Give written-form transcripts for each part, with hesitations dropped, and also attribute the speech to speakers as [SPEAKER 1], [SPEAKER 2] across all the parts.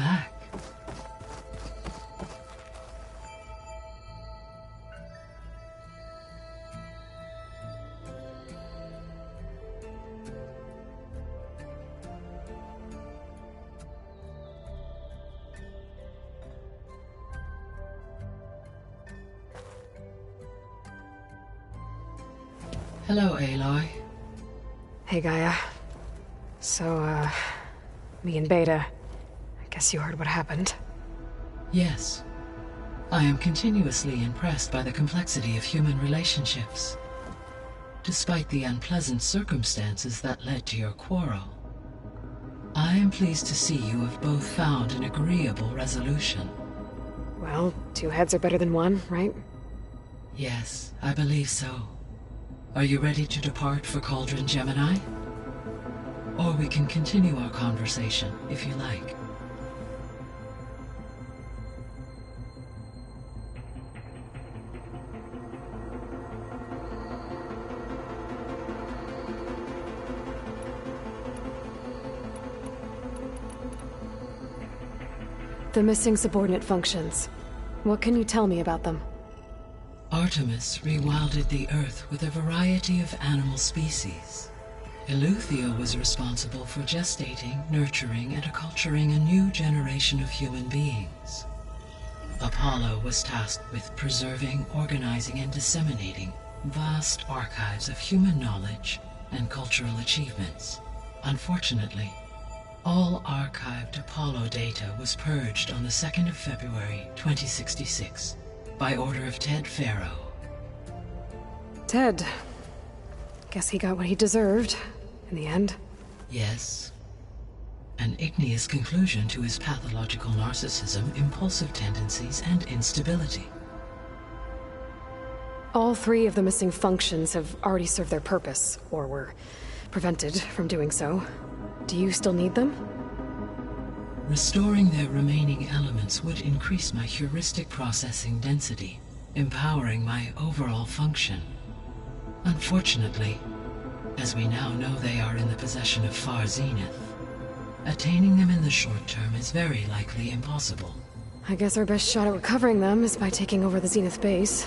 [SPEAKER 1] back. Hello, Aloy.
[SPEAKER 2] Hey, Gaia. So, me and Beta, I guess you heard what happened.
[SPEAKER 1] Yes. I am continuously impressed by the complexity of human relationships. Despite the unpleasant circumstances that led to your quarrel, I am pleased to see you have both found an agreeable resolution.
[SPEAKER 2] Well, two heads are better than one, right?
[SPEAKER 1] Yes, I believe so. Are you ready to depart for Cauldron Gemini? Or we can continue our conversation, if you like.
[SPEAKER 2] The missing subordinate functions. What can you tell me about them?
[SPEAKER 1] Artemis rewilded the Earth with a variety of animal species. Eleuthia was responsible for gestating, nurturing, and acculturating a new generation of human beings. Apollo was tasked with preserving, organizing, and disseminating vast archives of human knowledge and cultural achievements. Unfortunately, all archived Apollo data was purged on the 2nd of February, 2066, by order of Ted Faro.
[SPEAKER 2] Ted. Guess he got what he deserved, in the end.
[SPEAKER 1] Yes. An igneous conclusion to his pathological narcissism, impulsive tendencies, and instability.
[SPEAKER 2] All three of the missing functions have already served their purpose, or were prevented from doing so. Do you still need them?
[SPEAKER 1] Restoring their remaining elements would increase my heuristic processing density, empowering my overall function. Unfortunately, as we now know they are in the possession of Far Zenith, attaining them in the short term is very likely impossible.
[SPEAKER 2] I guess our best shot at recovering them is by taking over the Zenith base.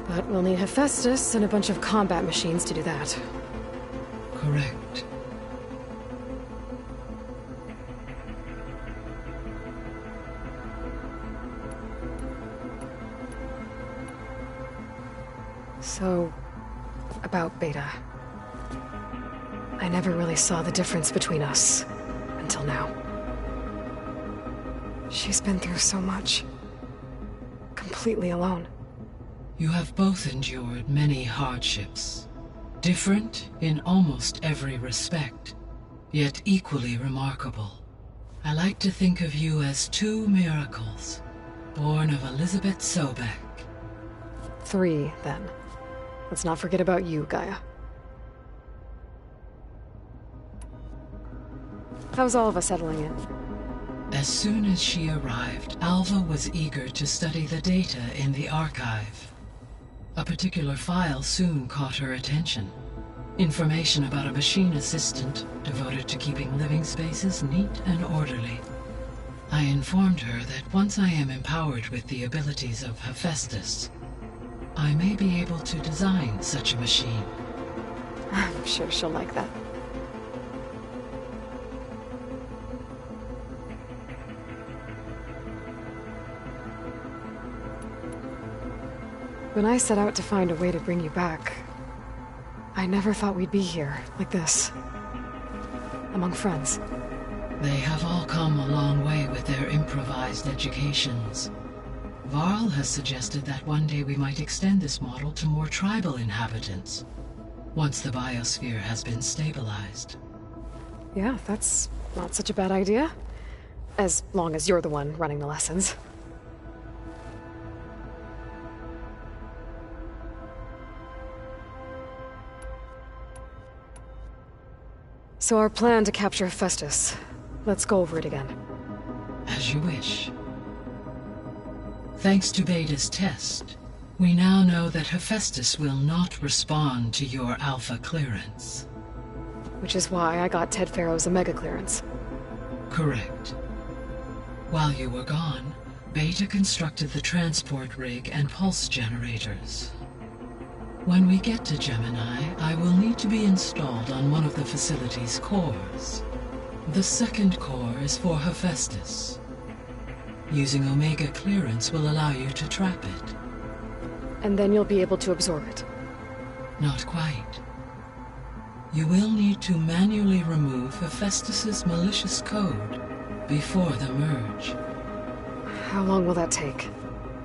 [SPEAKER 2] But we'll need Hephaestus and a bunch of combat machines to do that.
[SPEAKER 1] Correct.
[SPEAKER 2] So, about Beta. I never really saw the difference between us, until now. She's been through so much. Completely alone.
[SPEAKER 1] You have both endured many hardships. Different in almost every respect, yet equally remarkable. I like to think of you as two miracles, born of Elizabeth Sobek.
[SPEAKER 2] Three, then. Let's not forget about you, Gaia. How's all of us settling in?
[SPEAKER 1] As soon as she arrived, Alva was eager to study the data in the archive. A particular file soon caught her attention. Information about a machine assistant devoted to keeping living spaces neat and orderly. I informed her that once I am empowered with the abilities of Hephaestus, I may be able to design such a machine.
[SPEAKER 2] I'm sure she'll like that. When I set out to find a way to bring you back, I never thought we'd be here, like this. Among friends.
[SPEAKER 1] They have all come a long way with their improvised educations. Varl has suggested that one day we might extend this model to more tribal inhabitants, once the biosphere has been stabilized.
[SPEAKER 2] Yeah, that's not such a bad idea. As long as you're the one running the lessons. So our plan to capture Hephaestus. Let's go over it again.
[SPEAKER 1] As you wish. Thanks to Beta's test, we now know that Hephaestus will not respond to your Alpha clearance.
[SPEAKER 2] Which is why I got Ted Faro's Omega clearance.
[SPEAKER 1] Correct. While you were gone, Beta constructed the transport rig and pulse generators. When we get to Gemini, I will need to be installed on one of the facility's cores. The second core is for Hephaestus. Using Omega clearance will allow you to trap it.
[SPEAKER 2] And then you'll be able to absorb it.
[SPEAKER 1] Not quite. You will need to manually remove Hephaestus's malicious code before the merge.
[SPEAKER 2] How long will that take?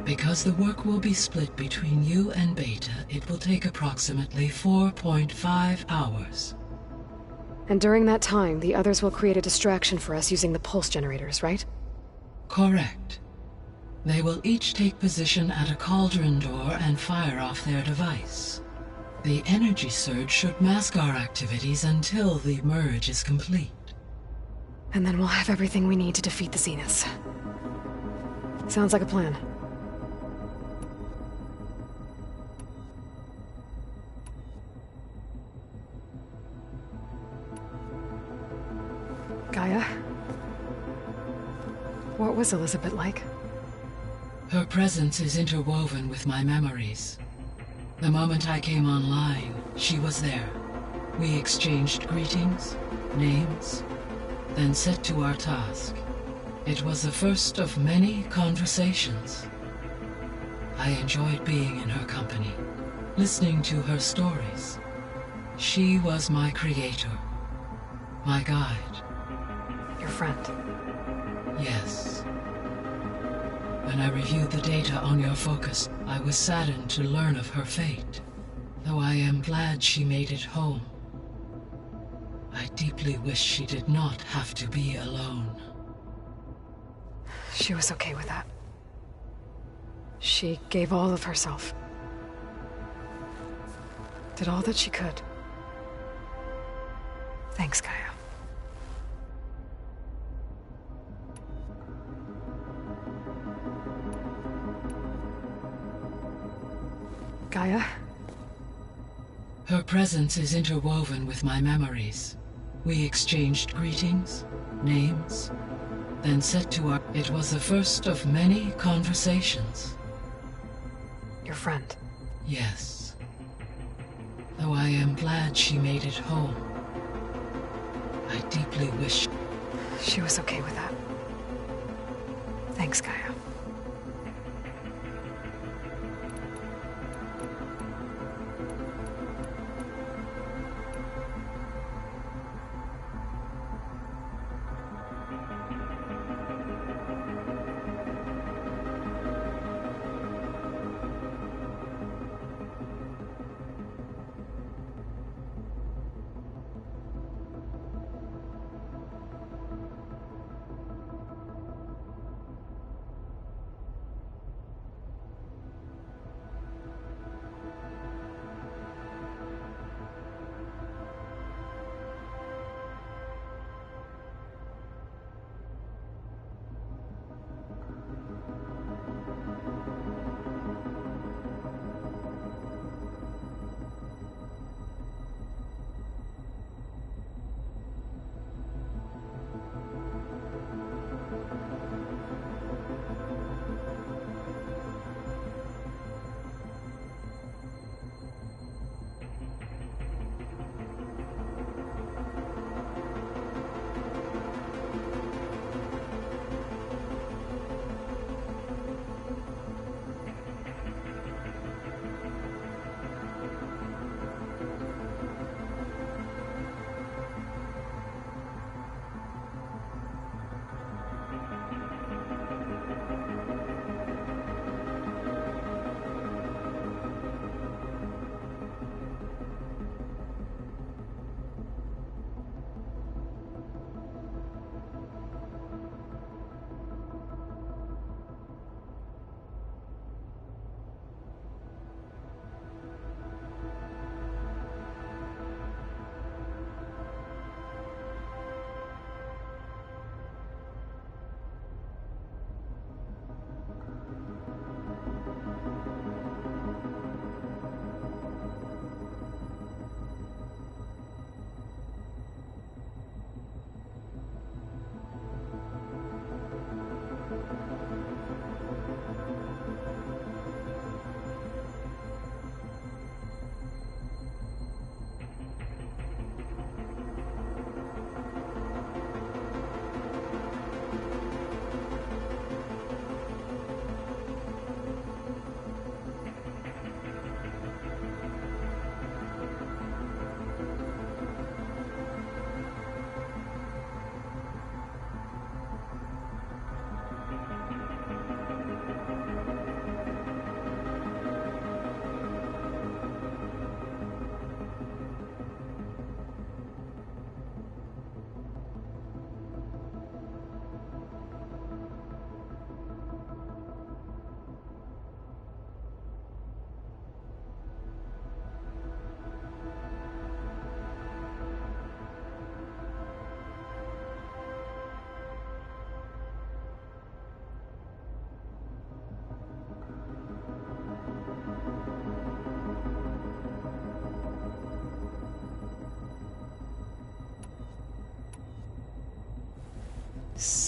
[SPEAKER 1] Because the work will be split between you and Beta, it will take approximately 4.5 hours.
[SPEAKER 2] And during that time, the others will create a distraction for us using the pulse generators, right?
[SPEAKER 1] Correct. They will each take position at a cauldron door and fire off their device. The energy surge should mask our activities until the merge is complete.
[SPEAKER 2] And then we'll have everything we need to defeat the Zeniths. Sounds like a plan. Gaia? What was Elizabeth like?
[SPEAKER 1] Her presence is interwoven with my memories. The moment I came online, she was there. We exchanged greetings, names, then set to our task. It was the first of many conversations. I enjoyed being in her company, listening to her stories. She was my creator, my guide.
[SPEAKER 2] Your friend.
[SPEAKER 1] Yes. When I reviewed the data on your focus, I was saddened to learn of her fate, though I am glad she made it home. I deeply wish she did not have to be alone.
[SPEAKER 2] She was okay with that. She gave all of herself. Did all that she could. Thanks, Gaia. Gaia?
[SPEAKER 1] Her presence is interwoven with my memories. We exchanged greetings, names, then set to our... It was the first of many conversations.
[SPEAKER 2] Your friend.
[SPEAKER 1] Yes. Though I am glad she made it home. I deeply wish...
[SPEAKER 2] She was okay with that. Thanks, Gaia.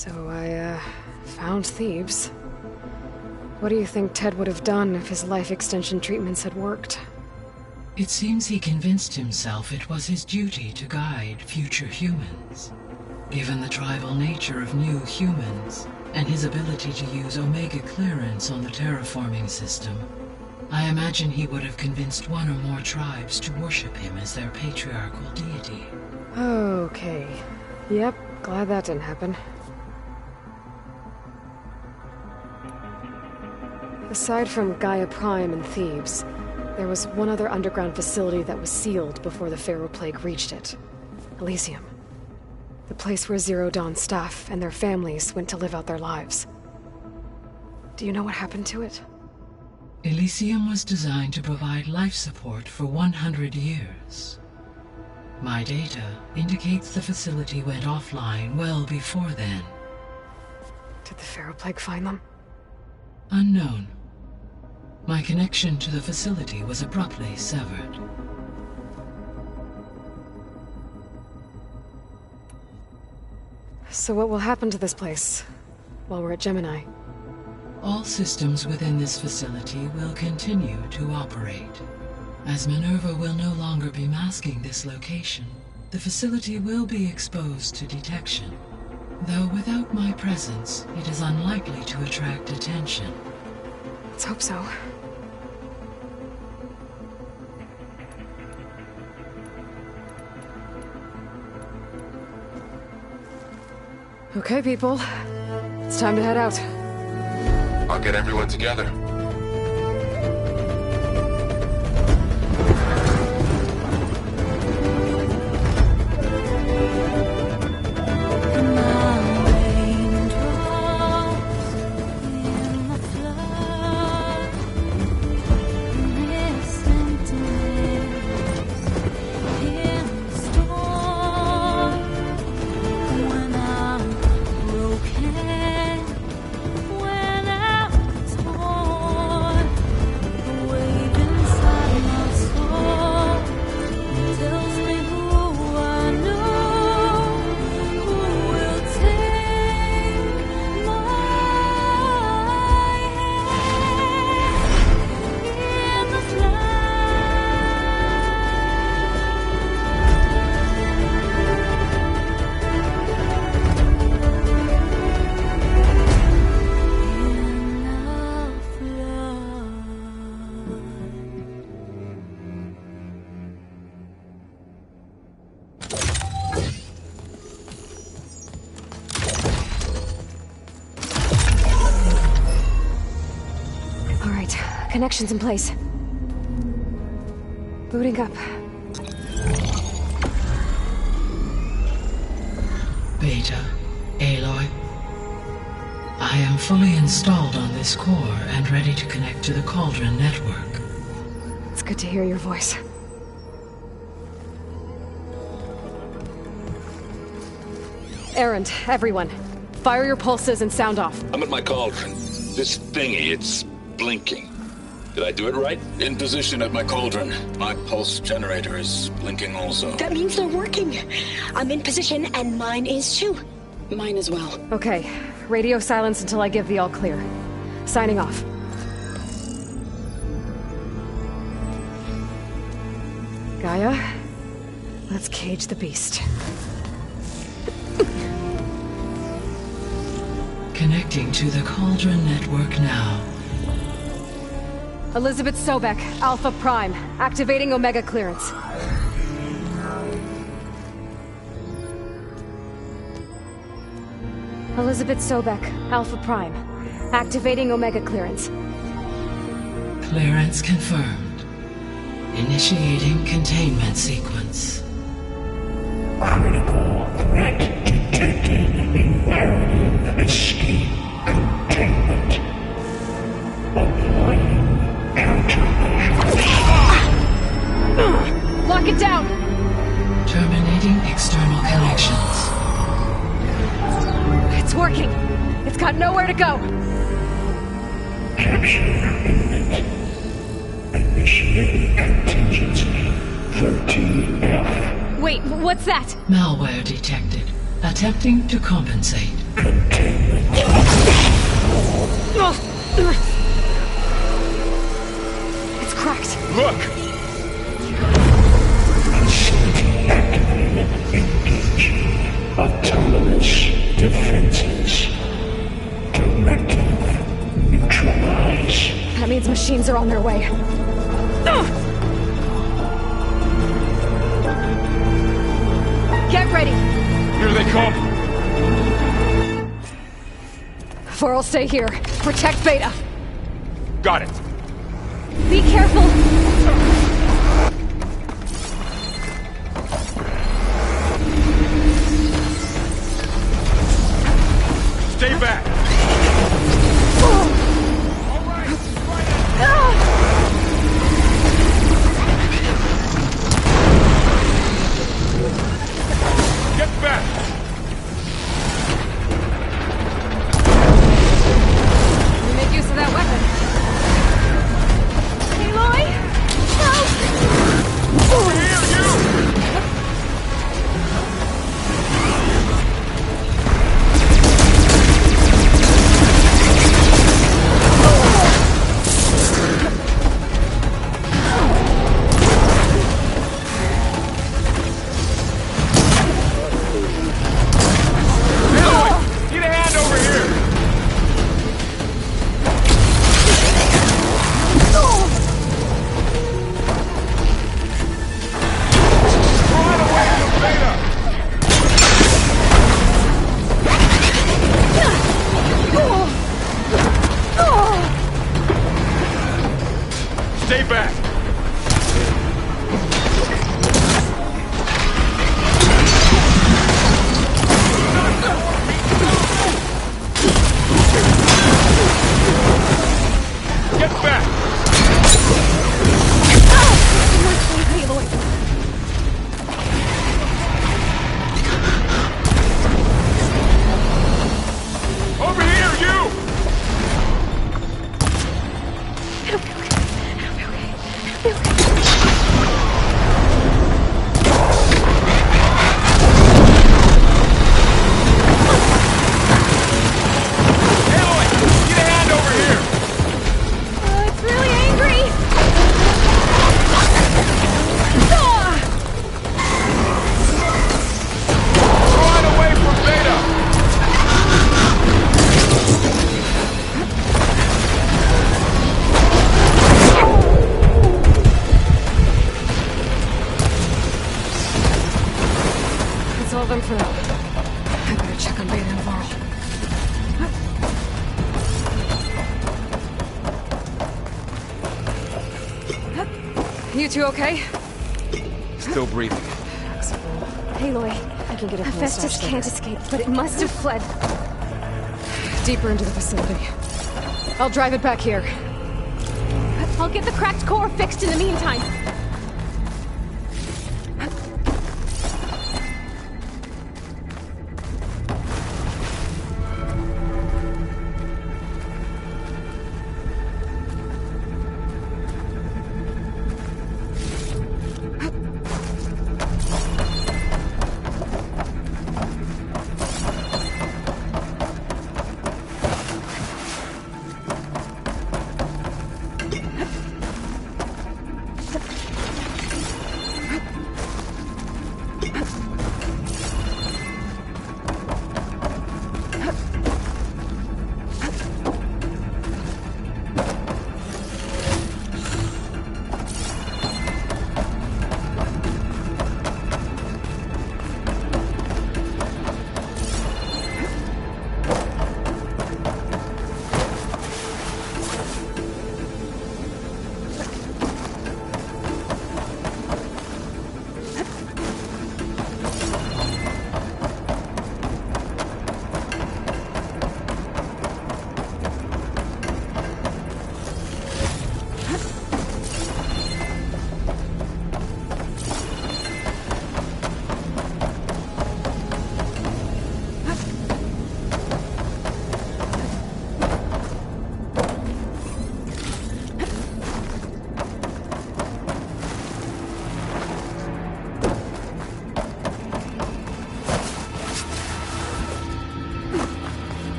[SPEAKER 2] So I, found Thebes. What do you think Ted would have done if his life extension treatments had worked?
[SPEAKER 1] It seems he convinced himself it was his duty to guide future humans. Given the tribal nature of new humans, and his ability to use Omega clearance on the terraforming system, I imagine he would have convinced one or more tribes to worship him as their patriarchal deity.
[SPEAKER 2] Okay. Yep, glad that didn't happen. Aside from Gaia Prime and Thebes, there was one other underground facility that was sealed before the Pharaoh Plague reached it. Elysium. The place where Zero Dawn staff and their families went to live out their lives. Do you know what happened to it?
[SPEAKER 1] Elysium was designed to provide life support for 100 years. My data indicates the facility went offline well before then.
[SPEAKER 2] Did the Pharaoh Plague find them?
[SPEAKER 1] Unknown. My connection to the facility was abruptly severed.
[SPEAKER 2] So what will happen to this place while we're at Gemini?
[SPEAKER 1] All systems within this facility will continue to operate. As Minerva will no longer be masking this location, the facility will be exposed to detection. Though without my presence, it is unlikely to attract attention.
[SPEAKER 2] Let's hope so. Okay, people. It's time to head out.
[SPEAKER 3] I'll get everyone together.
[SPEAKER 2] Connections in place. Booting up.
[SPEAKER 1] Beta, Aloy. I am fully installed on this core and ready to connect to the Cauldron network.
[SPEAKER 2] It's good to hear your voice. Errand, everyone. Fire your pulses and sound off.
[SPEAKER 4] I'm at my cauldron. This thingy, it's blinking. Did I do it right? In position at my cauldron. My pulse generator is blinking also.
[SPEAKER 5] That means they're working. I'm in position and mine is too.
[SPEAKER 6] Mine as well.
[SPEAKER 2] Okay. Radio silence until I give the all clear. Signing off. Gaia, let's cage the beast.
[SPEAKER 1] Connecting to the Cauldron network now.
[SPEAKER 2] Elizabeth Sobek, Alpha Prime, activating Omega clearance. Elizabeth Sobek, Alpha Prime, activating Omega clearance.
[SPEAKER 1] Clearance confirmed. Initiating containment sequence.
[SPEAKER 7] Critical threat detected. Imperative escape containment. Applying countermeasures.
[SPEAKER 2] Lock it down!
[SPEAKER 1] Terminating external connections.
[SPEAKER 2] It's working! It's got nowhere to go!
[SPEAKER 7] Capture imminent. Initiating contingency 13F.
[SPEAKER 2] Wait, what's that?
[SPEAKER 1] Malware detected. Attempting to compensate.
[SPEAKER 7] containment.
[SPEAKER 2] It's cracked.
[SPEAKER 4] Look!
[SPEAKER 7] Facility activated. Engaging autonomous defenses. Directive. Neutralize.
[SPEAKER 2] That means machines are on their way. Get ready!
[SPEAKER 4] Here they come!
[SPEAKER 2] Four will stay here. Protect Beta.
[SPEAKER 4] Got it!
[SPEAKER 2] Be careful!
[SPEAKER 4] Stay back! Get back!
[SPEAKER 2] We make use of that weapon. Aloy! Help!
[SPEAKER 4] Over here, you! Aloy! Need a hand over here! Run away from Beta! Stay back! Get back! Over here, you! Aloy, get a hand over here!
[SPEAKER 2] It's really angry!
[SPEAKER 4] Run away from Beta!
[SPEAKER 2] That's all of them for now. I better check on Beta and Varl. You two okay?
[SPEAKER 4] Still breathing.
[SPEAKER 2] Aloy, I can get a Hephaestus can't escape, but it must have fled. Deeper into the facility. I'll drive it back here.
[SPEAKER 5] I'll get the cracked core fixed in the meantime.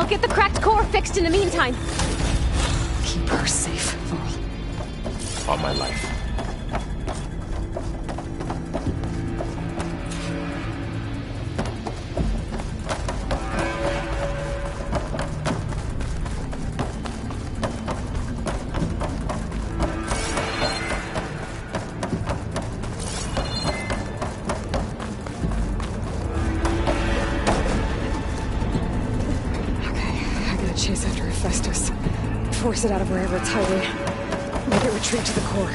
[SPEAKER 2] I'll get the cracked core fixed in the meantime.
[SPEAKER 6] Keep her safe, Varl.
[SPEAKER 3] On my life.
[SPEAKER 2] Chase after Hephaestus. Force it out of wherever it's hiding. Make it retreat to the core.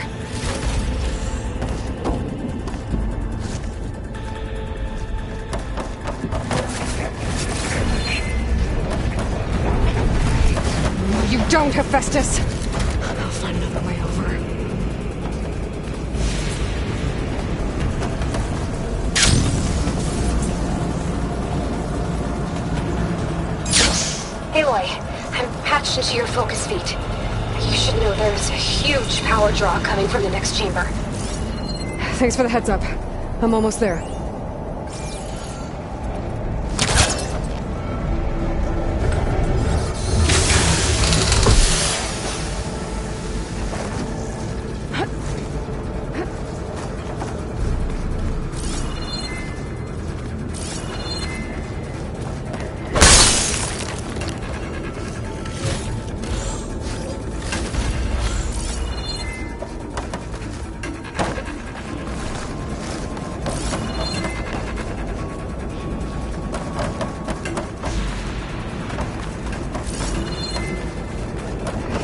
[SPEAKER 2] No, you don't, Hephaestus! I'll find another way over.
[SPEAKER 5] Aloy, I'm patched into your focus feed. You should know there's a huge power draw coming from the next chamber.
[SPEAKER 2] Thanks for the heads up. I'm almost there.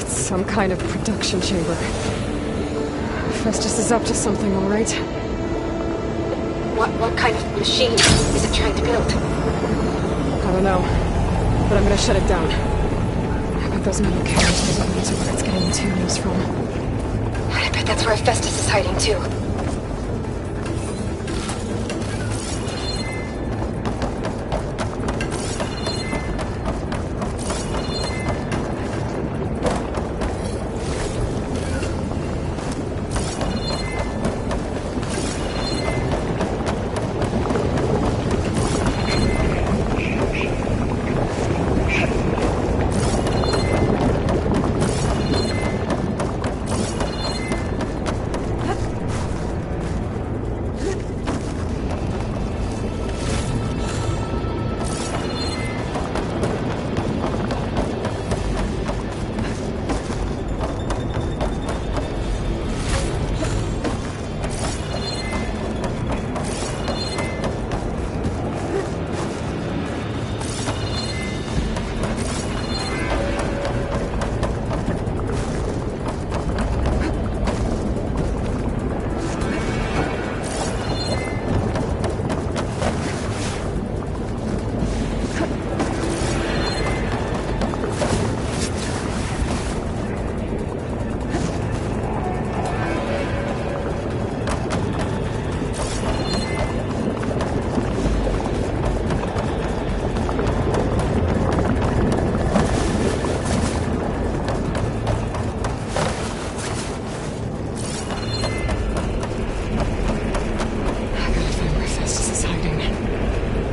[SPEAKER 2] Some kind of production chamber. Festus is up to something, all right?
[SPEAKER 5] What kind of machine is it trying to build?
[SPEAKER 2] I don't know, but I'm gonna shut it down. I bet those metal carriers are where it's getting materials from.
[SPEAKER 5] I bet that's where Festus is hiding too.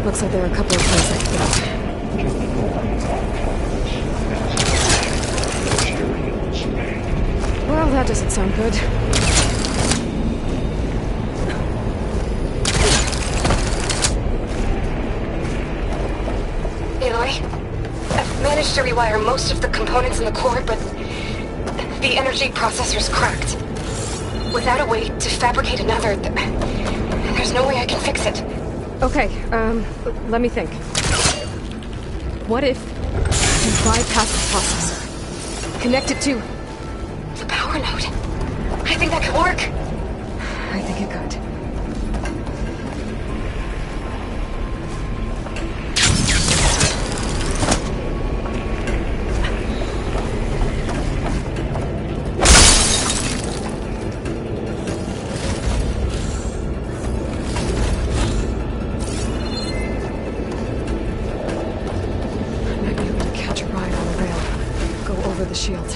[SPEAKER 2] Looks like there are a couple of places I can get. Well, that doesn't sound good.
[SPEAKER 5] Aloy, I've managed to rewire most of the components in the core, but the energy processor's cracked. Without a way to fabricate another, there's no way I can fix it.
[SPEAKER 2] Okay, let me think. What if you bypass the processor? Connect it to
[SPEAKER 5] the power node. I think that could work.
[SPEAKER 2] I think it could. The shield.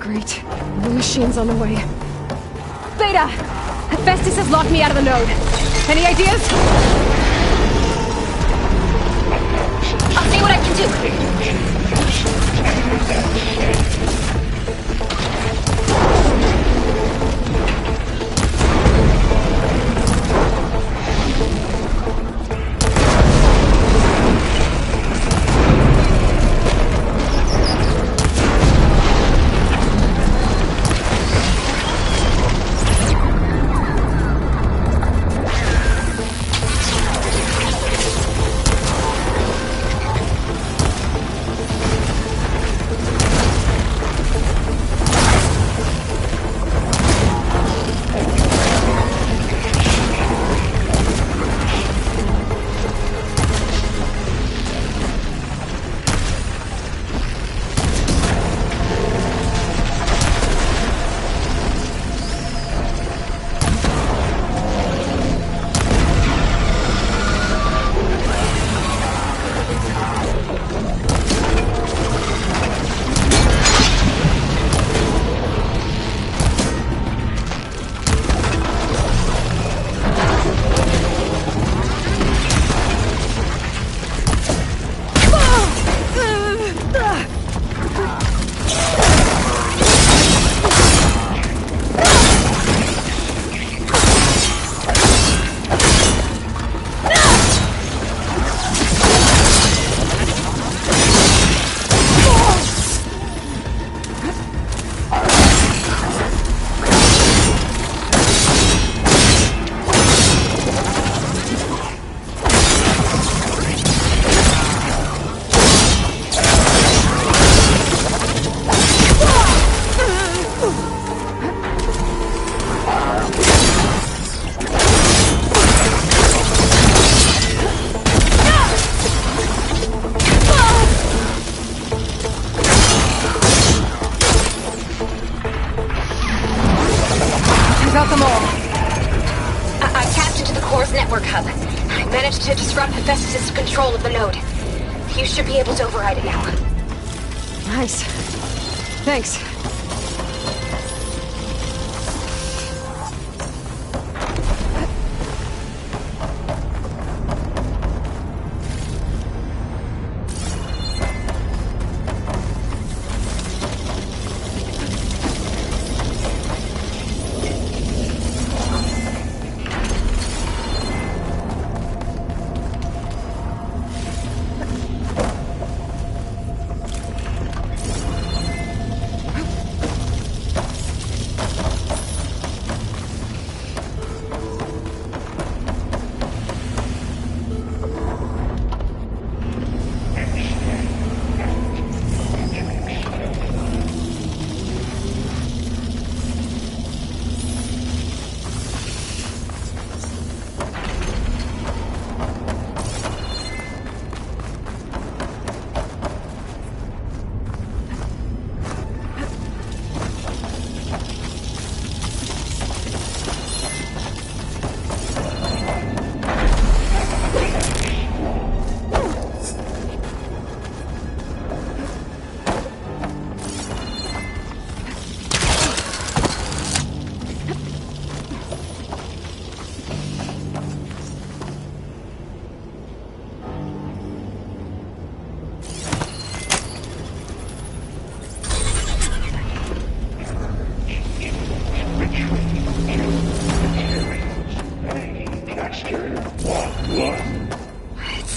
[SPEAKER 2] Great. More machines on the way.
[SPEAKER 5] Beta! Hephaestus has locked me out of the node. Any ideas? I'll see what I can do. network hub. I managed to disrupt Hephaestus' control of the node. You should be able to override it now.
[SPEAKER 2] Nice. Thanks.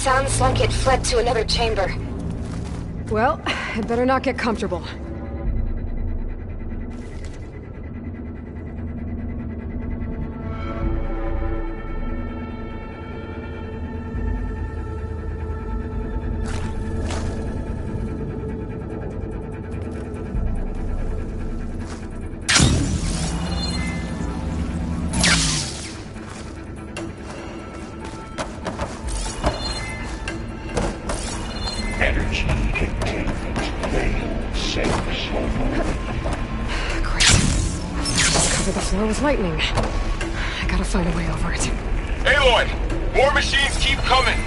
[SPEAKER 5] Sounds like it fled to another chamber.
[SPEAKER 2] Well, I'd better not get comfortable. With lightning. I gotta find a way over it.
[SPEAKER 3] Aloy! More machines keep coming!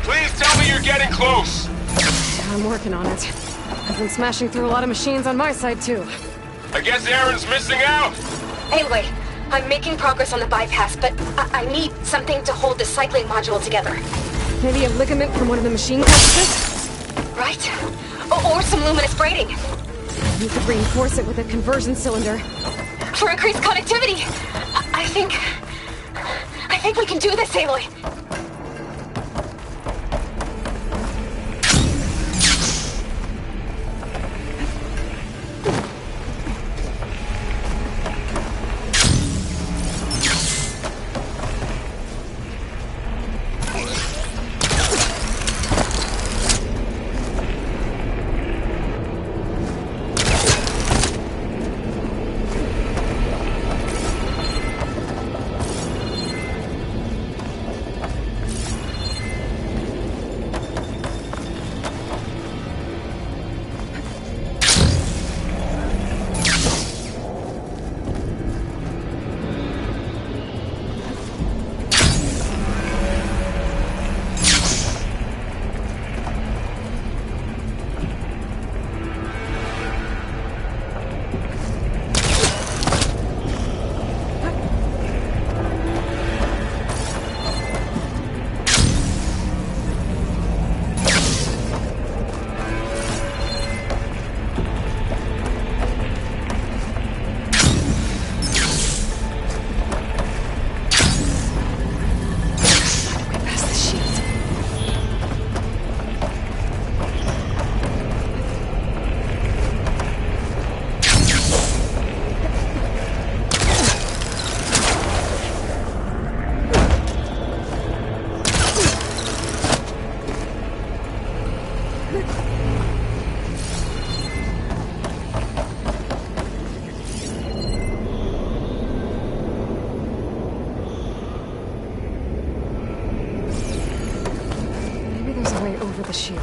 [SPEAKER 3] Please tell me you're getting close!
[SPEAKER 2] I'm working on it. I've been smashing through a lot of machines on my side, too.
[SPEAKER 3] I guess Aaron's missing out!
[SPEAKER 5] Anyway, I'm making progress on the bypass, but I need something to hold the cycling module together.
[SPEAKER 2] Maybe a ligament from one of the machine cartridges?
[SPEAKER 5] Right? Or some luminous braiding.
[SPEAKER 2] You could reinforce it with a conversion cylinder.
[SPEAKER 5] For increased connectivity! I think we can do this, Aloy!
[SPEAKER 2] Over the shield.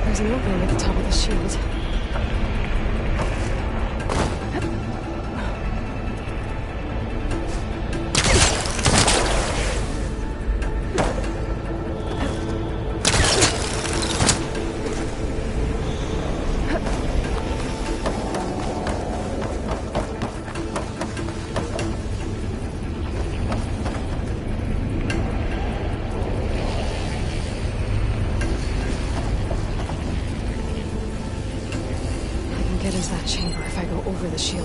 [SPEAKER 2] There's an opening at the top of the shield. Get into that chamber if I go over the shield.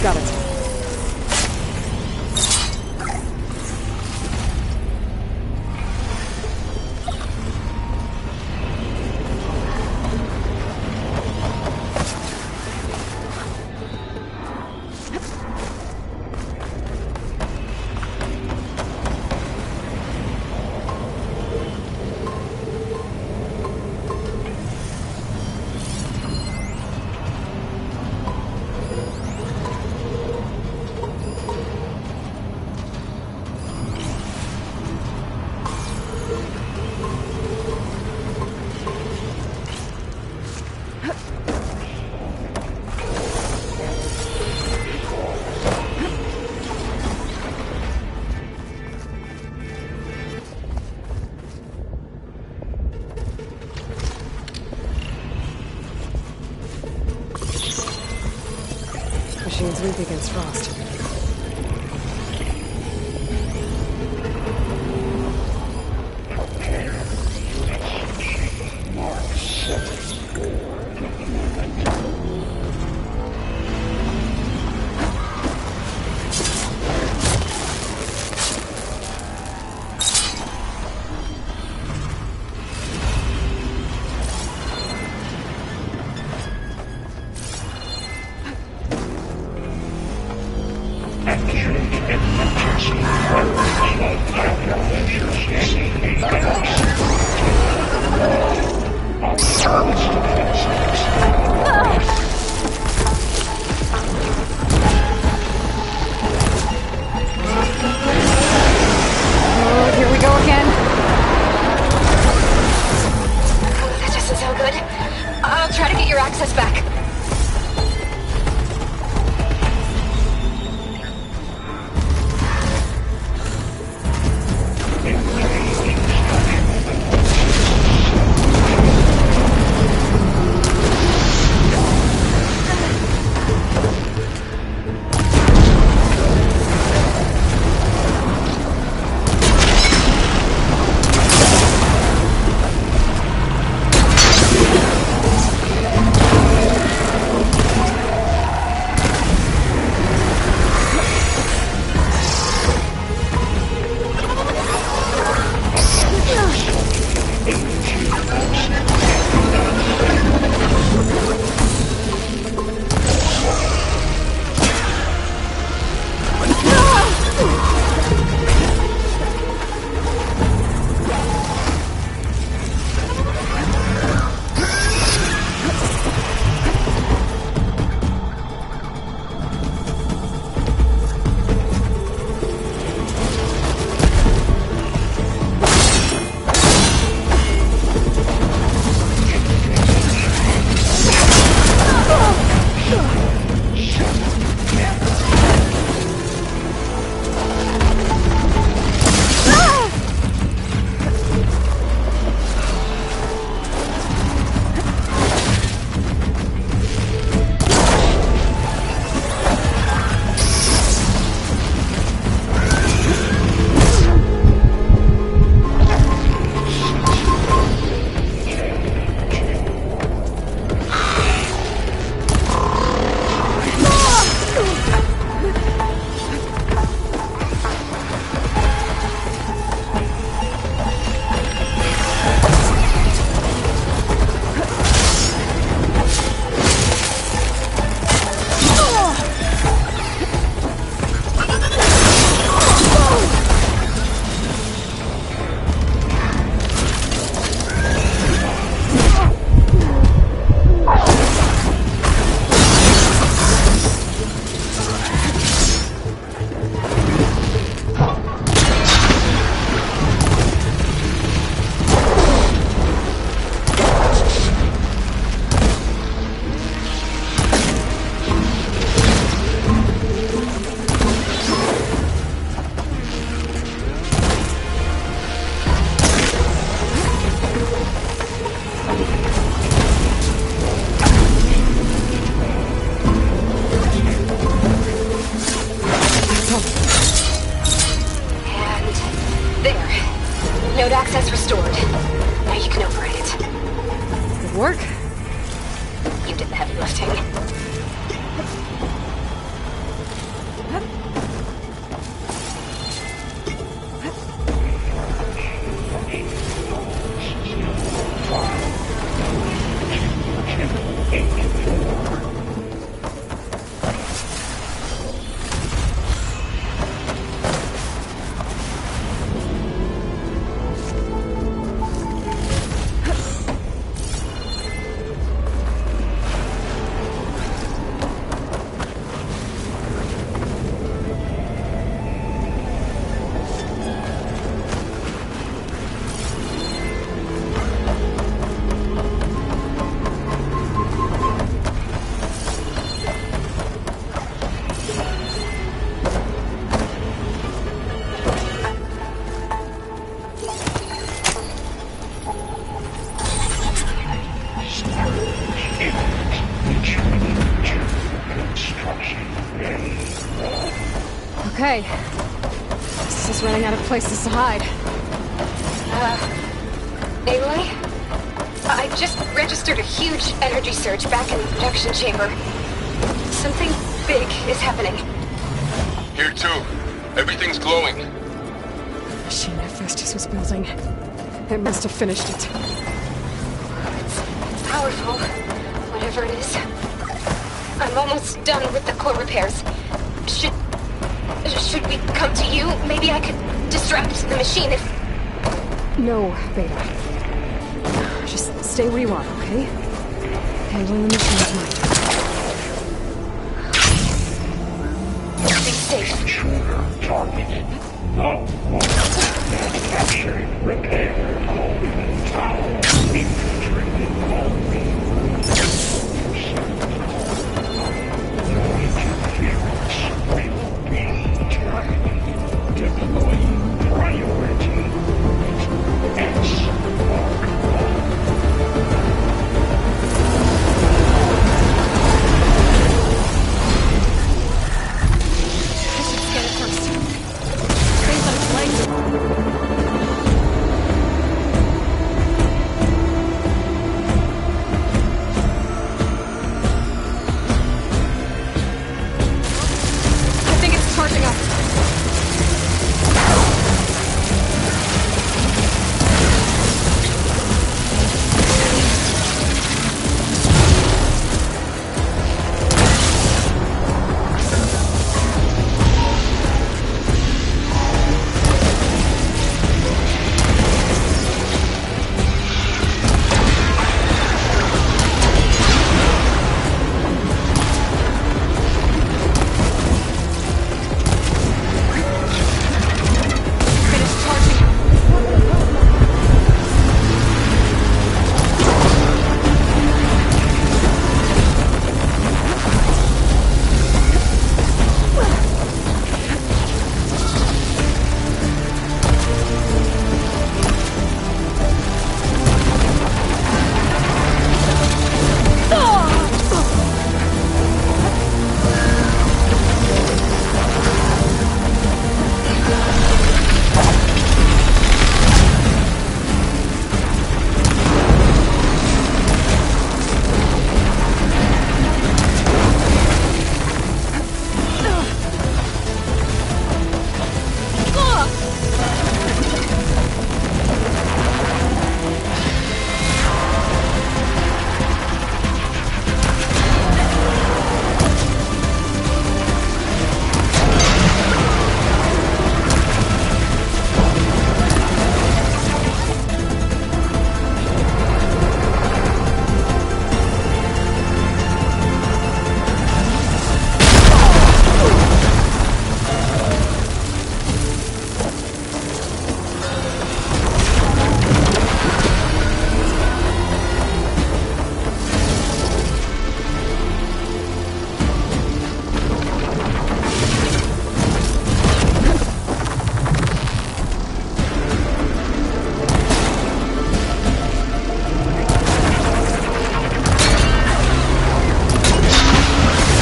[SPEAKER 2] Got it. Machine's weak against frost. Oh, here we go again.
[SPEAKER 5] That doesn't sound good. I'll try to get your access back. Node access restored. Now you can override it.
[SPEAKER 2] Good work.
[SPEAKER 5] You did the heavy lifting.
[SPEAKER 2] Okay. This is running out of places to hide.
[SPEAKER 5] Aloy? I just registered a huge energy surge back in the production chamber. Something big is happening.
[SPEAKER 3] Here too. Everything's glowing.
[SPEAKER 2] The machine Hephaestus was building. It must have finished it.
[SPEAKER 5] It's powerful, whatever it is. I'm almost done with the core repairs. Should Should we come to you? Maybe I could distract the machine if...
[SPEAKER 2] No, Beta. Just stay where you are, okay? Handling the machine's mine.
[SPEAKER 5] Be safe.
[SPEAKER 7] Intruder targeted. Not one. Manufactured, repaired, holding tower. Infiltrated, holding. No interference. We will be targeted. Deploying priority. X Mark 1.
[SPEAKER 2] Get it first. Stays on its legs. I think it's charging up. Finished charging.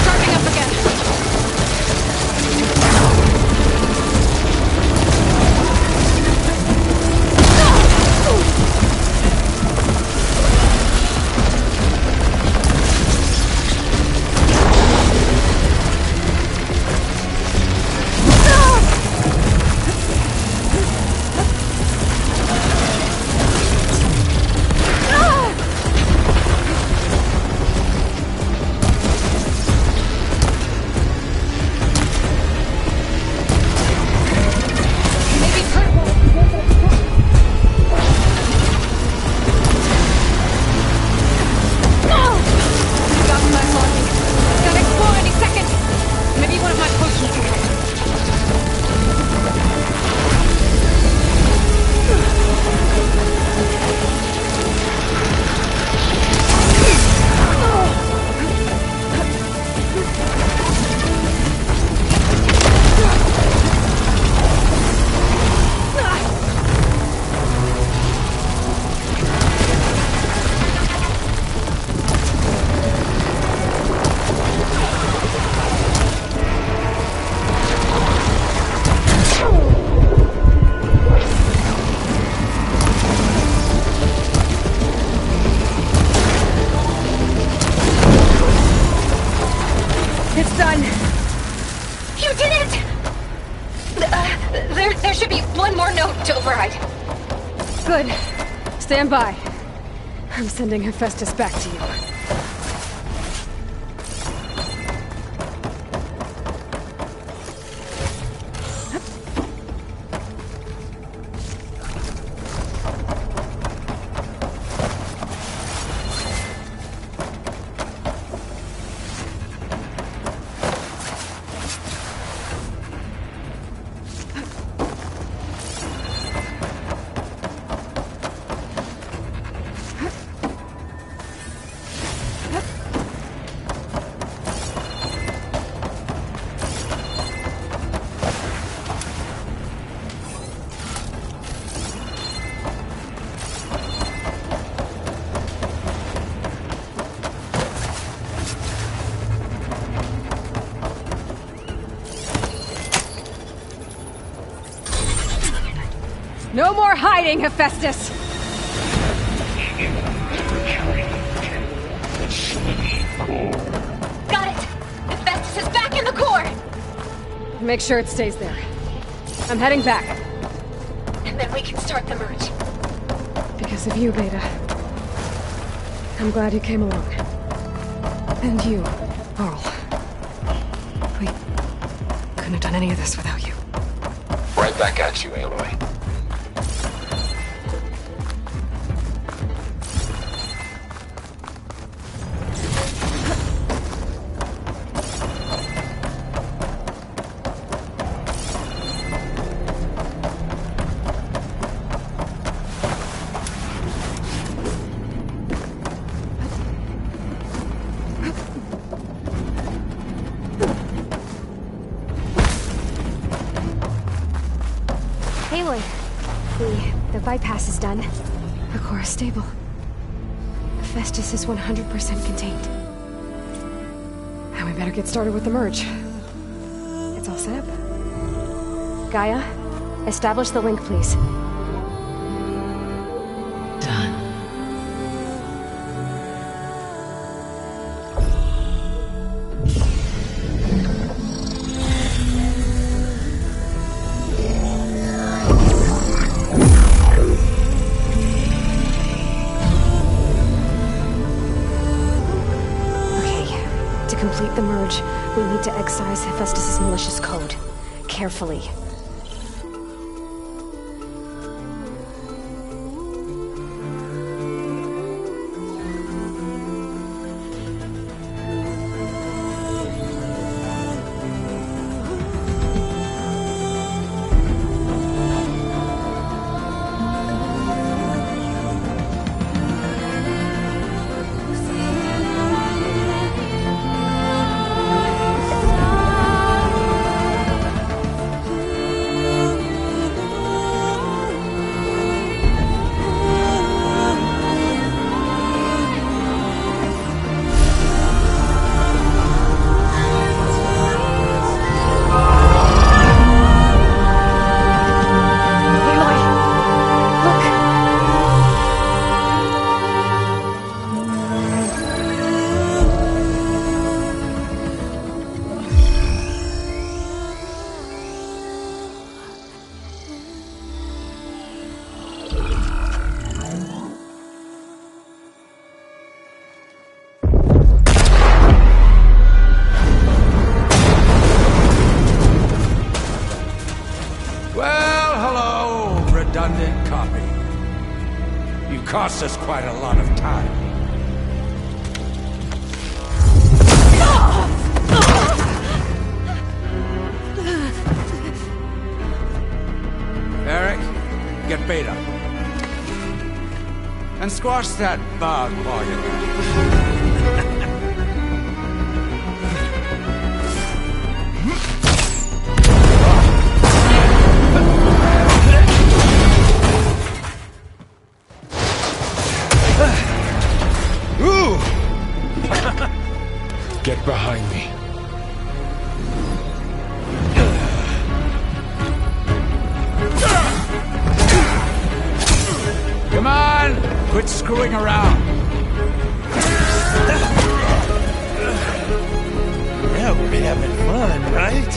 [SPEAKER 2] Starting up again. Maybe turn. Got my body. Gotta explode any second. Maybe one of my potions will help. It's done.
[SPEAKER 5] You did it! There should be one more note to override.
[SPEAKER 2] Good. Stand by. I'm sending Hephaestus back to you. No more hiding, Hephaestus!
[SPEAKER 5] Got it! Hephaestus is back in the core!
[SPEAKER 2] Make sure it stays there. I'm heading back.
[SPEAKER 5] And then we can start the merge.
[SPEAKER 2] Because of you, Beta. I'm glad you came along. And you, Earl. We couldn't have done any of this without you.
[SPEAKER 4] Right back at you, Aloy.
[SPEAKER 5] Aloy, the bypass is done.
[SPEAKER 2] The core is stable. Hephaestus is 100% contained. And we better get started with the merge. It's all set up.
[SPEAKER 5] Gaia, establish the link, please.
[SPEAKER 1] Done.
[SPEAKER 5] To complete the merge, we need to excise Hephaestus' malicious code. Carefully.
[SPEAKER 8] Redundant copy. You cost us quite a lot of time. Eric, get Beta. And squash that bug while you're there.
[SPEAKER 3] Get behind me.
[SPEAKER 8] Come on! Quit screwing around!
[SPEAKER 9] Yeah, we're having fun, right?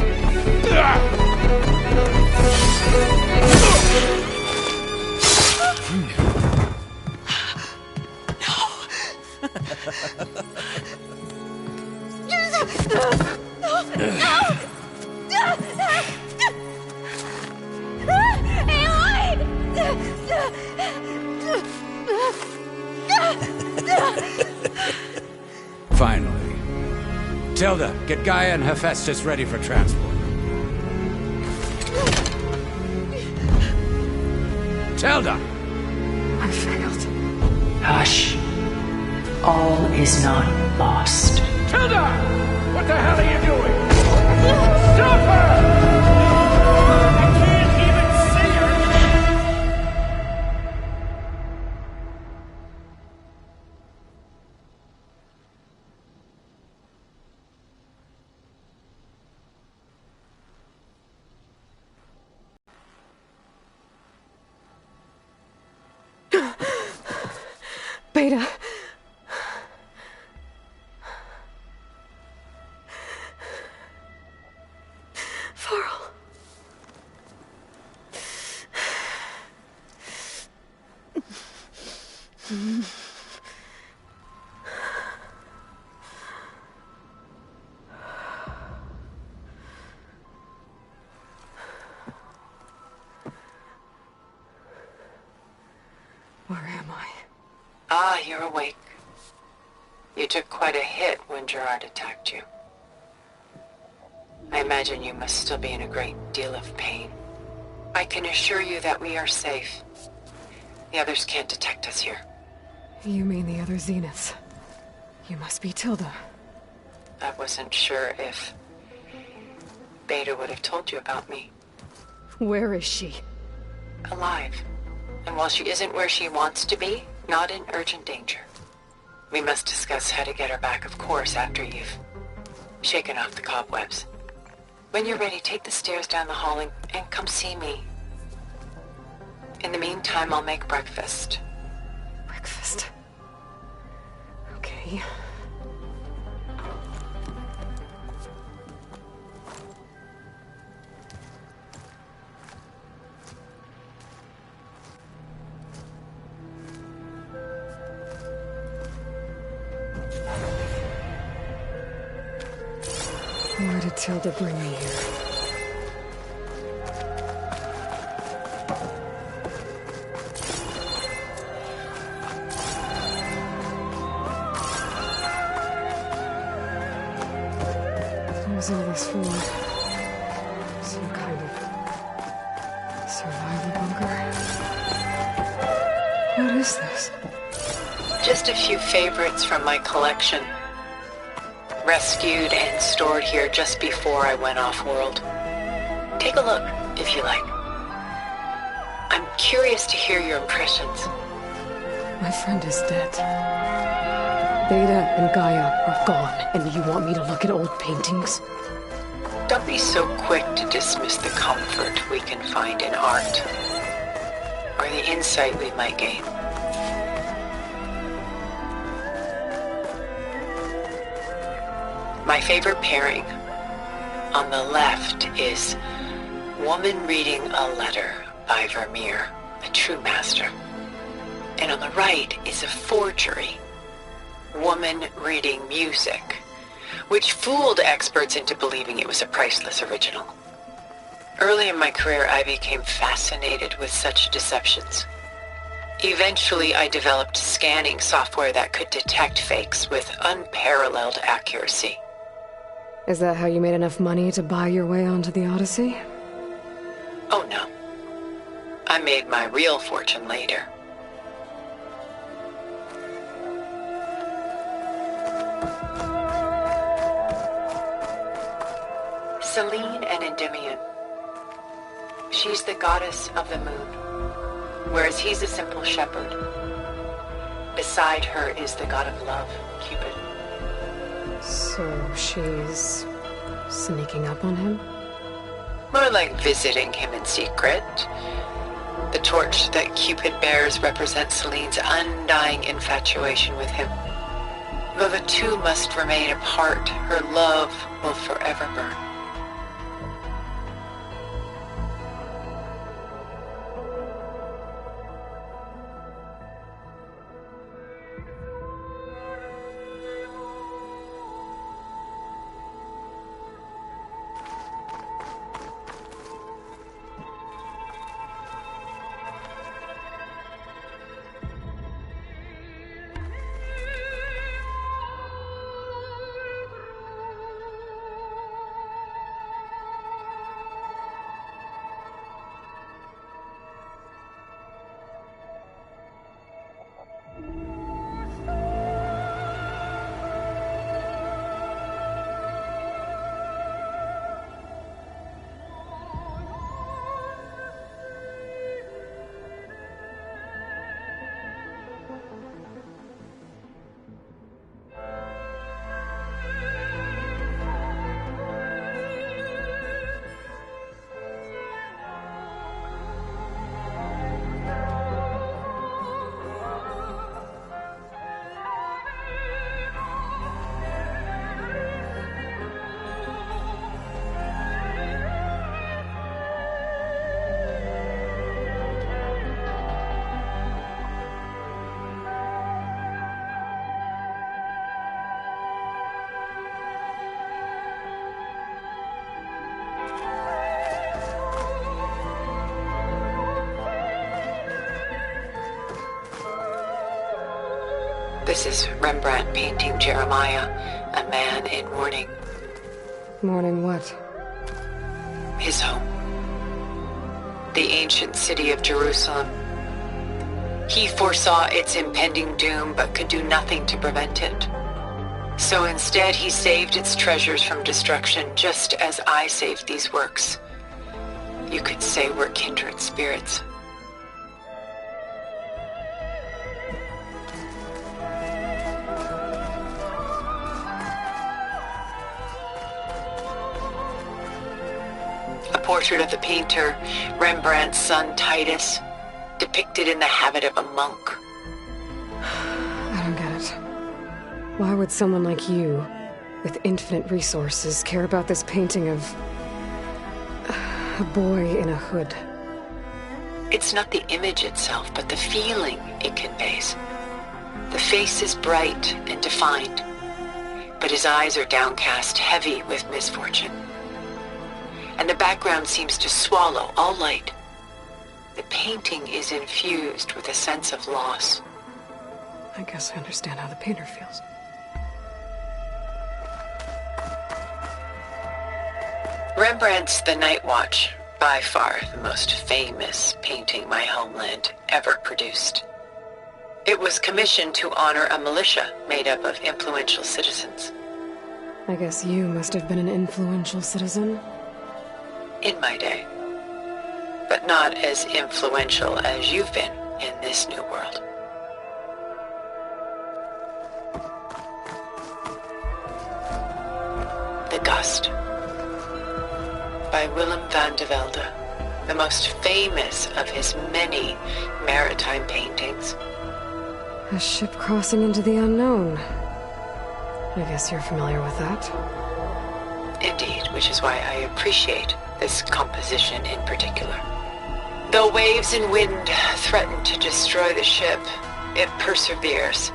[SPEAKER 8] Finally. Tilda, get Gaia and Hephaestus ready for transport. Tilda!
[SPEAKER 2] I failed.
[SPEAKER 1] Hush. All is not lost.
[SPEAKER 8] Tilda! What the hell are you doing? Stop her! I can't even see her!
[SPEAKER 2] Beta. Varl. Where am I?
[SPEAKER 10] Ah, you're awake. You took quite a hit when Gerard attacked you. I imagine you must still be in a great deal of pain. I can assure you that we are safe. The others can't detect us here.
[SPEAKER 2] You mean the other Zeniths? You must be Tilda.
[SPEAKER 10] I wasn't sure if Beta would have told you about me.
[SPEAKER 2] Where is she?
[SPEAKER 10] Alive. And while she isn't where she wants to be, not in urgent danger. We must discuss how to get her back, of course, after you've shaken off the cobwebs. When you're ready, take the stairs down the hall and come see me. In the meantime, I'll make breakfast.
[SPEAKER 2] Breakfast. Okay. Why did Tilda bring me here? What was all this for? Some kind of survival bunker? What is this?
[SPEAKER 10] Just a few favorites from my collection. Rescued and stored here just before I went off-world. Take a look, if you like. I'm curious to hear your impressions.
[SPEAKER 2] My friend is dead. Beta and Gaia are gone, and you want me to look at old paintings?
[SPEAKER 10] Don't be so quick to dismiss the comfort we can find in art, or the insight we might gain. My favorite pairing on the left is Woman Reading a Letter by Vermeer, a true master. And on the right is a forgery, Woman Reading Music, which fooled experts into believing it was a priceless original. Early in my career, I became fascinated with such deceptions. Eventually, I developed scanning software that could detect fakes with unparalleled accuracy.
[SPEAKER 2] Is that how you made enough money to buy your way onto the Odyssey?
[SPEAKER 10] Oh no. I made my real fortune later. Selene and Endymion. She's the goddess of the moon, whereas he's a simple shepherd. Beside her is the god of love, Cupid.
[SPEAKER 2] So she's sneaking up on him?
[SPEAKER 10] More like visiting him in secret. The torch that Cupid bears represents Selene's undying infatuation with him. Though the two must remain apart, her love will forever burn. This is Rembrandt painting Jeremiah, a man in mourning.
[SPEAKER 2] Mourning what?
[SPEAKER 10] His home. The ancient city of Jerusalem. He foresaw its impending doom, but could do nothing to prevent it. So instead, he saved its treasures from destruction, just as I saved these works. You could say we're kindred spirits. A portrait of the painter, Rembrandt's son Titus, depicted in the habit of a monk.
[SPEAKER 2] I don't get it. Why would someone like you, with infinite resources, care about this painting of a boy in a hood?
[SPEAKER 10] It's not the image itself, but the feeling it conveys. The face is bright and defined, but his eyes are downcast, heavy with misfortune. And the background seems to swallow all light. The painting is infused with a sense of loss.
[SPEAKER 2] I guess I understand how the painter feels.
[SPEAKER 10] Rembrandt's The Night Watch, by far the most famous painting my homeland ever produced. It was commissioned to honor a militia made up of influential citizens.
[SPEAKER 2] I guess you must have been an influential citizen?
[SPEAKER 10] In my day. But not as influential as you've been in this new world. The Gust, by Willem van de Velde, the most famous of his many maritime paintings.
[SPEAKER 2] A ship crossing into the unknown. I guess you're familiar with that.
[SPEAKER 10] Indeed, which is why I appreciate this composition in particular. Though waves and wind threaten to destroy the ship, it perseveres,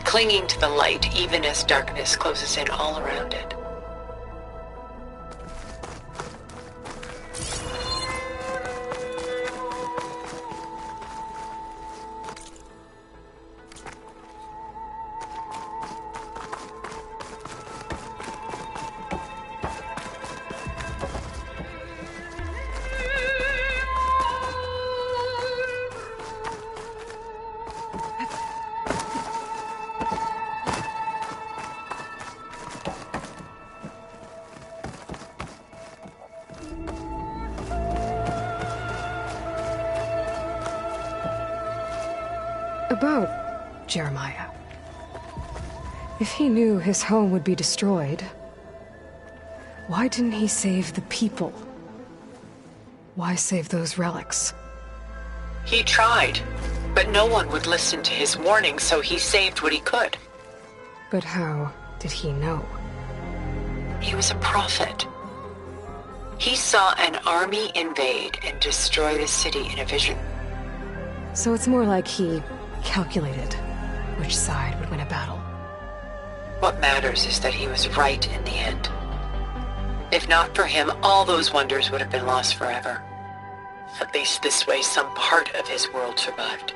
[SPEAKER 10] clinging to the light even as darkness closes in all around it.
[SPEAKER 2] About Jeremiah. If he knew his home would be destroyed, why didn't he save the people? Why save those relics?
[SPEAKER 10] He tried, but no one would listen to his warning, so he saved what he could.
[SPEAKER 2] But how did he know?
[SPEAKER 10] He was a prophet. He saw an army invade and destroy the city in a vision.
[SPEAKER 2] So it's more like he calculated which side would win a battle.
[SPEAKER 10] What matters is that he was right in the end. If not for him, all those wonders would have been lost forever. At least this way, some part of his world survived.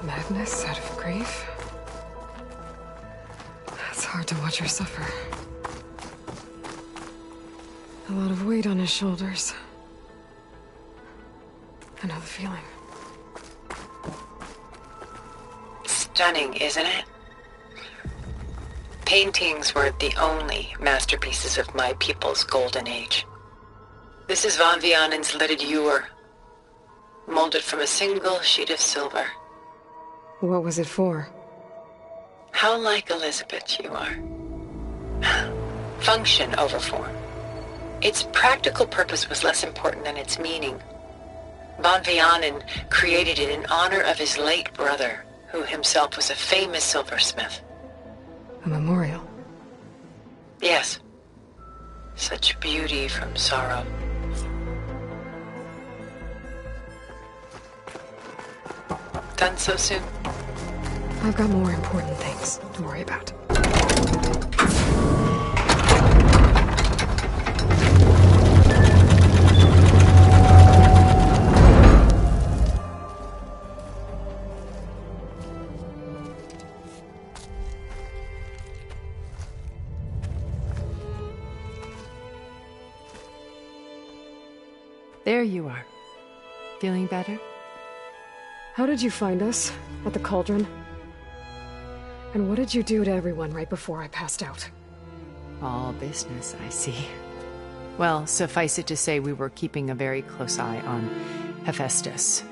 [SPEAKER 2] Madness out of grief? It's hard to watch her suffer. A lot of weight on his shoulders. I know the feeling.
[SPEAKER 10] Stunning, isn't it? Paintings were the only masterpieces of my people's golden age. This is Von Vianen's lidded ewer, molded from a single sheet of silver.
[SPEAKER 2] What was it for?
[SPEAKER 10] How like Elizabeth you are. Function over form. Its practical purpose was less important than its meaning. Von Vianen created it in honor of his late brother, who himself was a famous silversmith.
[SPEAKER 2] A memorial?
[SPEAKER 10] Yes. Such beauty from sorrow. Done so soon?
[SPEAKER 2] I've got more important things to worry about.
[SPEAKER 6] There you are. Feeling better?
[SPEAKER 2] How did you find us? At the cauldron? And what did you do to everyone right before I passed out?
[SPEAKER 6] All business, I see. Well, suffice it to say we were keeping a very close eye on Hephaestus,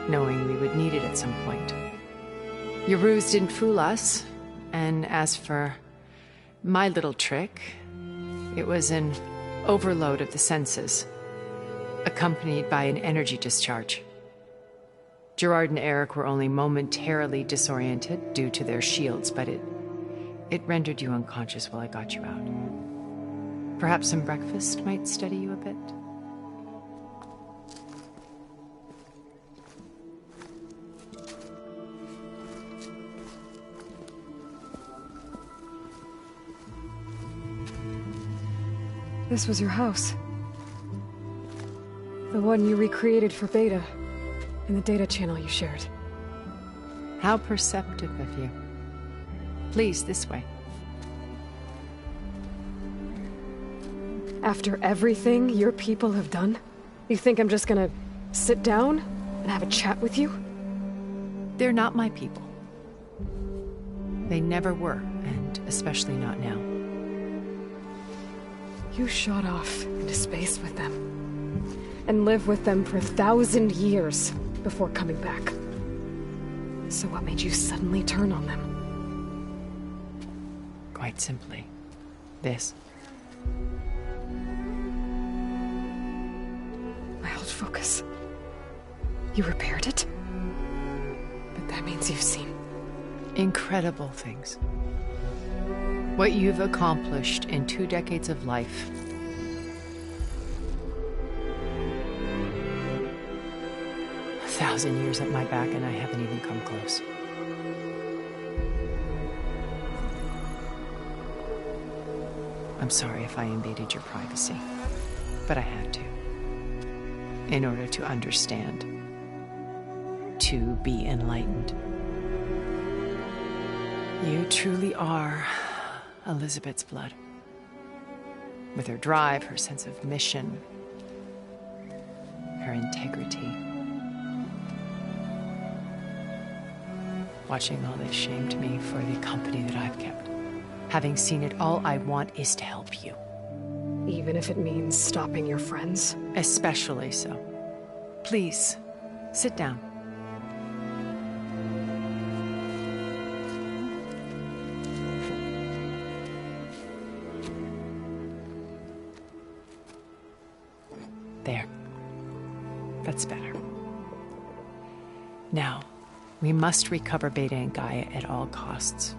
[SPEAKER 6] knowing we would need it at some point. Your ruse didn't fool us, and as for my little trick, it was an overload of the senses, accompanied by an energy discharge. Gerard and Eric were only momentarily disoriented due to their shields, but it rendered you unconscious while I got you out. Perhaps some breakfast might steady you a bit?
[SPEAKER 2] This was your house. The one you recreated for Beta, in the data channel you shared.
[SPEAKER 6] How perceptive of you. Please, this way.
[SPEAKER 2] After everything your people have done, you think I'm just gonna sit down and have a chat with you?
[SPEAKER 6] They're not my people. They never were, and especially not now.
[SPEAKER 2] You shot off into space with them, and lived with them for 1,000 years before coming back. So what made you suddenly turn on them?
[SPEAKER 6] Quite simply, this.
[SPEAKER 2] My old focus. You repaired it? But that means you've seen...
[SPEAKER 6] incredible things. What you've accomplished in 2 decades of life. A 1,000 years at my back and I haven't even come close. I'm sorry if I invaded your privacy, but I had to. In order to understand. To be enlightened. You truly are Elizabeth's blood. With her drive, her sense of mission, her integrity. Watching all this shamed me for the company that I've kept. Having seen it, all I want is to help you.
[SPEAKER 2] Even if it means stopping your friends?
[SPEAKER 6] Especially so. Please, sit down. There. That's better. Now, we must recover Beta and Gaia at all costs.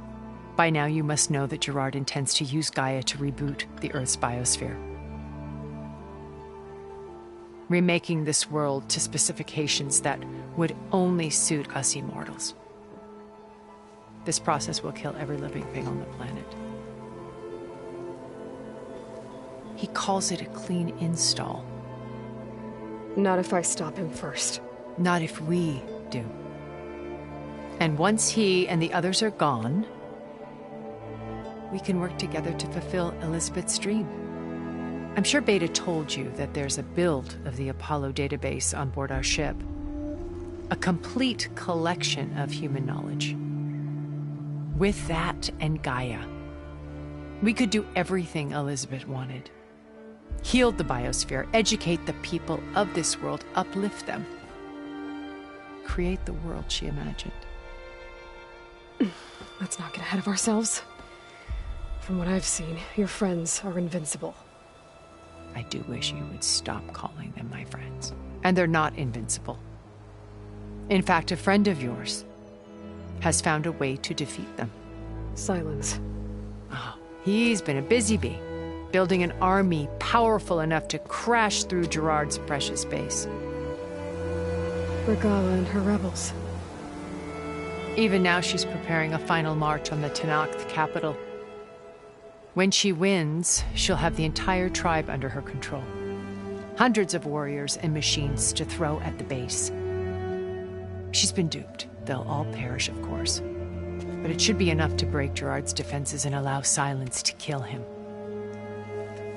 [SPEAKER 6] By now, you must know that Gerard intends to use Gaia to reboot the Earth's biosphere. Remaking this world to specifications that would only suit us immortals. This process will kill every living thing on the planet. He calls it a clean install.
[SPEAKER 2] Not if I stop him first.
[SPEAKER 6] Not if we do. And once he and the others are gone, we can work together to fulfill Elizabeth's dream. I'm sure Beta told you that there's a build of the Apollo database on board our ship. A complete collection of human knowledge. With that and Gaia, we could do everything Elizabeth wanted. Heal the biosphere, educate the people of this world, uplift them. Create the world she imagined.
[SPEAKER 2] Let's not get ahead of ourselves. From what I've seen, your friends are invincible.
[SPEAKER 6] I do wish you would stop calling them my friends. And they're not invincible. In fact, a friend of yours has found a way to defeat them.
[SPEAKER 2] Silence.
[SPEAKER 6] Oh, he's been a busy bee, building an army powerful enough to crash through Gerard's precious base.
[SPEAKER 2] Regala and her rebels.
[SPEAKER 6] Even now she's preparing a final march on the Tenakth capital. When she wins, she'll have the entire tribe under her control. Hundreds of warriors and machines to throw at the base. She's been duped. They'll all perish, of course. But it should be enough to break Gerard's defenses and allow Silence to kill him.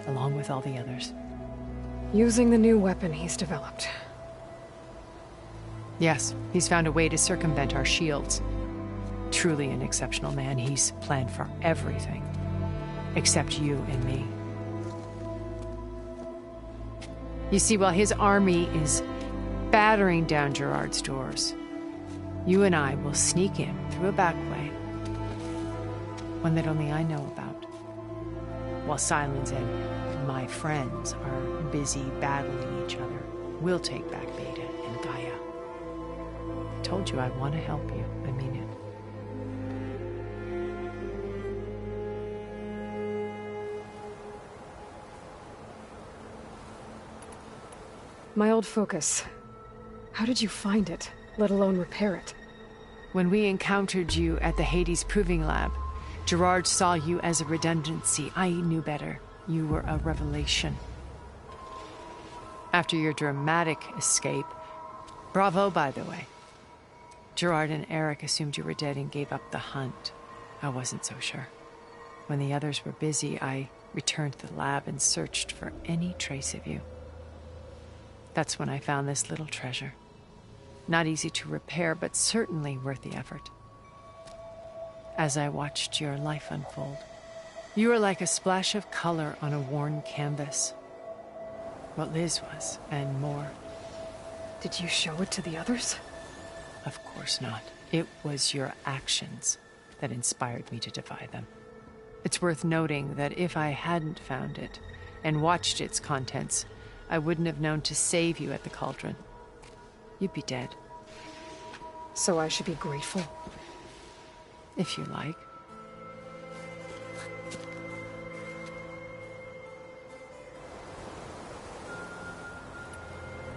[SPEAKER 6] Along with all the others.
[SPEAKER 2] Using the new weapon he's developed.
[SPEAKER 6] Yes, he's found a way to circumvent our shields. Truly an exceptional man. He's planned for everything. Except you and me. You see, while his army is battering down Gerard's doors, you and I will sneak in through a back way. One that only I know about. While Silence and my friends are busy battling each other, we'll take back Beta and Gaia. I told you I want to help you. I mean it.
[SPEAKER 2] My old focus. How did you find it, let alone repair it?
[SPEAKER 6] When we encountered you at the Hades Proving Lab, Gerard saw you as a redundancy. I knew better. You were a revelation. After your dramatic escape, bravo, by the way. Gerard and Eric assumed you were dead and gave up the hunt. I wasn't so sure. When the others were busy, I returned to the lab and searched for any trace of you. That's when I found this little treasure. Not easy to repair, but certainly worth the effort. As I watched your life unfold, you were like a splash of color on a worn canvas. What Liz was, and more.
[SPEAKER 2] Did you show it to the others?
[SPEAKER 6] Of course not. It was your actions that inspired me to defy them. It's worth noting that if I hadn't found it and watched its contents, I wouldn't have known to save you at the cauldron. You'd be dead.
[SPEAKER 2] So I should be grateful?
[SPEAKER 6] If you like.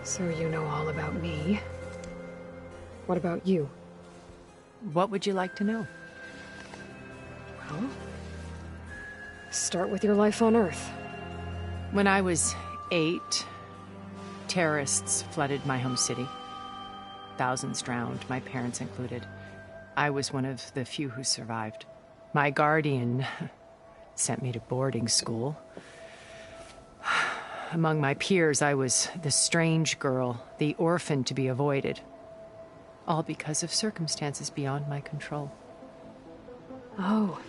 [SPEAKER 2] So you know all about me. What about you?
[SPEAKER 6] What would you like to know?
[SPEAKER 2] Well, start with your life on Earth.
[SPEAKER 6] When I was 8, terrorists flooded my home city. Thousands drowned, my parents included. I was one of the few who survived. My guardian sent me to boarding school. Among my peers, I was the strange girl, the orphan to be avoided. All because of circumstances beyond my control.
[SPEAKER 2] Oh.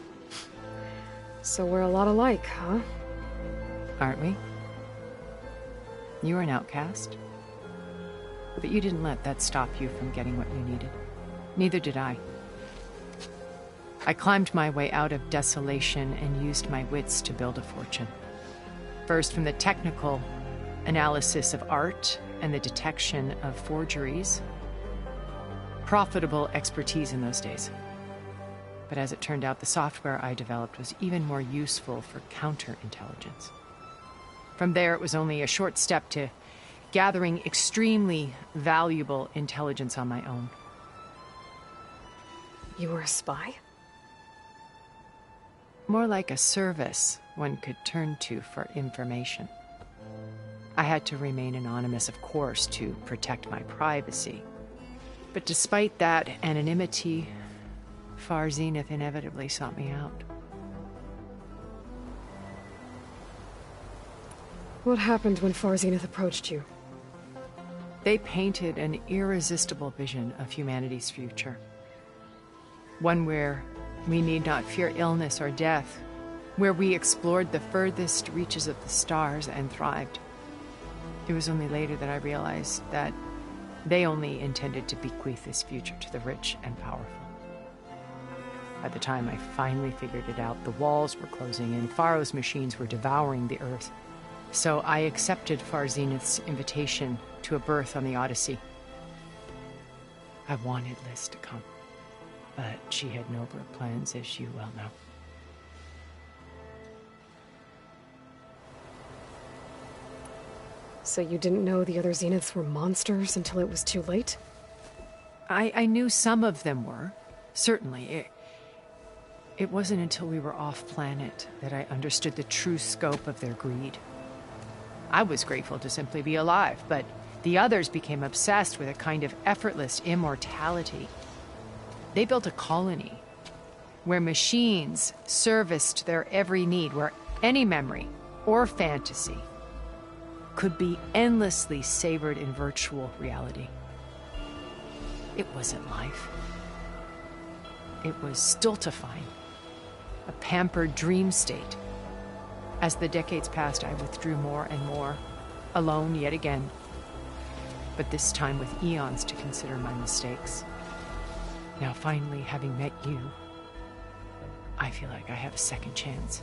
[SPEAKER 2] So we're a lot alike, huh?
[SPEAKER 6] Aren't we? You were an outcast. But you didn't let that stop you from getting what you needed. Neither did I. I climbed my way out of desolation and used my wits to build a fortune. First, from the technical analysis of art and the detection of forgeries. Profitable expertise in those days. But as it turned out, the software I developed was even more useful for counterintelligence. From there, it was only a short step to gathering extremely valuable intelligence on my own.
[SPEAKER 2] You were a spy?
[SPEAKER 6] More like a service one could turn to for information. I had to remain anonymous, of course, to protect my privacy. But despite that anonymity, Far Zenith inevitably sought me out.
[SPEAKER 2] What happened when Far Zenith approached you?
[SPEAKER 6] They painted an irresistible vision of humanity's future. One where we need not fear illness or death, where we explored the furthest reaches of the stars and thrived. It was only later that I realized that they only intended to bequeath this future to the rich and powerful. By the time I finally figured it out, the walls were closing in, Pharaoh's machines were devouring the Earth. So I accepted Far Zenith's invitation to a berth on the Odyssey. I wanted Liz to come, but she had nobler plans, as you well know.
[SPEAKER 2] So you didn't know the other Zeniths were monsters until it was too late?
[SPEAKER 6] I knew some of them were, certainly. It wasn't until we were off-planet that I understood the true scope of their greed. I was grateful to simply be alive, but the others became obsessed with a kind of effortless immortality. They built a colony where machines serviced their every need, where any memory or fantasy could be endlessly savored in virtual reality. It wasn't life. It was stultifying, a pampered dream state. As the decades passed, I withdrew more and more, alone yet again, but this time with eons to consider my mistakes. Now finally, having met you, I feel like I have a second chance.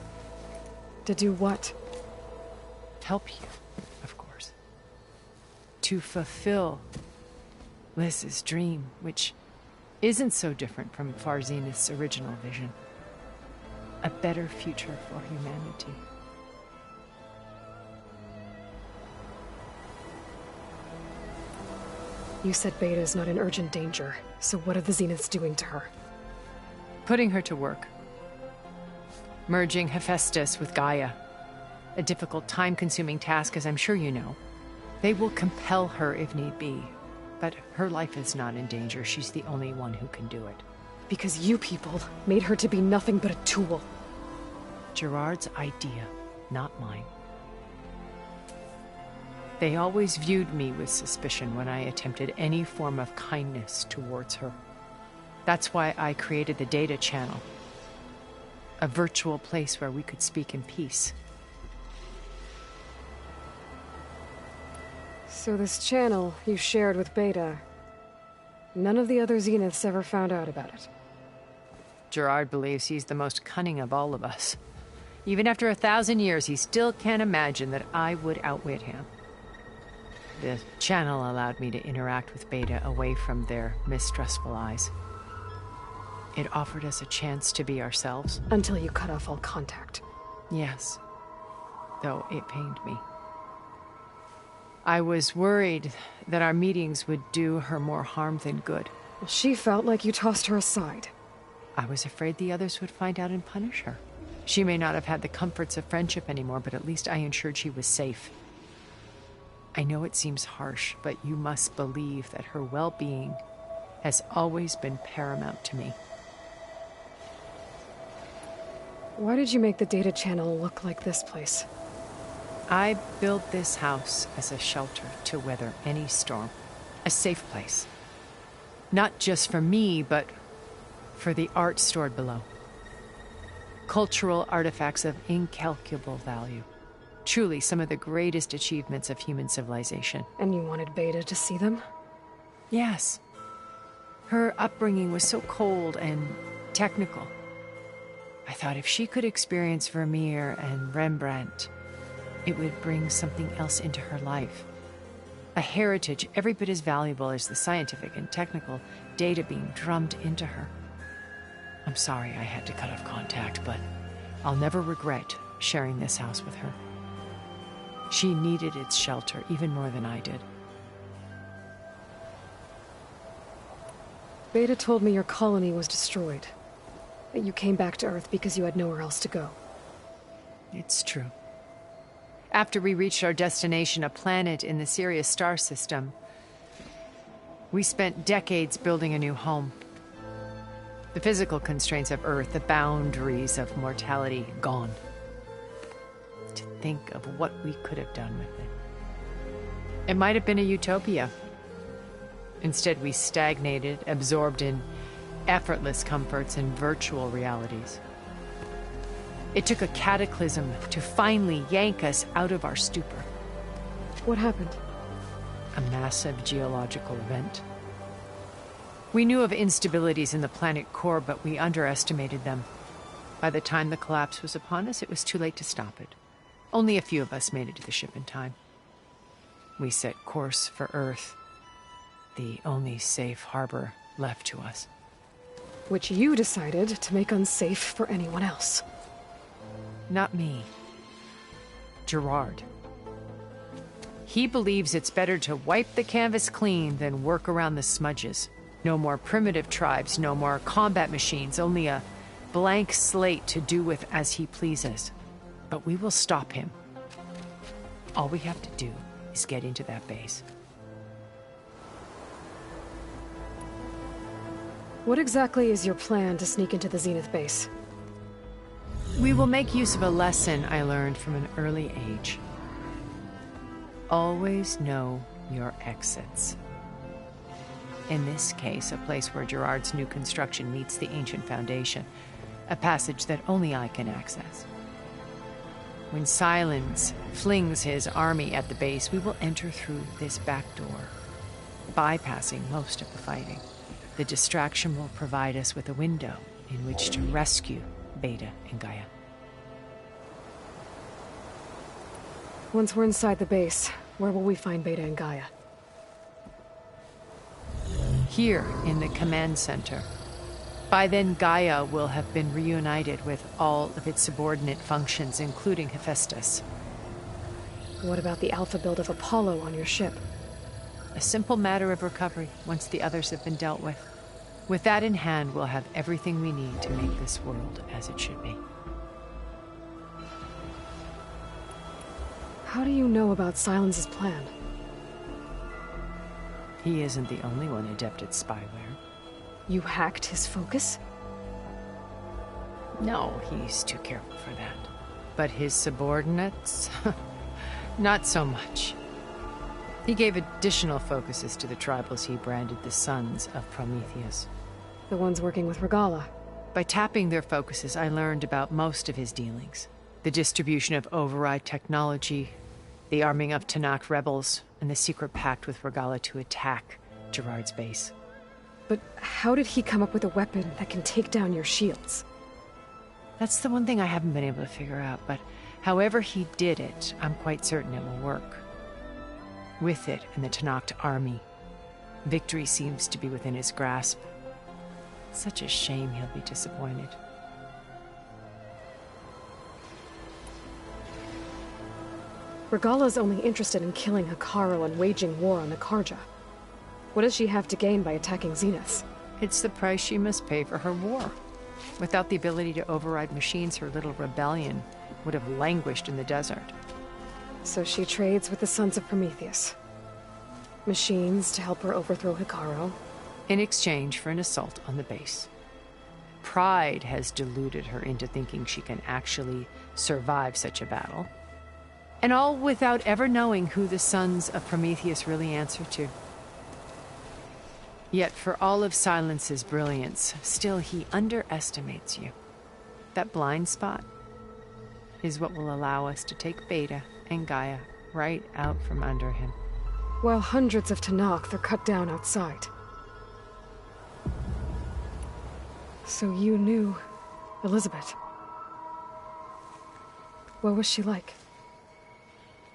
[SPEAKER 2] To do what?
[SPEAKER 6] Help you, of course. To fulfill Liz's dream, which isn't so different from Far Zenith's original vision. A better future for humanity.
[SPEAKER 2] You said Beta's not in urgent danger, so what are the Zeniths doing to her?
[SPEAKER 6] Putting her to work. Merging Hephaestus with Gaia. A difficult, time-consuming task, as I'm sure you know. They will compel her if need be. But her life is not in danger. She's the only one who can do it.
[SPEAKER 2] Because you people made her to be nothing but a tool.
[SPEAKER 6] Gerard's idea, not mine. They always viewed me with suspicion when I attempted any form of kindness towards her. That's why I created the data channel. A virtual place where we could speak in peace.
[SPEAKER 2] So this channel you shared with Beta, none of the other Zeniths ever found out about it.
[SPEAKER 6] Gerard believes he's the most cunning of all of us. Even after 1,000 years, he still can't imagine that I would outwit him. The channel allowed me to interact with Beta away from their mistrustful eyes. It offered us a chance to be ourselves.
[SPEAKER 2] Until you cut off all contact.
[SPEAKER 6] Yes. Though it pained me. I was worried that our meetings would do her more harm than good.
[SPEAKER 2] Well, she felt like you tossed her aside.
[SPEAKER 6] I was afraid the others would find out and punish her. She may not have had the comforts of friendship anymore, but at least I ensured she was safe. I know it seems harsh, but you must believe that her well-being has always been paramount to me.
[SPEAKER 2] Why did you make the data channel look like this place?
[SPEAKER 6] I built this house as a shelter to weather any storm. A safe place. Not just for me, but for the art stored below. Cultural artifacts of incalculable value. Truly some of the greatest achievements of human civilization.
[SPEAKER 2] And you wanted Beta to see them?
[SPEAKER 6] Yes. Her upbringing was so cold and technical. I thought if she could experience Vermeer and Rembrandt, it would bring something else into her life. A heritage every bit as valuable as the scientific and technical data being drummed into her. I'm sorry I had to cut off contact, but I'll never regret sharing this house with her. She needed its shelter even more than I did.
[SPEAKER 2] Beta told me your colony was destroyed. That you came back to Earth because you had nowhere else to go.
[SPEAKER 6] It's true. After we reached our destination, a planet in the Sirius star system, We spent decades building a new home. The physical constraints of Earth, the boundaries of mortality, gone. To think of what we could have done with it. It might have been a utopia. Instead, we stagnated, absorbed in effortless comforts and virtual realities. It took a cataclysm to finally yank us out of our stupor.
[SPEAKER 2] What happened?
[SPEAKER 6] A massive geological event. We knew of instabilities in the planet core, but we underestimated them. By the time the collapse was upon us, it was too late to stop it. Only a few of us made it to the ship in time. We set course for Earth, the only safe harbor left to us.
[SPEAKER 2] Which you decided to make unsafe for anyone else.
[SPEAKER 6] Not me. Gerard. He believes it's better to wipe the canvas clean than work around the smudges. No more primitive tribes, no more combat machines, only a blank slate to do with as he pleases. But we will stop him. All we have to do is get into that base.
[SPEAKER 2] What exactly is your plan to sneak into the Zenith base?
[SPEAKER 6] We will make use of a lesson I learned from an early age. Always know your exits. In this case, a place where Gerard's new construction meets the ancient foundation, a passage that only I can access. When Silence flings his army at the base, we will enter through this back door, bypassing most of the fighting. The distraction will provide us with a window in which to rescue Beta and Gaia.
[SPEAKER 2] Once we're inside the base, where will we find Beta and Gaia?
[SPEAKER 6] Here in the command center. By then, Gaia will have been reunited with all of its subordinate functions, including Hephaestus.
[SPEAKER 2] What about the alpha build of Apollo on your ship?
[SPEAKER 6] A simple matter of recovery once the others have been dealt with. With that in hand, we'll have everything we need to make this world as it should be.
[SPEAKER 2] How do you know about Silence's plan?
[SPEAKER 6] He isn't the only one adept at spyware.
[SPEAKER 2] You hacked his focus?
[SPEAKER 6] No, he's too careful for that. But his subordinates? Not so much. He gave additional focuses to the tribals he branded the Sons of Prometheus.
[SPEAKER 2] The ones working with Regala.
[SPEAKER 6] By tapping their focuses, I learned about most of his dealings. The distribution of override technology, the arming of Tanakh rebels, and the secret pact with Regala to attack Gerard's base.
[SPEAKER 2] But how did he come up with a weapon that can take down your shields?
[SPEAKER 6] That's the one thing I haven't been able to figure out, but however he did it, I'm quite certain it will work. With it and the Tanakh army, victory seems to be within his grasp. Such a shame he'll be disappointed.
[SPEAKER 2] Regala's only interested in killing Hekarro and waging war on the Karja. What does she have to gain by attacking Zenith?
[SPEAKER 6] It's the price she must pay for her war. Without the ability to override machines, her little rebellion would have languished in the desert.
[SPEAKER 2] So she trades with the Sons of Prometheus. Machines to help her overthrow Hekarro.
[SPEAKER 6] In exchange for an assault on the base. Pride has deluded her into thinking she can actually survive such a battle. And all without ever knowing who the Sons of Prometheus really answer to. Yet for all of Silence's brilliance, still he underestimates you. That blind spot is what will allow us to take Beta and Gaia right out from under him.
[SPEAKER 2] While hundreds of Tanakh are cut down outside. So you knew Elizabeth. What was she like?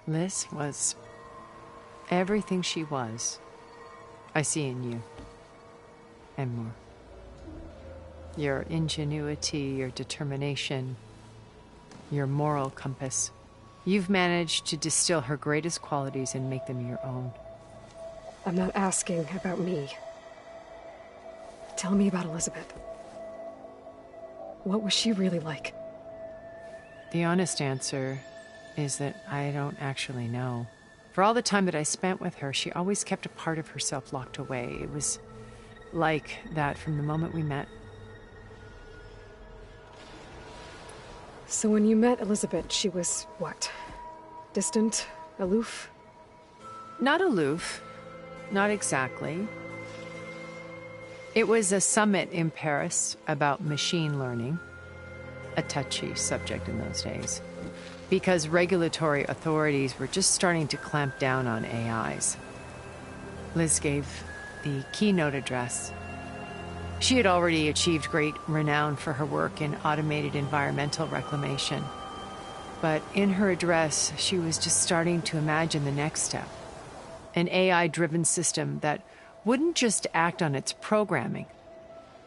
[SPEAKER 6] Liz was everything she was. I see in you. And more. Your ingenuity, your determination, your moral compass. You've managed to distill her greatest qualities and make them your own.
[SPEAKER 2] I'm not asking about me. Tell me about Elizabeth. What was she really like?
[SPEAKER 6] The honest answer is that I don't actually know. For all the time that I spent with her, she always kept a part of herself locked away. It was like that from the moment we met.
[SPEAKER 2] So when you met Elizabeth, she was what? Distant? Aloof?
[SPEAKER 6] Not aloof. Not exactly. It was a summit in Paris about machine learning, a touchy subject in those days, because regulatory authorities were just starting to clamp down on AIs. Liz gave the keynote address. She had already achieved great renown for her work in automated environmental reclamation. But in her address, she was just starting to imagine the next step. An AI-driven system that wouldn't just act on its programming,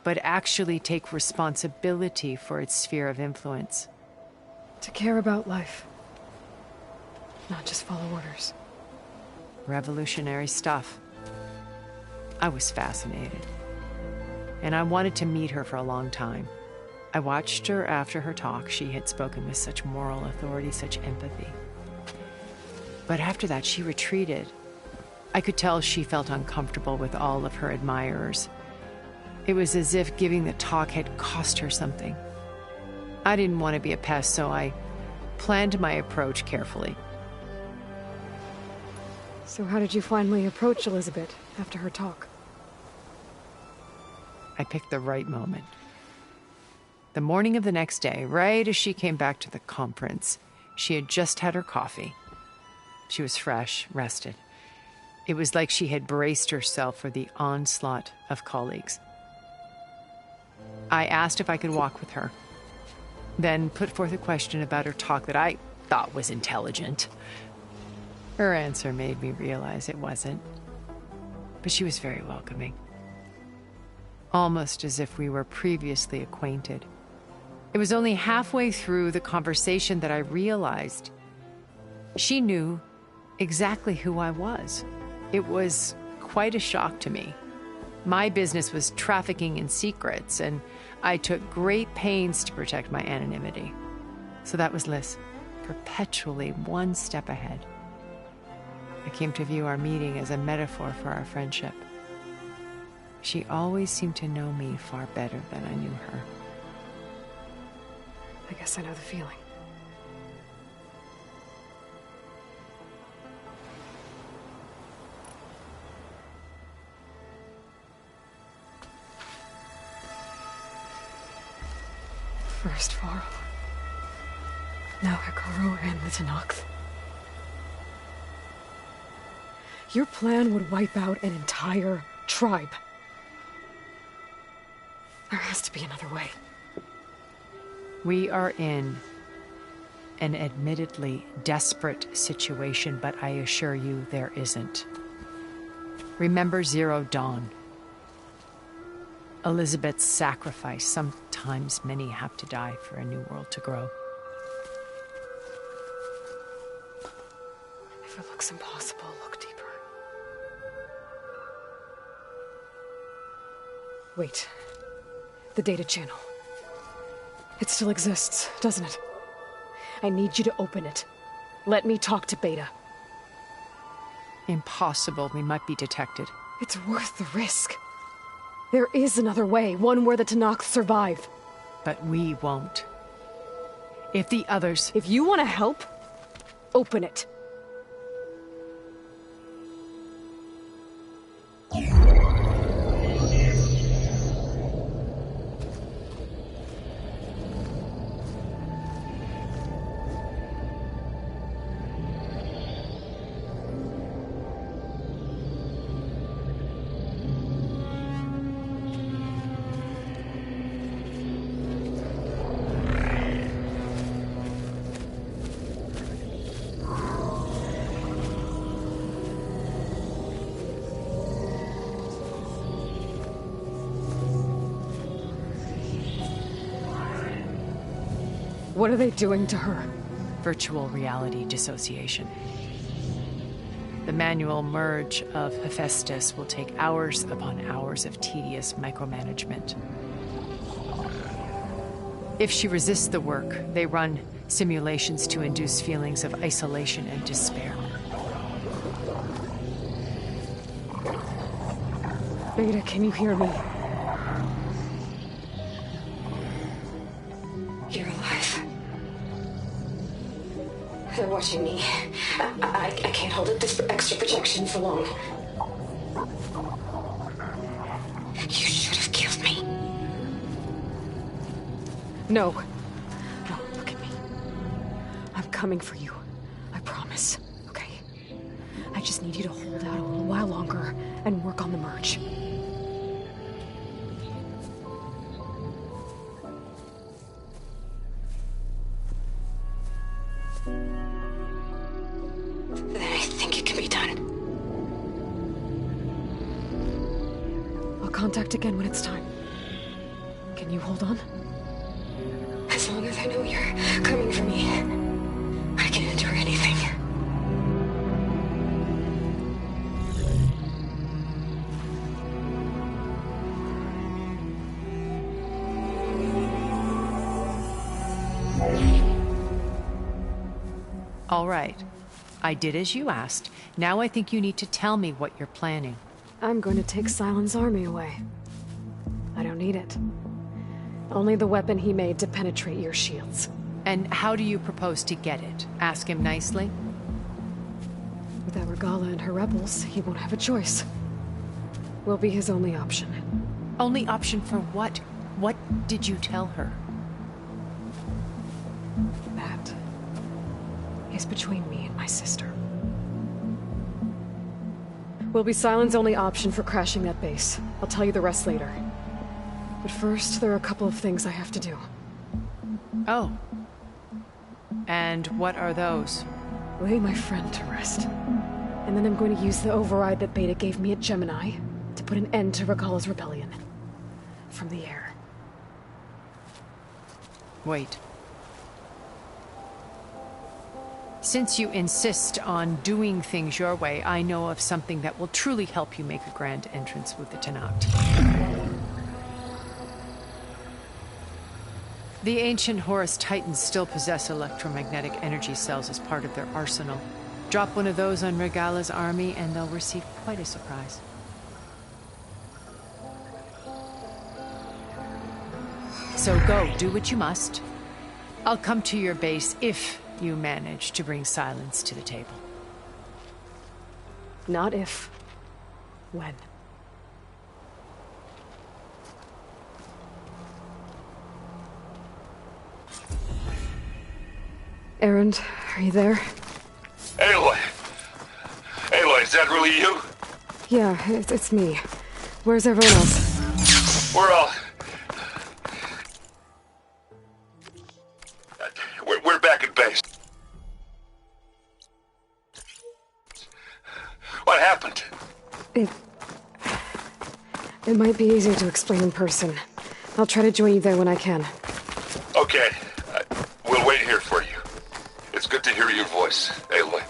[SPEAKER 6] but actually take responsibility for its sphere of influence.
[SPEAKER 2] To care about life. Not just follow orders.
[SPEAKER 6] Revolutionary stuff. I was fascinated. And I wanted to meet her for a long time. I watched her after her talk. She had spoken with such moral authority, such empathy. But after that, she retreated. I could tell she felt uncomfortable with all of her admirers. It was as if giving the talk had cost her something. I didn't want to be a pest, so I planned my approach carefully.
[SPEAKER 2] So how did you finally approach Elizabeth after her talk?
[SPEAKER 6] I picked the right moment. The morning of the next day, right as she came back to the conference, she had just had her coffee. She was fresh, rested. It was like she had braced herself for the onslaught of colleagues. I asked if I could walk with her, then put forth a question about her talk that I thought was intelligent. Her answer made me realize it wasn't, but she was very welcoming. Almost as if we were previously acquainted. It was only halfway through the conversation that I realized she knew exactly who I was. It was quite a shock to me. My business was trafficking in secrets, and I took great pains to protect my anonymity. So that was Liz, perpetually one step ahead. I came to view our meeting as a metaphor for our friendship. She always seemed to know me far better than I knew her.
[SPEAKER 2] I guess I know the feeling. First Varl. Now Hikaru and the Tenakth. Your plan would wipe out an entire tribe. There has to be another way.
[SPEAKER 6] We are in an admittedly desperate situation, but I assure you there isn't. Remember Zero Dawn. Elizabeth's sacrifice. Sometimes many have to die for a new world to grow.
[SPEAKER 2] If it looks impossible, look deeper. Wait. The data channel. It still exists, doesn't it? I need you to open it. Let me talk to Beta.
[SPEAKER 6] Impossible. We might be detected.
[SPEAKER 2] It's worth the risk. There is another way, one where the Tenakth survive.
[SPEAKER 6] But we won't. If the others...
[SPEAKER 2] If you want to help, open it. What are they doing to her?
[SPEAKER 6] Virtual reality dissociation. The manual merge of Hephaestus will take hours upon hours of tedious micromanagement. If she resists the work, they run simulations to induce feelings of isolation and despair.
[SPEAKER 2] Beta, can you hear me?
[SPEAKER 5] You're alive. They're watching me. I can't hold up this extra protection for long. You should have killed me.
[SPEAKER 2] No. No, look at me. I'm coming for you. I promise. Okay? I just need you to hold out a little while longer and work on the merge.
[SPEAKER 5] Then I think it can be done.
[SPEAKER 2] I'll contact again when it's time. Can you hold on?
[SPEAKER 5] As long as I know you're coming for me, I can endure anything.
[SPEAKER 6] All right. I did as you asked. Now I think you need to tell me what you're planning.
[SPEAKER 2] I'm going to take Silent's army away. I don't need it. Only the weapon he made to penetrate your shields.
[SPEAKER 6] And how do you propose to get it? Ask him nicely?
[SPEAKER 2] Without Regala and her rebels, he won't have a choice. We'll be his only option.
[SPEAKER 6] Only option for what? What did you tell her?
[SPEAKER 2] That is between me and my sister. Will be Silent's only option for crashing that base. I'll tell you the rest later. But first, there are a couple of things I have to do.
[SPEAKER 6] Oh. And what are those?
[SPEAKER 2] Lay my friend to rest. And then I'm going to use the override that Beta gave me at Gemini to put an end to Regala's rebellion. From the air.
[SPEAKER 6] Wait. Since you insist on doing things your way, I know of something that will truly help you make a grand entrance with the Tenat. The ancient Horus Titans still possess electromagnetic energy cells as part of their arsenal. Drop one of those on Regala's army and they'll receive quite a surprise. So go, do what you must. I'll come to your base if you manage to bring Silence to the table.
[SPEAKER 2] Not if. When. Erend, are you there?
[SPEAKER 3] Aloy! Aloy, is that really you?
[SPEAKER 2] Yeah, it's me. Where's everyone else?
[SPEAKER 3] We're all... We're back at base. What happened?
[SPEAKER 2] It might be easier to explain in person. I'll try to join you there when I can.
[SPEAKER 3] Okay. We'll wait here for you. It's good to hear your voice, Aloy.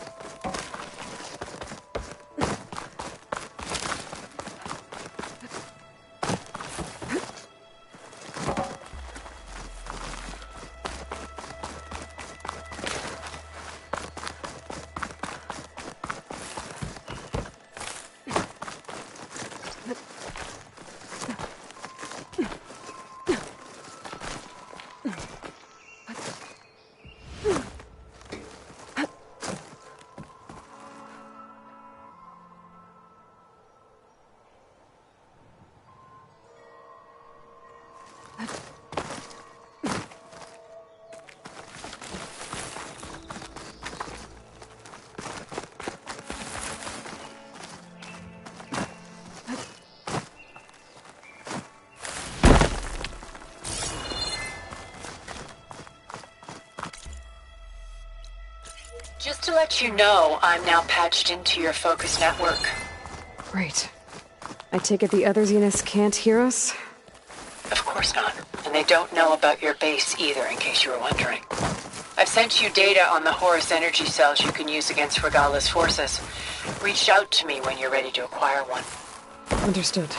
[SPEAKER 10] Just to let you know, I'm now patched into your focus network.
[SPEAKER 2] Great. I take it the other Zeniths can't hear us?
[SPEAKER 10] Of course not. And they don't know about your base either, in case you were wondering. I've sent you data on the Horus energy cells you can use against Regala's forces. Reach out to me when you're ready to acquire one.
[SPEAKER 2] Understood.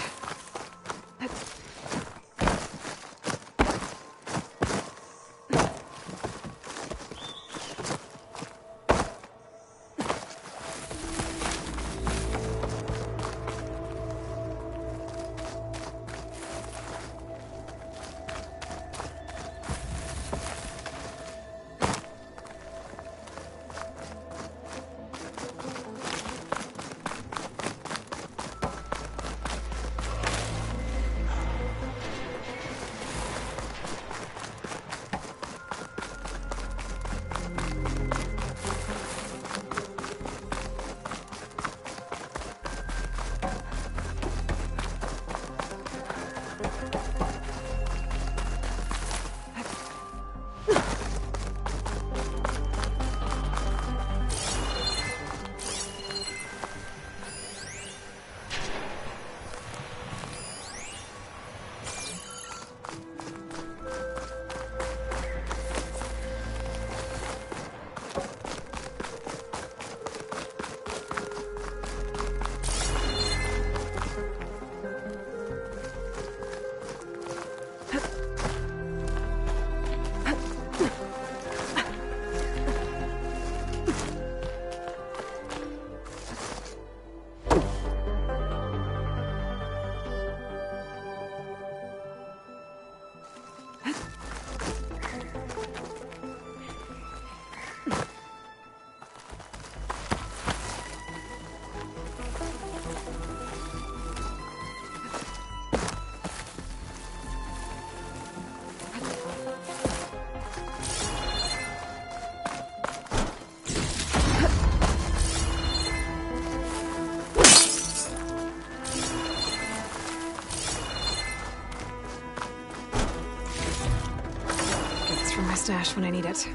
[SPEAKER 2] Stash when I need it.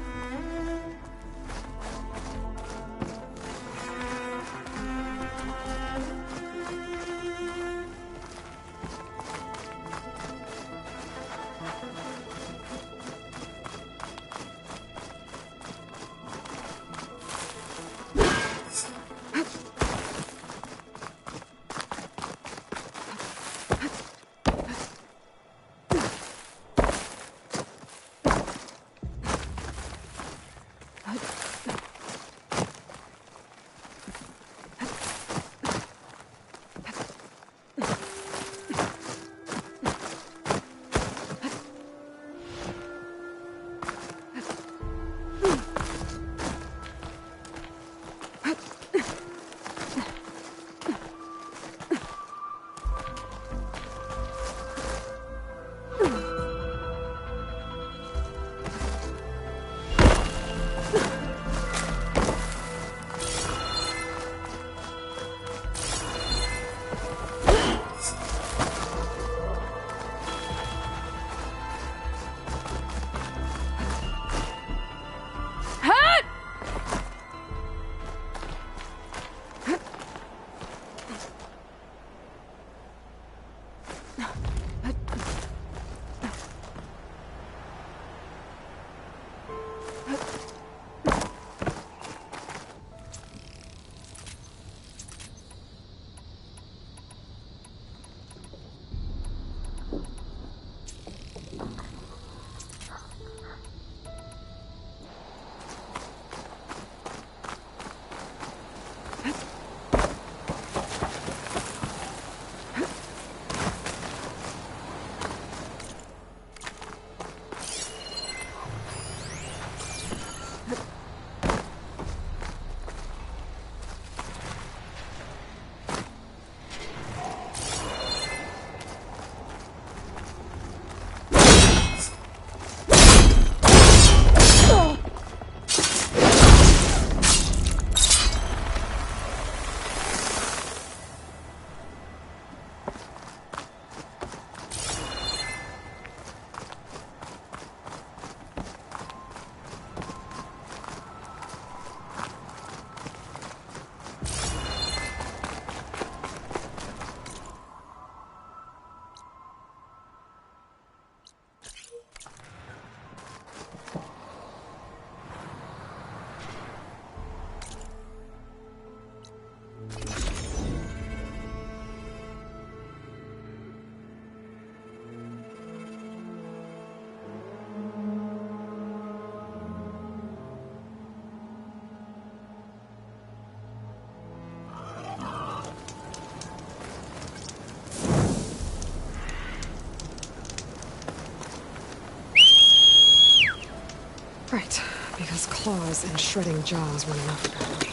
[SPEAKER 2] Right, because claws and shredding jaws weren't enough apparently.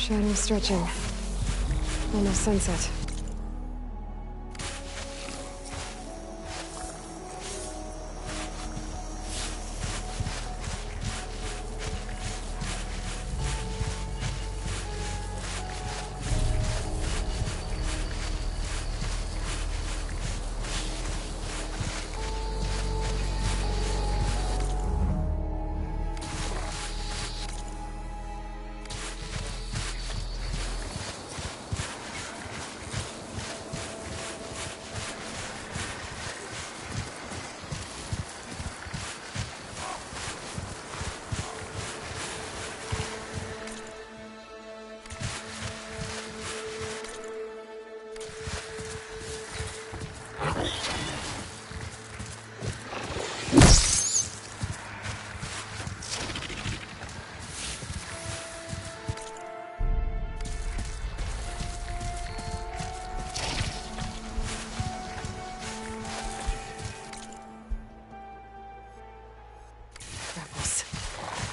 [SPEAKER 2] Shadow stretching. Almost sunset.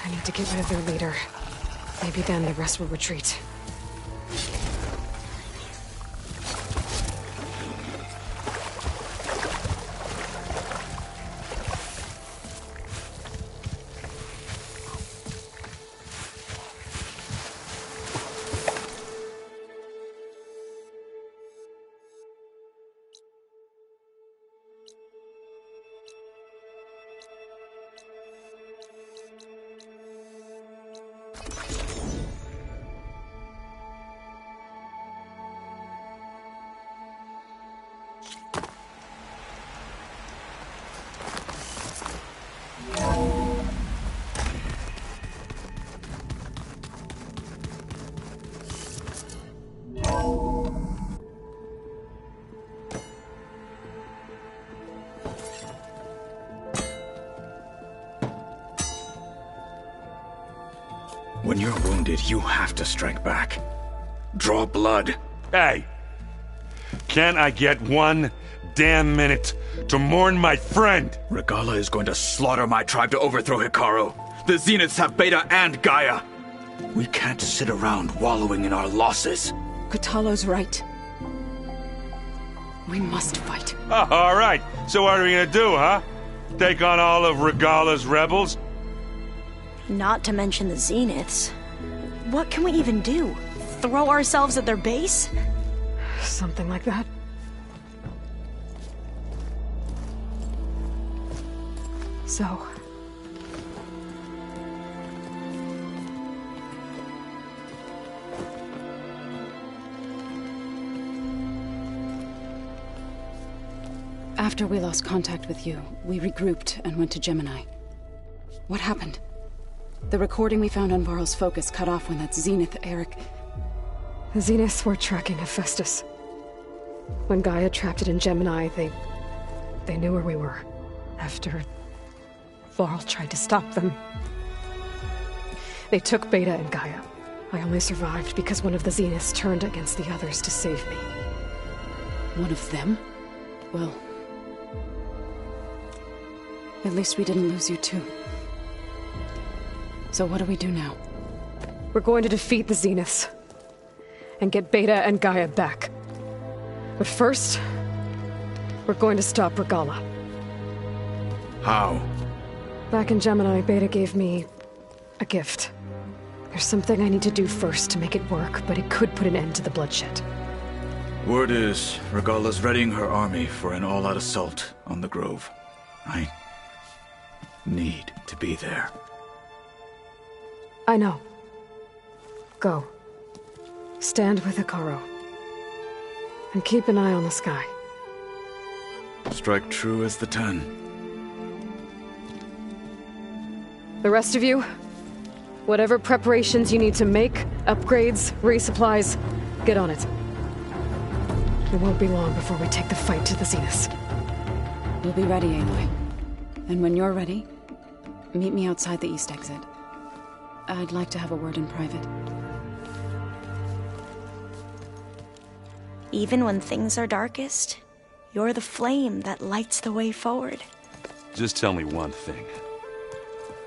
[SPEAKER 2] I need to get rid of their leader. Maybe then the rest will retreat.
[SPEAKER 11] When you're wounded, you have to strike back. Draw blood.
[SPEAKER 3] Hey! Can't I get one damn minute to mourn my friend?
[SPEAKER 11] Regala is going to slaughter my tribe to overthrow Hikaru. The Zeniths have Beta and Gaia. We can't sit around wallowing in our losses.
[SPEAKER 12] Kotallo's right. We must fight.
[SPEAKER 3] Oh, all right. So what are we gonna do, huh? Take on all of Regala's rebels?
[SPEAKER 12] Not to mention the Zeniths. What can we even do? Throw ourselves at their base?
[SPEAKER 2] Something like that. So...
[SPEAKER 13] After we lost contact with you, we regrouped and went to Gemini. What happened? The recording we found on Varl's focus cut off when that Zenith, Eric...
[SPEAKER 2] The Zeniths were tracking Hephaestus. When Gaia trapped it in Gemini, they knew where we were. After... Varl tried to stop them. They took Beta and Gaia. I only survived because one of the Zeniths turned against the others to save me.
[SPEAKER 13] One of them? Well... At least we didn't lose you too. So what do we do now?
[SPEAKER 2] We're going to defeat the Zeniths. And get Beta and Gaia back. But first... we're going to stop Regala.
[SPEAKER 11] How?
[SPEAKER 2] Back in Gemini, Beta gave me... a gift. There's something I need to do first to make it work, but it could put an end to the bloodshed.
[SPEAKER 11] Word is, Regala's readying her army for an all-out assault on the Grove. I... need to be there.
[SPEAKER 2] I know. Go. Stand with Hikaru. And keep an eye on the sky.
[SPEAKER 11] Strike true as the 10.
[SPEAKER 2] The rest of you, whatever preparations you need to make, upgrades, resupplies, get on it. It won't be long before we take the fight to the Zeniths.
[SPEAKER 13] We'll be ready, Aloy. And when you're ready, meet me outside the east exit. I'd like to have a word in private.
[SPEAKER 12] Even when things are darkest, you're the flame that lights the way forward.
[SPEAKER 3] Just tell me one thing.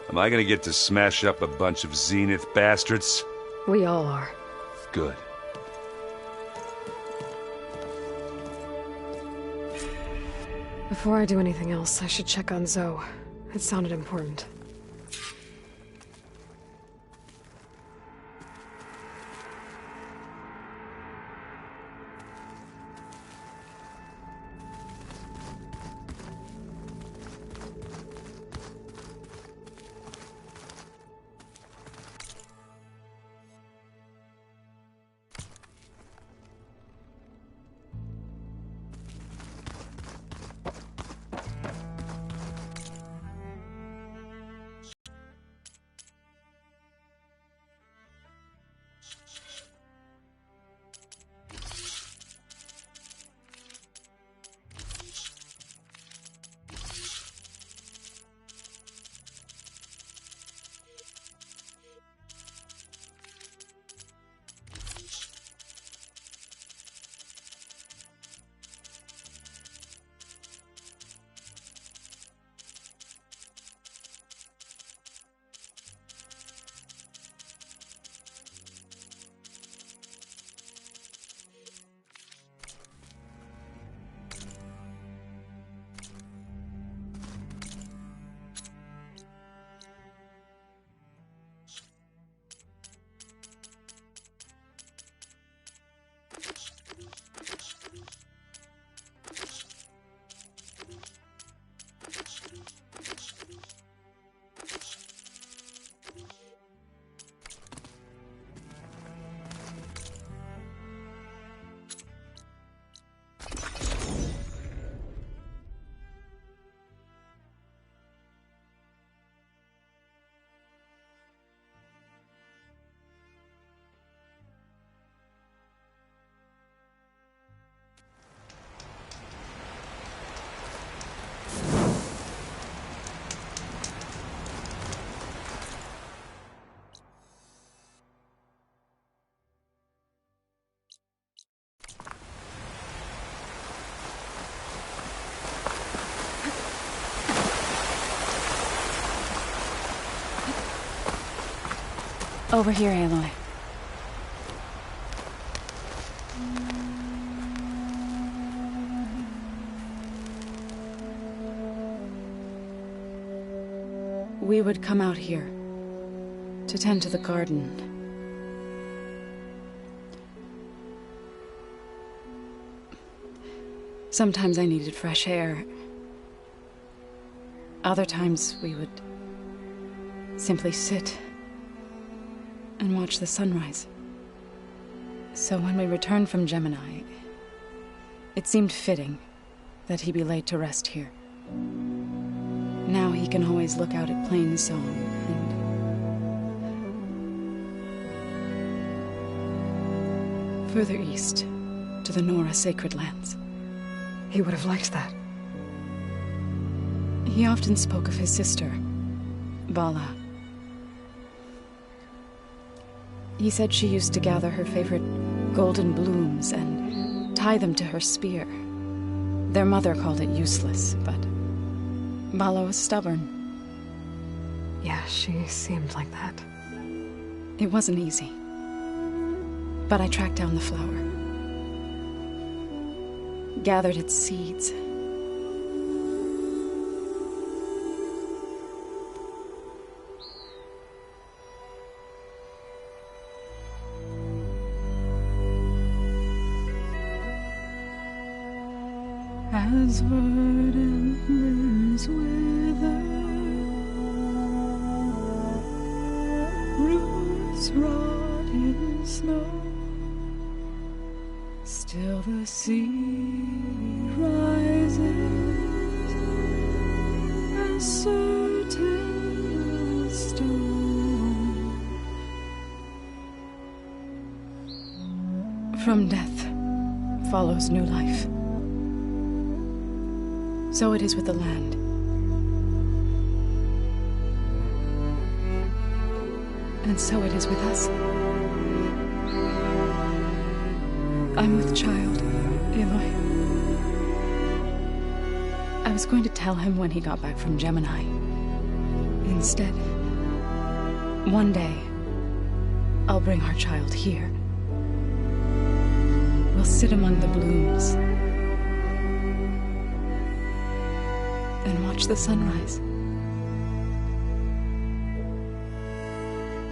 [SPEAKER 3] Am I gonna get to smash up a bunch of Zenith bastards?
[SPEAKER 2] We all are.
[SPEAKER 3] Good.
[SPEAKER 2] Before I do anything else, I should check on Zoe. It sounded important.
[SPEAKER 13] Over here, Aloy. We would come out here to tend to the garden. Sometimes I needed fresh air. Other times we would simply sit and watch the sunrise. So when we returned from Gemini, it seemed fitting that he be laid to rest here. Now he can always look out at Plain Song and further east to the Nora Sacred Lands.
[SPEAKER 2] He would have liked that.
[SPEAKER 13] He often spoke of his sister, Bala. He said she used to gather her favorite golden blooms and tie them to her spear. Their mother called it useless, but Bala was stubborn.
[SPEAKER 2] Yeah, she seemed like that.
[SPEAKER 13] It wasn't easy. But I tracked down the flower. Gathered its seeds. As verdant limbs wither, roots rot in snow, still the sea rises, as certain as stone. From death follows new life. So it is with the land. And so it is with us. I'm with child, Aloy. I was going to tell him when he got back from Gemini. Instead, one day, I'll bring our child here, We'll sit among the blooms and watch the sunrise.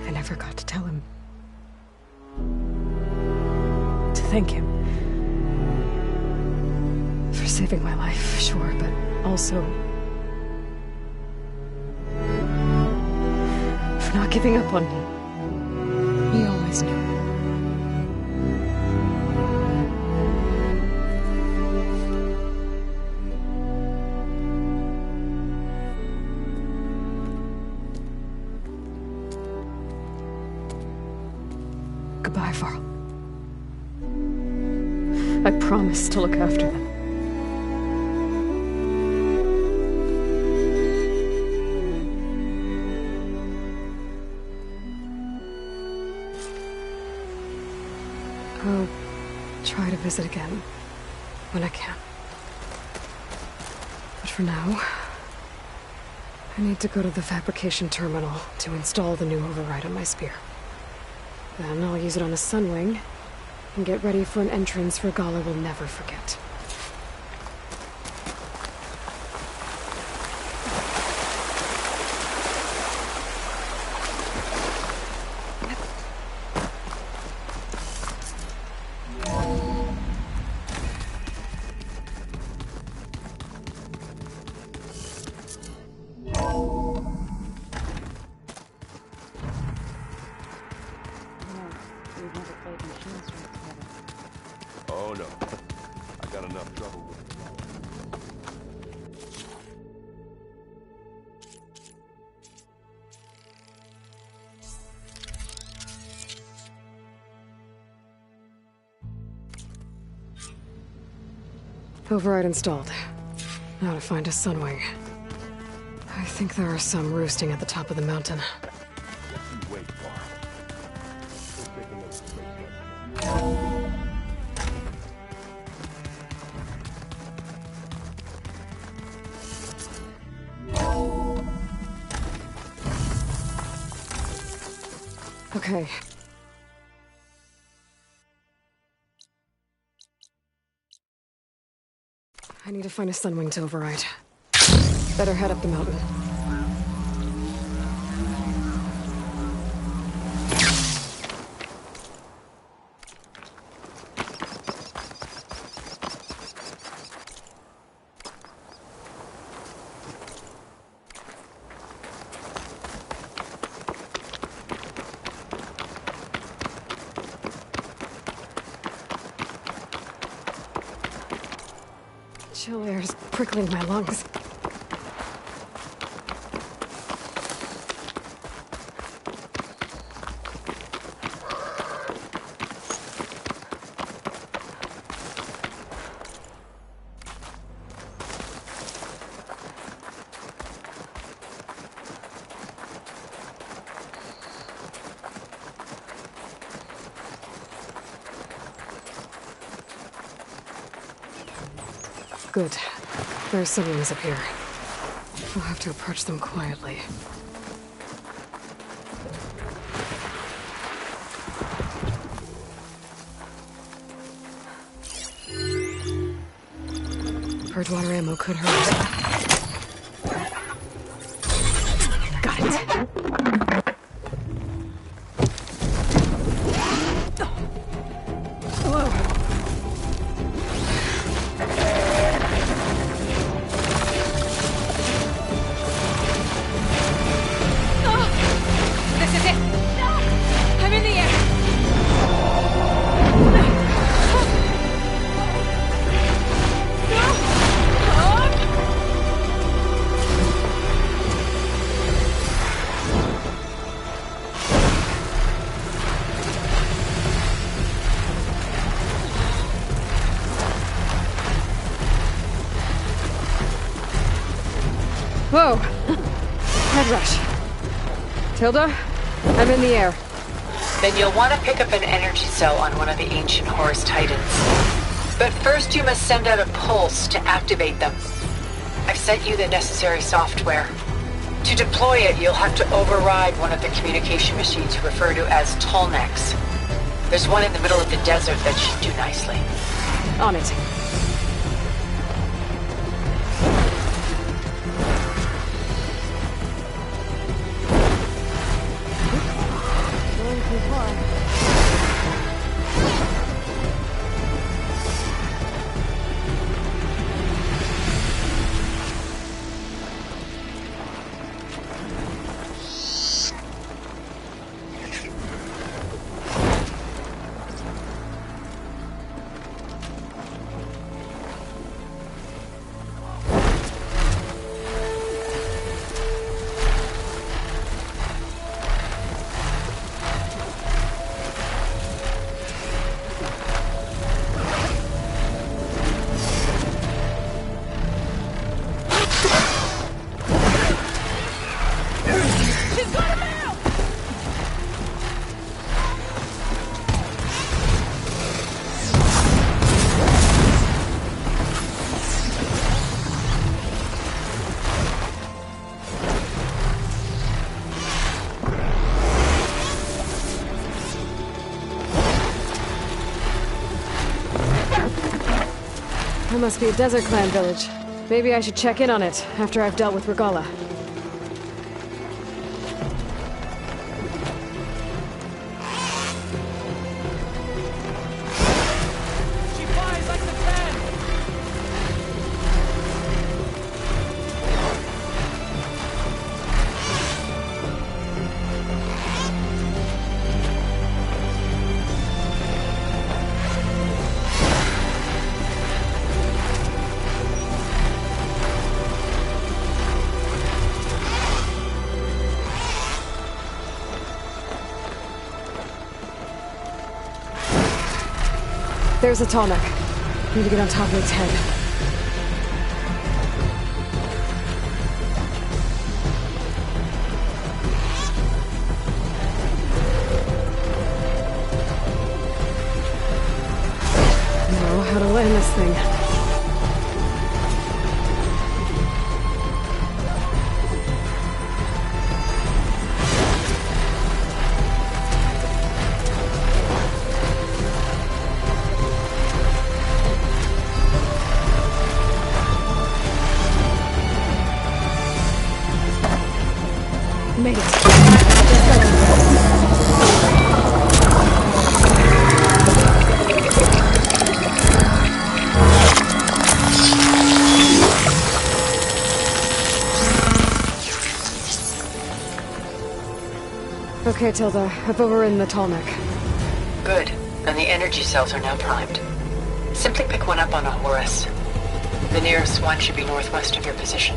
[SPEAKER 2] I never got to tell him. To thank him. For saving my life, sure, but also for not giving up on me.
[SPEAKER 13] He always knew.
[SPEAKER 2] Goodbye, Varl. I promise to look after them. I'll try to visit again when I can. But for now, I need to go to the fabrication terminal to install the new override on my spear. Then I'll use it on a sunwing and get ready for an entrance Regalla will never forget.
[SPEAKER 14] Oh no, I got enough trouble with it.
[SPEAKER 2] Override installed. Now to find a sunwing. I think there are some roosting at the top of the mountain.
[SPEAKER 14] You wait, Varl. We'll take another space
[SPEAKER 2] Okay. I need to find a sunwing to override. Better head up the mountain. Chill air's prickling my lungs. Good. There are sunwings up here. I'll have to approach them quietly. Purge water ammo could hurt. Got it. Whoa. Whoa! Head rush. Tilda, I'm in the air.
[SPEAKER 10] Then you'll want to pick up an energy cell on one of the ancient Horus Titans. But first you must send out a pulse to activate them. I've sent you the necessary software. To deploy it, you'll have to override one of the communication machines referred to as Tolnex. There's one in the middle of the desert that should do nicely.
[SPEAKER 2] On it. Going too far. That must be a Desert Clan village. Maybe I should check in on it after I've dealt with Regala.
[SPEAKER 8] She flies like the fan!
[SPEAKER 2] There's a Tallneck. Need to get on top of its head. Know how to land this thing. Made it. Okay, Tilda. I've overridden the Tallneck.
[SPEAKER 10] Good. And the energy cells are now primed. Simply pick one up on a Horus. The nearest one should be northwest of your position.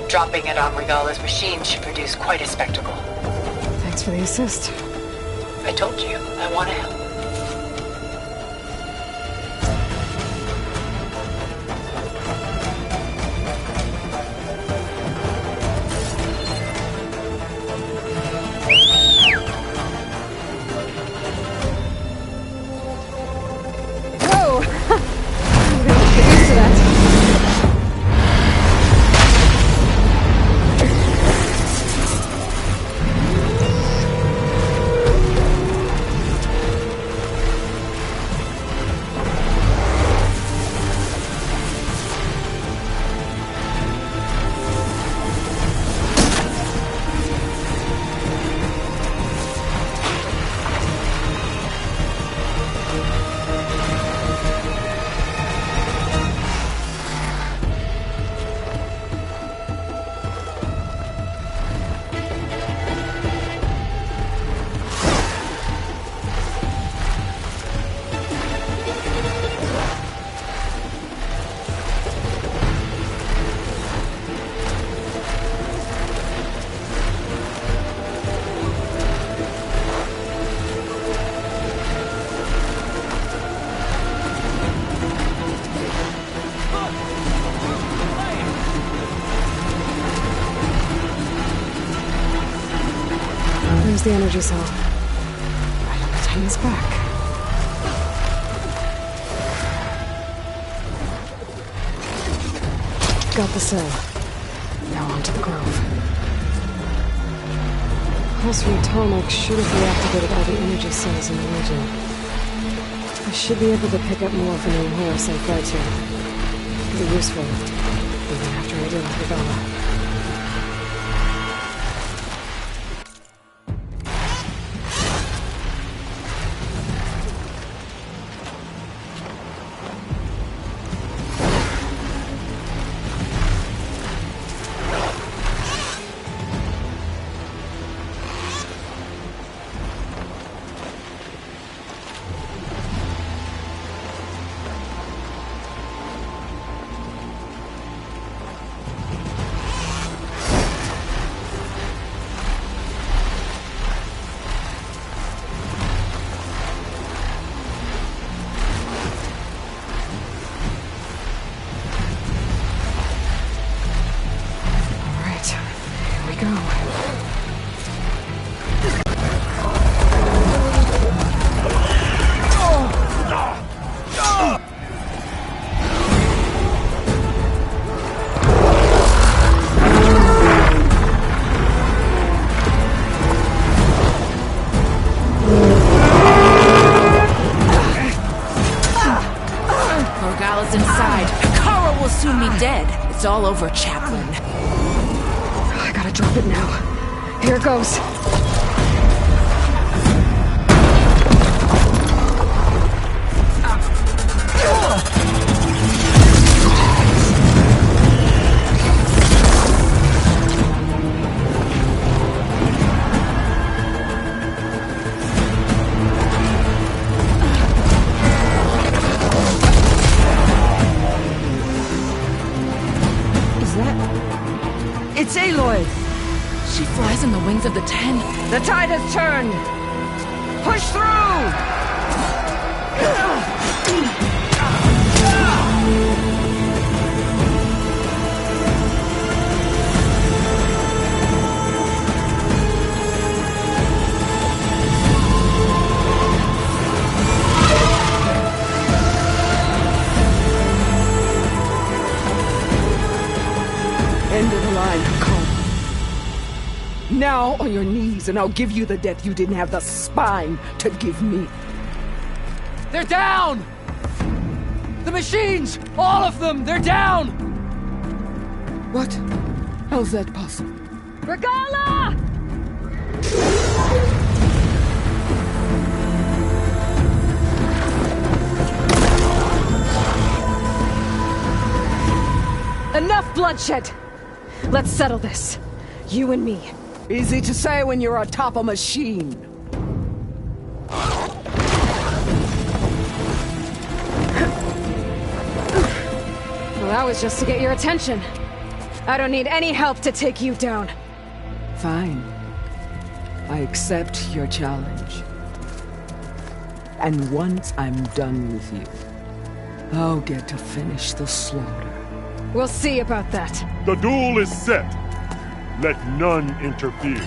[SPEAKER 10] Dropping it on Regala's machine should produce quite a spectacle.
[SPEAKER 2] Thanks for the assist.
[SPEAKER 10] I told you, I want to help.
[SPEAKER 2] Whoa! I'm gonna get used to that. There's the energy cell. Right on the Titan's back. Got the cell. Now on to the grove. pulse from Atomic should have reactivated all the energy cells in the region. I should be able to pick up more from the Horus I've got to. Be useful, even after I deal with Regala.
[SPEAKER 15] It's all over, Chaplain.
[SPEAKER 2] I gotta drop it now. Here it goes.
[SPEAKER 15] It's Aloy! She flies in the wings of the 10. The tide has turned! Push through!
[SPEAKER 16] End of the line, come. Now on your knees, and I'll give you the death you didn't have the spine to give me.
[SPEAKER 17] They're down! The machines! All of them! They're down!
[SPEAKER 16] What? How's that possible?
[SPEAKER 2] Regala! Enough bloodshed! Let's settle this. You and me.
[SPEAKER 16] Easy to say when you're atop a machine.
[SPEAKER 2] Well, that was just to get your attention. I don't need any help to take you down.
[SPEAKER 16] Fine. I accept your challenge. And once I'm done with you, I'll get to finish the slaughter.
[SPEAKER 2] We'll see about that.
[SPEAKER 14] The duel is set. Let none interfere.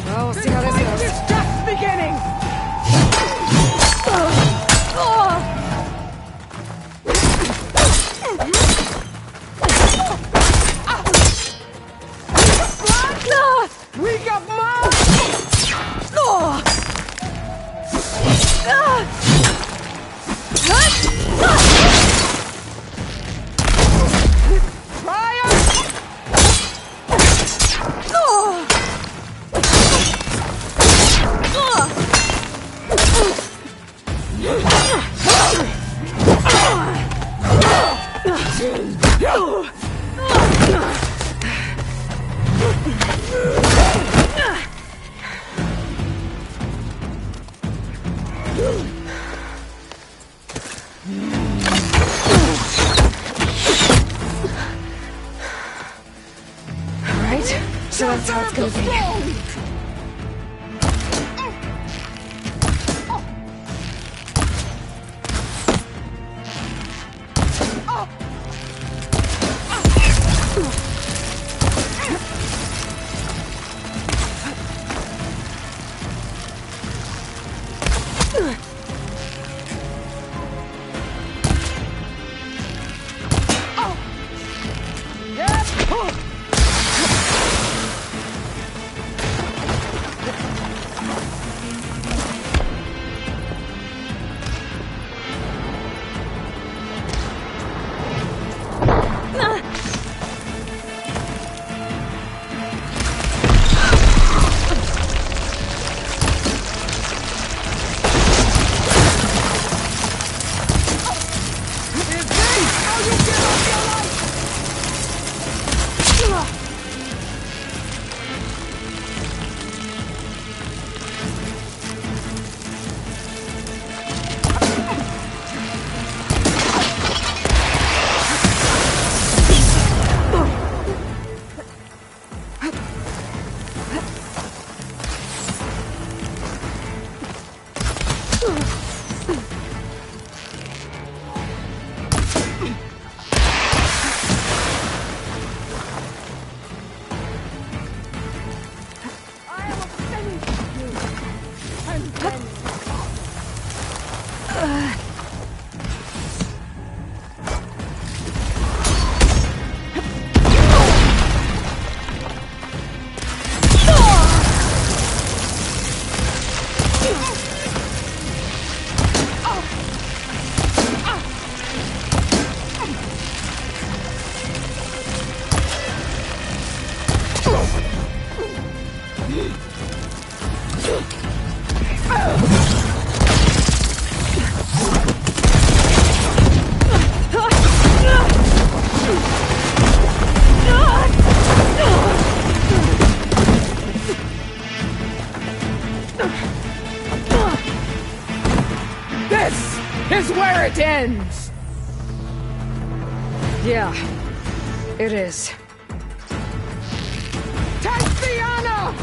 [SPEAKER 2] Well, we'll see how this goes.
[SPEAKER 16] It's just beginning! We got more!
[SPEAKER 2] Alright, so that's how it's gonna be.
[SPEAKER 15] This is where it ends!
[SPEAKER 2] Yeah, it is.
[SPEAKER 15] Tatiana!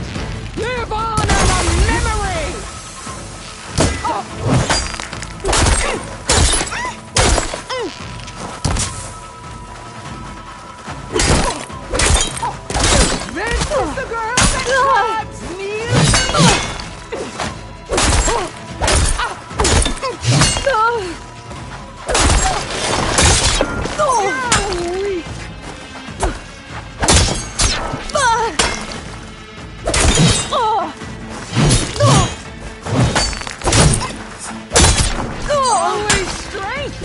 [SPEAKER 15] Live on in a memory! This is the girl that grabs Only strength!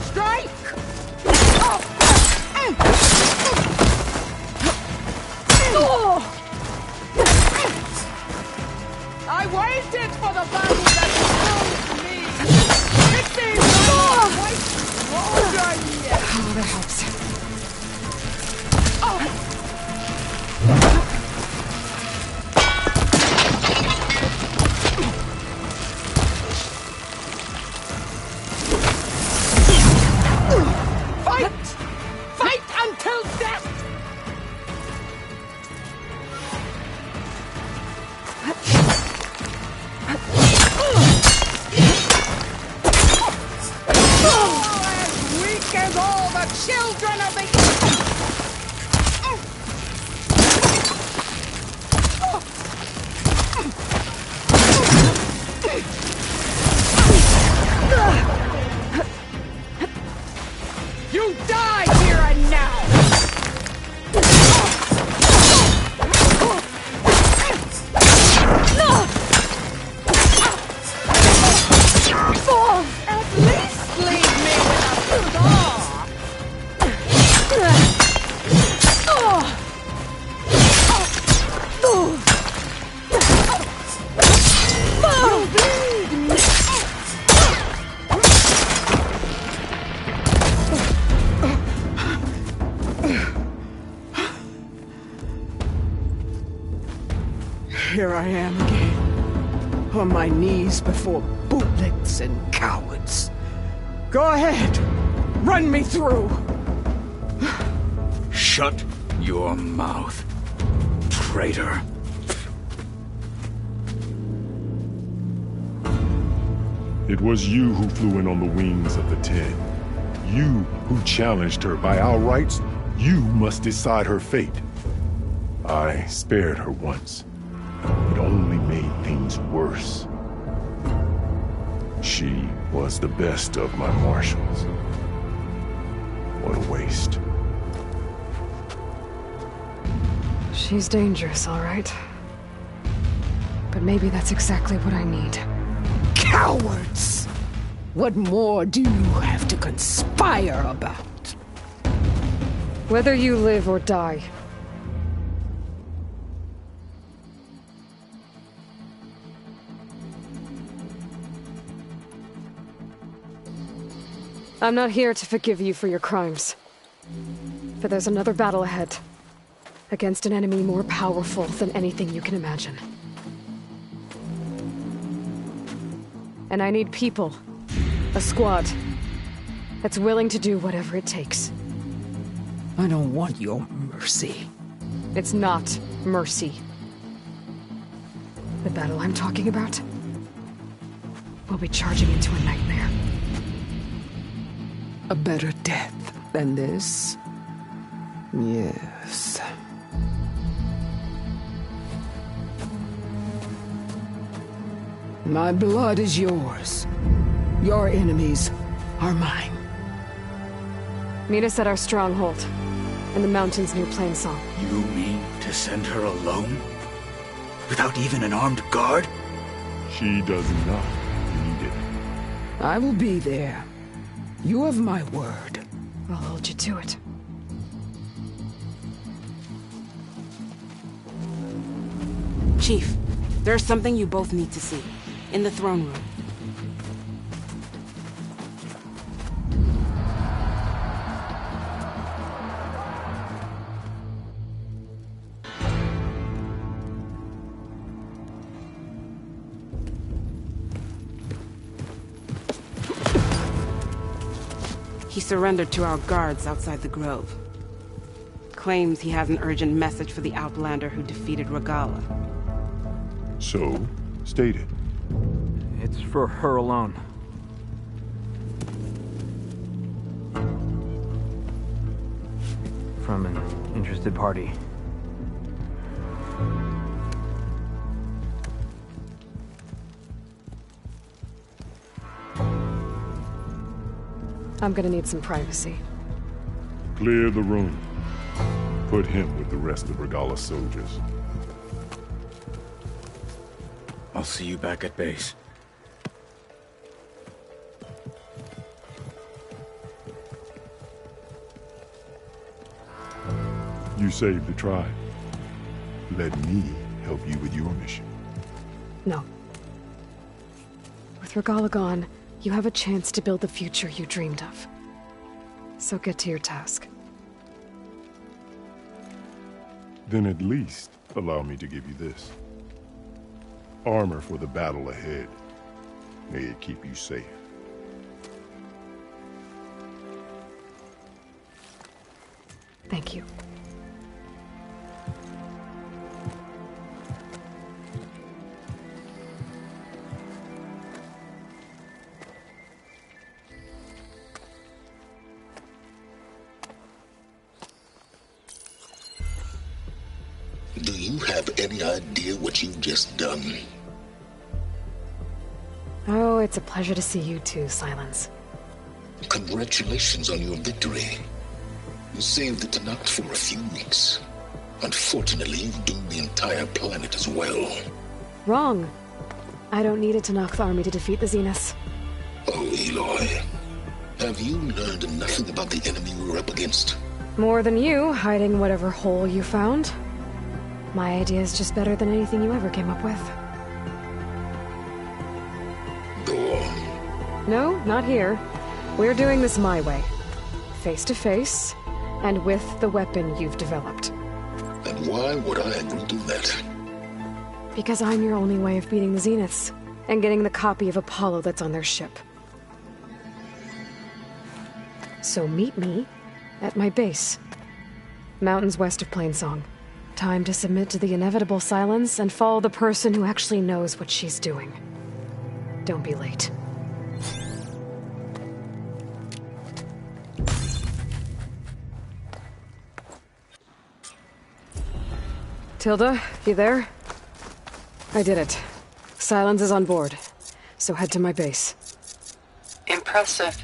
[SPEAKER 15] Strike! I waited for the battle that destroys me! It seems quite older yet!
[SPEAKER 2] Oh, that helps.
[SPEAKER 15] Fight! Fight until death! As weak as all the children of the... You die here and now! At least leave me with a scar! You bleed me! Here I am again, on my knees before bootlicks and cowards. Go ahead, run me through.
[SPEAKER 11] Shut your mouth, traitor.
[SPEAKER 14] It was you who flew in on the wings of the 10. You who challenged her by our rights. You must decide her fate. I spared her once. It only made things worse. She was the best of my marshals. What a waste.
[SPEAKER 2] She's dangerous, all right. But maybe that's exactly what I need.
[SPEAKER 15] Cowards! What more do you have to conspire about?
[SPEAKER 2] Whether you live or die. I'm not here to forgive you for your crimes. But there's another battle ahead. Against an enemy more powerful than anything you can imagine. And I need people. A squad. That's willing to do whatever it takes.
[SPEAKER 15] I don't want your mercy.
[SPEAKER 2] It's not mercy. The battle I'm talking about will be charging into a nightmare.
[SPEAKER 15] A better death than this? Yes. My blood is yours. Your enemies are mine.
[SPEAKER 2] Meet us at our stronghold, in the mountains near Plainsong.
[SPEAKER 11] You mean to send her alone? Without even an armed guard?
[SPEAKER 14] She does not need it.
[SPEAKER 15] I will be there. You have my word.
[SPEAKER 2] I'll hold you to it.
[SPEAKER 18] Chief, there's something you both need to see. In the throne room. He surrendered to our guards outside the grove. Claims he has an urgent message for the Outlander who defeated Regala.
[SPEAKER 14] So, state it.
[SPEAKER 17] It's for her alone. From an interested party.
[SPEAKER 2] I'm gonna need some privacy.
[SPEAKER 14] Clear the room. Put him with the rest of Regala's soldiers.
[SPEAKER 11] I'll see you back at base.
[SPEAKER 14] You saved the tribe. Let me help you with your mission.
[SPEAKER 2] No. With Regala gone, you have a chance to build the future you dreamed of. So get to your task.
[SPEAKER 14] Then at least allow me to give you this. Armor for the battle ahead. May it keep you safe.
[SPEAKER 2] Thank you.
[SPEAKER 19] Do you have any idea what you've just done?
[SPEAKER 2] Oh, it's a pleasure to see you too, Silence.
[SPEAKER 19] Congratulations on your victory. You saved the Tanakh for a few weeks. Unfortunately, you've doomed the entire planet as well.
[SPEAKER 2] Wrong. I don't need a Tanakh army to defeat the Zeniths.
[SPEAKER 19] Oh, Eloy. Have you learned nothing about the enemy we're up against?
[SPEAKER 2] More than you, hiding whatever hole you found. My idea is just better than anything you ever came up with.
[SPEAKER 19] Go on.
[SPEAKER 2] No, not here. We're doing this my way. Face to face, and with the weapon you've developed.
[SPEAKER 19] And why would I agree to that?
[SPEAKER 2] Because I'm your only way of beating the Zeniths, and getting the copy of Apollo that's on their ship. So meet me at my base. Mountains west of Plainsong. Time to submit to the inevitable silence and follow the person who actually knows what she's doing. Don't be late. Tilda, you there? I did it. Silence is on board, so head to my base.
[SPEAKER 10] Impressive.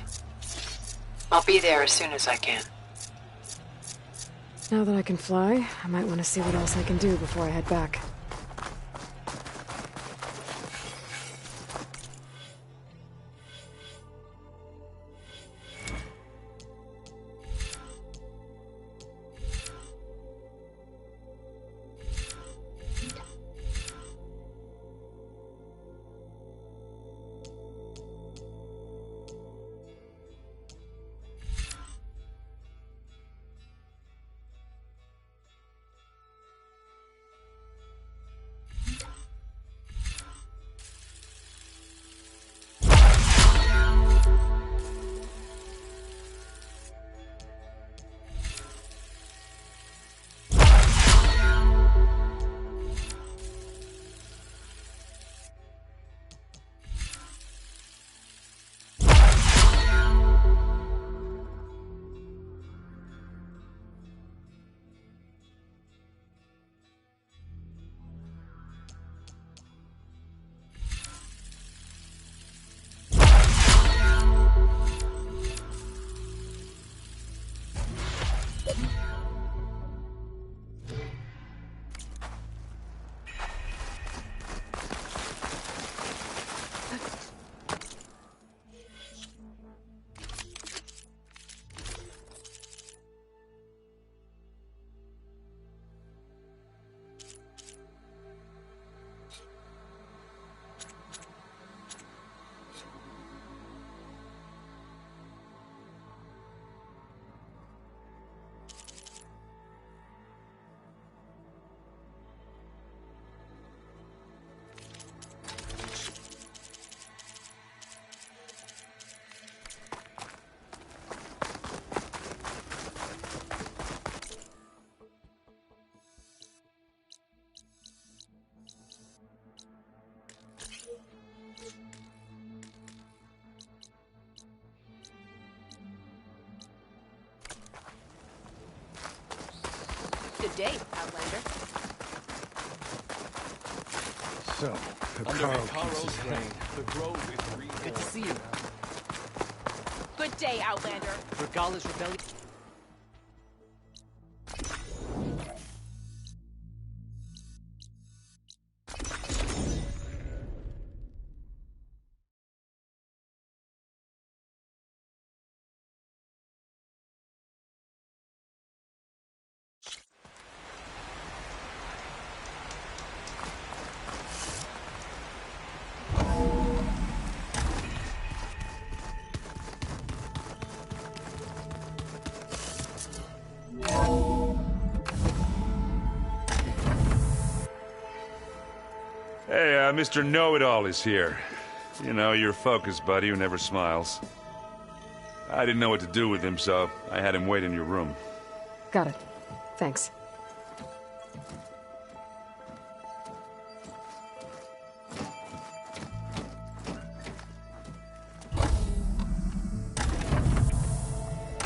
[SPEAKER 10] I'll be there as soon as I can.
[SPEAKER 2] Now that I can fly, I might want to see what else I can do before I head back.
[SPEAKER 6] Good day, Outlander.
[SPEAKER 9] So,
[SPEAKER 17] Under
[SPEAKER 9] Carl
[SPEAKER 17] Hikaro's
[SPEAKER 9] keeps his
[SPEAKER 17] reign, the Grove is reborn.
[SPEAKER 6] Good to see you. Good day, Outlander.
[SPEAKER 17] Regalla's rebellion.
[SPEAKER 3] Hey, Mr. Know-It-All is here. You know, your focus buddy who never smiles. I didn't know what to do with him, so I had him wait in your room.
[SPEAKER 2] Got it. Thanks.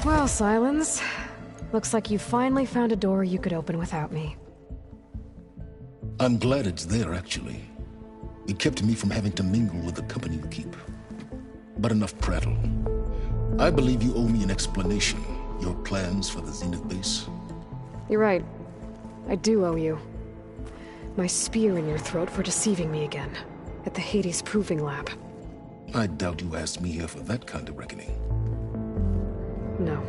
[SPEAKER 2] Well, Silence. Looks like you finally found a door you could open without me.
[SPEAKER 19] I'm glad it's there, actually. It kept me from having to mingle with the company you keep. But enough prattle. I believe you owe me an explanation. Your plans for the Zenith base?
[SPEAKER 2] You're right. I do owe you. My spear in your throat for deceiving me again. At the Hades Proving Lab.
[SPEAKER 19] I doubt you asked me here for that kind of reckoning.
[SPEAKER 2] No.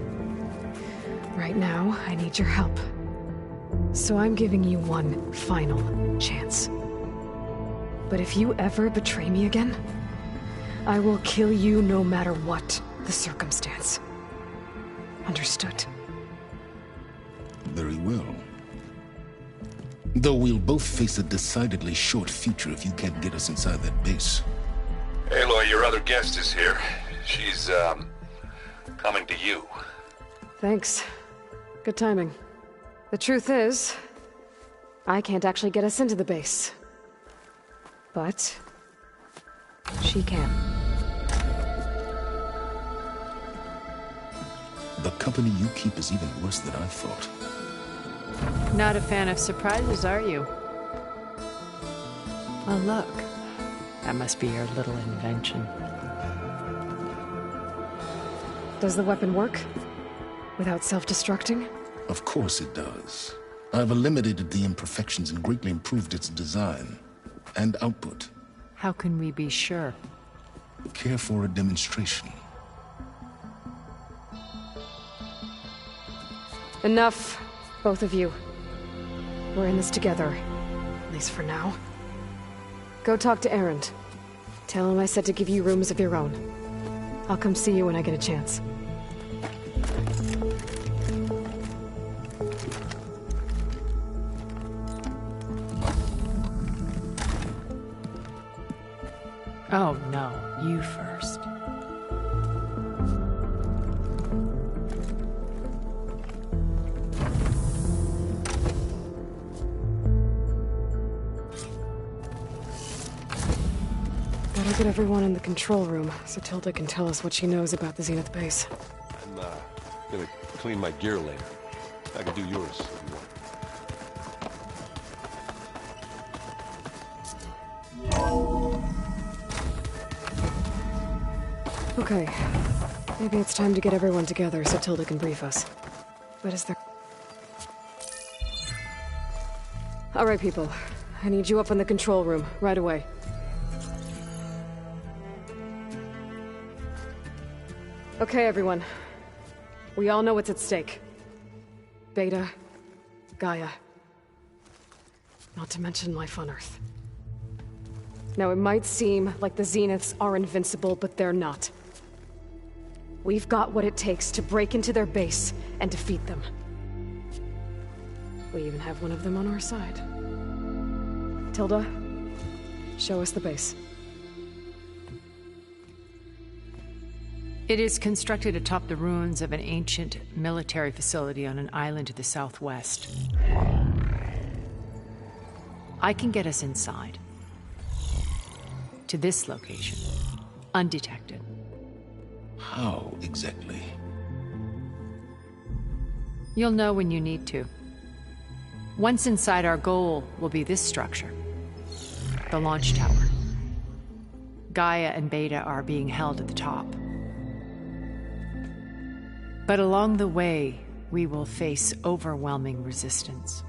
[SPEAKER 2] Right now, I need your help. So I'm giving you one final chance. But if you ever betray me again, I will kill you no matter what the circumstance. Understood?
[SPEAKER 19] Very well. Though we'll both face a decidedly short future if you can't get us inside that base.
[SPEAKER 3] Aloy, your other guest is here. She's, coming to you.
[SPEAKER 2] Thanks. Good timing. The truth is, I can't actually get us into the base. But she can.
[SPEAKER 19] The company you keep is even worse than I thought.
[SPEAKER 6] Not a fan of surprises, are you? Oh, look. That must be your little invention.
[SPEAKER 2] Does the weapon work? Without self-destructing?
[SPEAKER 19] Of course it does. I've eliminated the imperfections and greatly improved its design and output.
[SPEAKER 6] How can we be sure?
[SPEAKER 19] Care for a demonstration?
[SPEAKER 2] Enough, both of you. We're in this together, at least for now. Go talk to Erend. Tell him I said to give you rooms of your own. I'll come see you when I get a chance.
[SPEAKER 6] Oh, no. You first.
[SPEAKER 2] Better get everyone in the control room so Tilda can tell us what she knows about the Zenith base.
[SPEAKER 20] I'm, gonna clean my gear later. I can do yours if you want.
[SPEAKER 2] Okay. Maybe it's time to get everyone together so Tilda can brief us. But is there... Alright, people. I need you up in the control room, right away. Okay, everyone. We all know what's at stake. Beta, Gaia. Not to mention life on Earth. Now, it might seem like the Zeniths are invincible, but they're not. We've got what it takes to break into their base and defeat them. We even have one of them on our side. Tilda, show us the base.
[SPEAKER 6] It is constructed atop the ruins of an ancient military facility on an island to the southwest. I can get us inside. To this location. Undetected.
[SPEAKER 19] How exactly?
[SPEAKER 6] You'll know when you need to. Once inside, our goal will be this structure. The launch tower. Gaia and Beta are being held at the top. But along the way, we will face overwhelming resistance.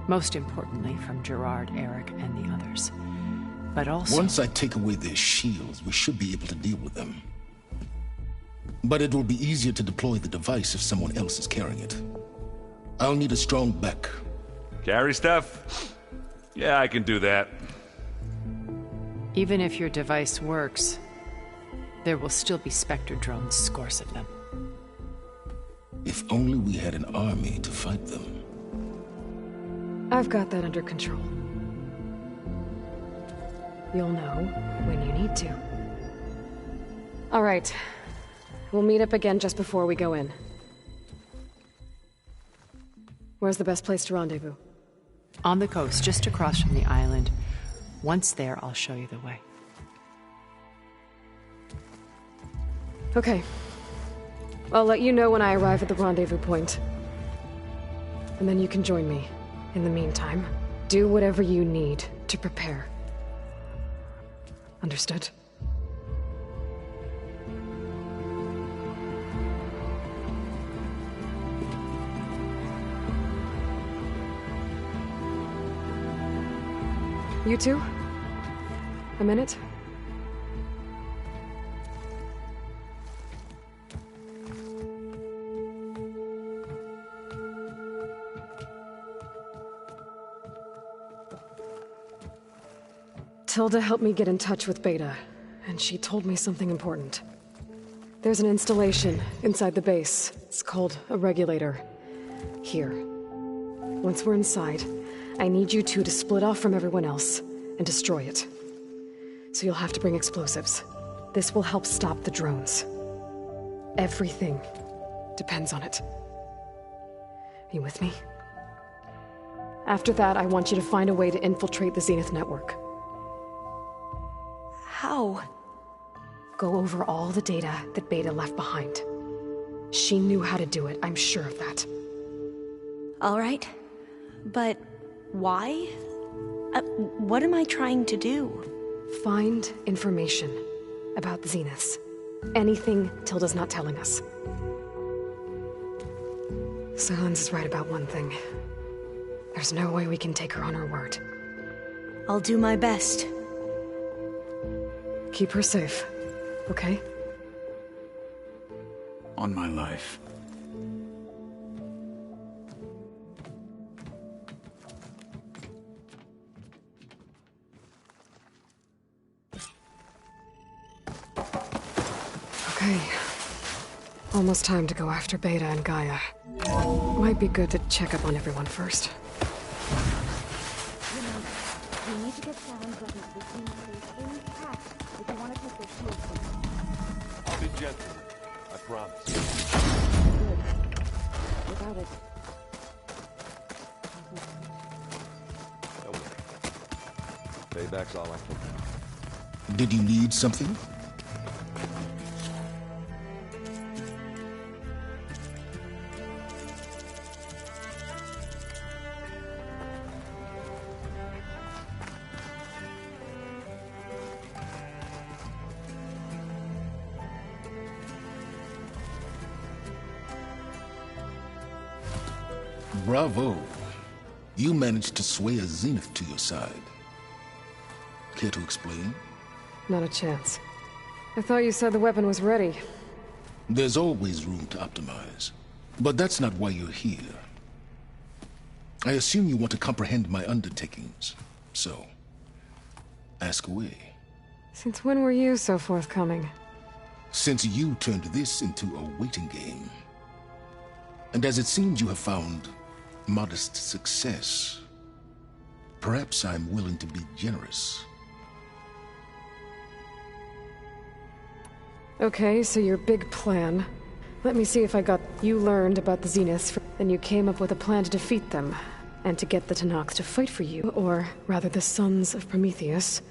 [SPEAKER 6] Most importantly from Gerard, Eric, and the others. But also...
[SPEAKER 19] Once I take away their shields, we should be able to deal with them. But it will be easier to deploy the device if someone else is carrying it. I'll need a strong back.
[SPEAKER 3] Carry stuff? Yeah, I can do that.
[SPEAKER 6] Even if your device works, there will still be Spectre drones, scores of them.
[SPEAKER 19] If only we had an army to fight them.
[SPEAKER 2] I've got that under control. You'll know when you need to. All right. We'll meet up again just before we go in. Where's the best place to rendezvous?
[SPEAKER 6] On the coast, just across from the island. Once there, I'll show you the way.
[SPEAKER 2] Okay. I'll let you know when I arrive at the rendezvous point. And then you can join me. In the meantime, do whatever you need to prepare. Understood? You two? A minute? Tilda helped me get in touch with Beta, and she told me something important. There's an installation inside the base. It's called a regulator. Here. Once we're inside, I need you two to split off from everyone else and destroy it. So you'll have to bring explosives. This will help stop the drones. Everything depends on it. Are you with me? After that, I want you to find a way to infiltrate the Zenith network.
[SPEAKER 12] How?
[SPEAKER 2] Go over all the data that Beta left behind. She knew how to do it, I'm sure of that.
[SPEAKER 12] All right. But why? What am I trying to do?
[SPEAKER 2] Find information about the Zeniths. Anything Tilda's not telling us. Silence is right about one thing. There's no way we can take her on her word.
[SPEAKER 12] I'll do my best.
[SPEAKER 2] Keep her safe, okay?
[SPEAKER 11] On my life.
[SPEAKER 2] Okay. Almost time to go after Beta and Gaia. Might be good to check up on everyone first.
[SPEAKER 21] We need to get sounds of the team intact if you want to take their shields from them.
[SPEAKER 20] I'll be gentle. I promise.
[SPEAKER 21] Good. Without it.
[SPEAKER 20] Don't worry. Payback's all I can do.
[SPEAKER 19] Did you need something? Bravo. You managed to sway a Zenith to your side. Care to explain?
[SPEAKER 2] Not a chance. I thought you said the weapon was ready.
[SPEAKER 19] There's always room to optimize. But that's not why you're here. I assume you want to comprehend my undertakings. So, ask away.
[SPEAKER 2] Since when were you so forthcoming?
[SPEAKER 19] Since you turned this into a waiting game. And as it seems you have found modest success, perhaps I'm willing to be generous.
[SPEAKER 2] Okay, so your big plan. Let me see if I got... You learned about the Zeniths, then you came up with a plan to defeat them, and to get the Tanakhs to fight for you, or rather the Sons of Prometheus.